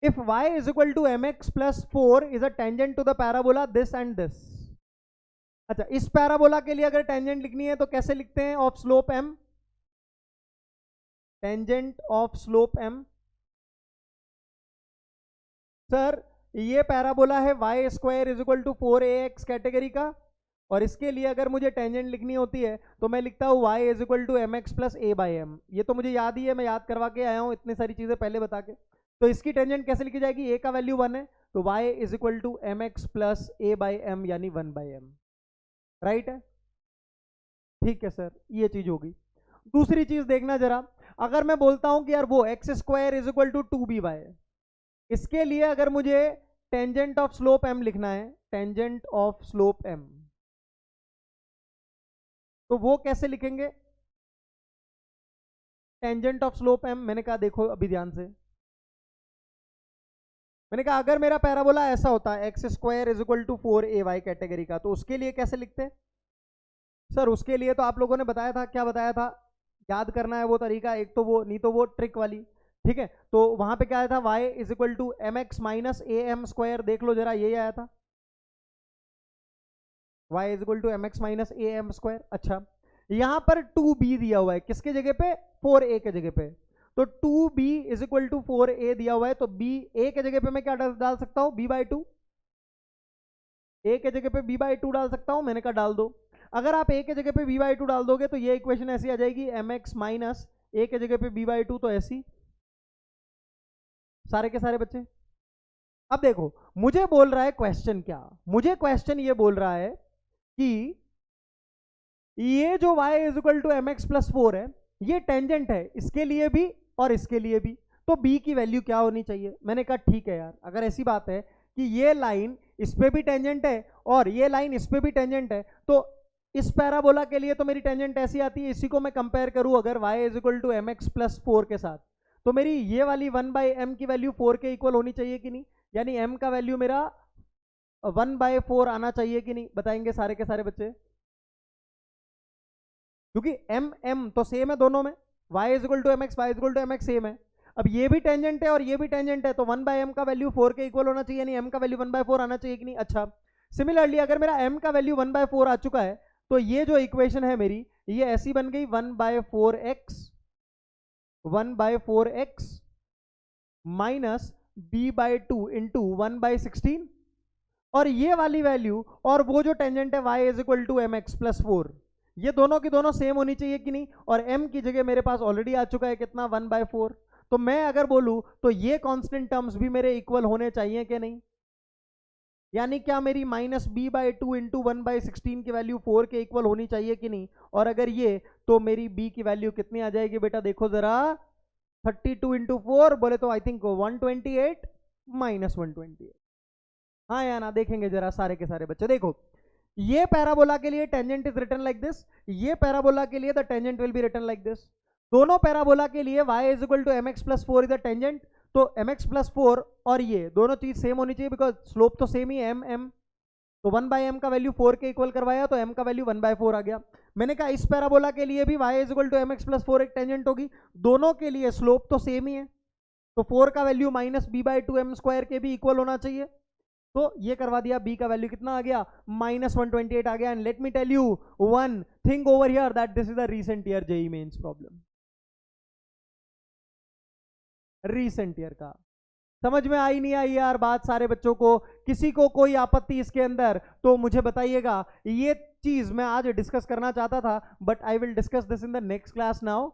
if y is equal to mx plus 4 is a tangent to the parabola this and this। अच्छा, इस पैराबोला के लिए अगर tangent लिखनी है तो कैसे लिखते हैं? Of slope m, tangent of slope m। Sir ये पैराबोला है y square is equal to 4ax category का, और इसके लिए अगर मुझे टेंजेंट लिखनी होती है तो मैं लिखता हूँ y is equal to mx plus a by m। ये तो मुझे याद ही है, मैं याद करवा के आया हूँ इतनी सारी चीजें पहले बता के। तो इसकी टेंजेंट कैसे लिखी जाएगी? a का वैल्यू 1 है तो y is equal to mx plus a by m, यानी 1 बाई m। राइट है? ठीक है सर, ये चीज होगी। दूसरी चीज देखना जरा, अगर मैं बोलता हूं कि यार वो x square is equal to 2by, इसके लिए अगर मुझे टेंजेंट ऑफ स्लोप m लिखना है, टेंजेंट ऑफ स्लोप m, तो वो कैसे लिखेंगे? टेंजेंट ऑफ स्लोप m, मैंने कहा देखो अभी ध्यान से, मैंने कहा अगर मेरा पैराबोला ऐसा होता है x square is equal to 4ay category का, तो उसके लिए कैसे लिखते? सर उसके लिए तो आप लोगों ने बताया था, क्या बताया था? याद करना है वो तरीका, एक तो वो, नहीं तो वो ट्रिक वाली। ठीक है, तो वहां पे क्या आया था? y is equal to mx minus am square. देख लो जरा, यही आया था, y is equal to mx minus am square. अच्छा, यहां पर 2b दिया हुआ है, किसके जगह पे? 4a के जगह पे। तो 2b is equal to 4a दिया हुआ है, तो b a के जगह पे मैं क्या डाल सकता हूं? b by 2। a के जगह पे b बाई 2 डाल सकता हूं, मैंने कहा डाल दो। अगर आप a के जगह पे b बाई 2 डाल दोगे तो ये इक्वेशन ऐसी आ जाएगी, mx माइनस a के जगह पे b बाई 2, तो ऐसी। सारे के सारे बच्चे, अब देखो मुझे बोल रहा है क्वेश्चन, क्या मुझे क्वेश्चन ये बोल रहा है कि ये जो y is equal to mx plus 4 है, ये टेंजेंट है इसके लिए भी और इसके लिए भी, तो b की वैल्यू क्या होनी चाहिए? मैंने कहा ठीक है यार, अगर ऐसी बात है कि ये लाइन इस पे भी टेंजेंट है और ये लाइन इस पे भी टेंजेंट है, तो इस पैराबोला के लिए तो मेरी टेंजेंट ऐसी आती है, इसी को मैं कंपेयर करूं अगर y is equal to mx plus 4 के साथ, तो मेरी ये वाली 1 बाई m की वैल्यू 4 के इक्वल होनी चाहिए कि नहीं? यानी m का वैल्यू मेरा 1 बाई 4 आना चाहिए कि नहीं? बताएंगे सारे के सारे बच्चे, क्योंकि m तो सेम है दोनों में, y is equal to mx, y is equal to mx same है। अब ये भी टेंजेंट है और ये भी टेंजेंट है, तो 1 बाई m का वैल्यू 4 के इक्वल होना चाहिए, यानी m का वैल्यू 1 बाई 4 आना चाहिए कि नहीं? अच्छा, सिमिलरली अगर मेरा m का वैल्यू 1 बाई 4 आ चुका है, तो ये जो इक्वेशन है मेरी, ये ऐसी बन गई 1 by 4x, 1 by 4x minus b by 2 into 1 by 16, और ये वाली वैल्यू और वो जो टेंजेंट है y is equal to mx plus 4, ये दोनों की दोनों सेम होनी चाहिए कि नहीं? और m की जगह मेरे पास ऑलरेडी आ चुका है कितना? 1 बाई 4। तो मैं अगर बोलूं तो ये कांस्टेंट टर्म्स भी मेरे इक्वल होने चाहिए कि नहीं? यानी क्या मेरी minus b by 2 into 1 by 16 की वैल्यू 4 के इक्वल होनी चाहिए कि नहीं? और अगर ये, तो मेरी b की वैल्यू कितनी आ जाएगी बेटा? देखो जरा, 32 इंटू 4 बोले तो आई थिंक 128 माइनस 128। हाँ या ना? देखेंगे जरा सारे के सारे बच्चे, देखो ये पैराबोला के लिए tangent is written like this, ये पैराबोला के लिए the tangent will be written like this. दोनों पैराबोला के लिए y is equal to mx plus 4 is the tangent, तो mx प्लस 4 और ये दोनों चीज सेम होनी चाहिए, बिकॉज स्लोप तो सेम ही है m। तो 1 बाई m का वैल्यू 4 के इक्वल करवाया, तो m का वैल्यू 1 बाई 4 आ गया। मैंने कहा इस पैराबोला के लिए भी y is equal to mx plus 4 एक टेंजेंट होगी, दोनों के लिए स्लोप तो सेम ही है, तो 4 का value minus b by 2 m square के भी इक्वल होना चाहिए। तो ये करवा दिया, b का वैल्यू कितना आ गया? माइनस 128 आ गया। And let me tell you one thing over here, that this is the recent year JEE mains problem, recent year का। समझ में आई नहीं आई यार बात सारे बच्चों को? किसी को कोई आपत्ति इसके अंदर तो मुझे बताइएगा। ये चीज मैं आज डिस्कस करना चाहता था, but I will discuss this in the next class now.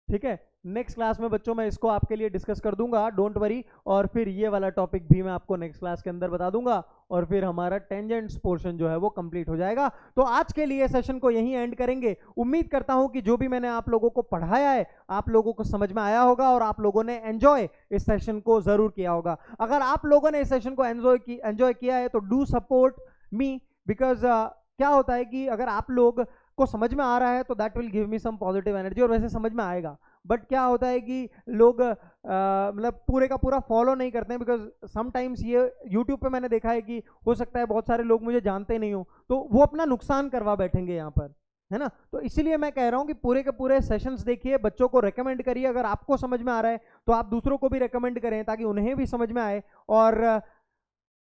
ठीक है, नेक्स्ट क्लास में बच्चों मैं इसको आपके लिए डिस्कस कर दूंगा, डोंट वरी। और फिर ये वाला टॉपिक भी मैं आपको नेक्स्ट क्लास के अंदर बता दूंगा, और फिर हमारा टेंजेंट्स पोर्शन जो है वो कंप्लीट हो जाएगा। तो आज के लिए सेशन को यहीं एंड करेंगे। उम्मीद करता हूं कि जो भी मैंने आप लोगों को पढ़ाया है आप लोगों को समझ में आया होगा और आप लोगों ने एंजॉय इस सेशन को जरूर किया होगा। अगर आप लोगों ने इस सेशन को एंजॉय किया है तो डू सपोर्ट मी, बिकॉज क्या होता है कि अगर आप लोग को समझ में आ रहा है तो that will give me some positive energy, और वैसे समझ में आएगा। बट क्या होता है कि लोग मतलब पूरे का पूरा फॉलो नहीं करते हैं, बिकॉज समटाइम्स ये यूट्यूब पे मैंने देखा है कि हो सकता है बहुत सारे लोग मुझे जानते नहीं हो, तो वो अपना नुकसान करवा बैठेंगे यहाँ पर, है ना। तो इसीलिए मैं कह रहा हूँ कि पूरे के पूरे सेशंस देखिए, बच्चों को रेकमेंड करिए। अगर आपको समझ में आ रहा है तो आप दूसरों को भी रेकमेंड करें ताकि उन्हें भी समझ में आए, और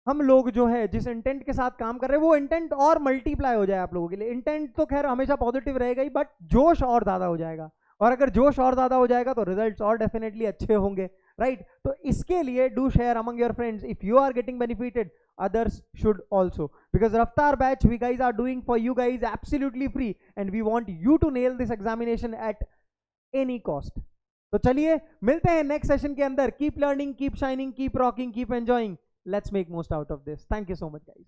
हम लोग जो है जिस इंटेंट के साथ काम कर रहे हैं वो इंटेंट और मल्टीप्लाई हो जाए आप लोगों के लिए। इंटेंट तो खैर हमेशा पॉजिटिव रहेगा ही, बट जोश और ज्यादा हो जाएगा, और अगर जोश और ज्यादा हो जाएगा तो रिजल्ट्स और डेफिनेटली अच्छे होंगे, राइट। तो इसके लिए do share among your friends. If you are getting benefited, others should also, because Raftar batch we guys are doing for you guys absolutely free, and we want you to nail this examination at any cost. तो चलिए मिलते हैं next session के अंदर। Keep learning, keep shining, keep rocking, keep enjoying. Let's make most out of this. Thank you so much guys.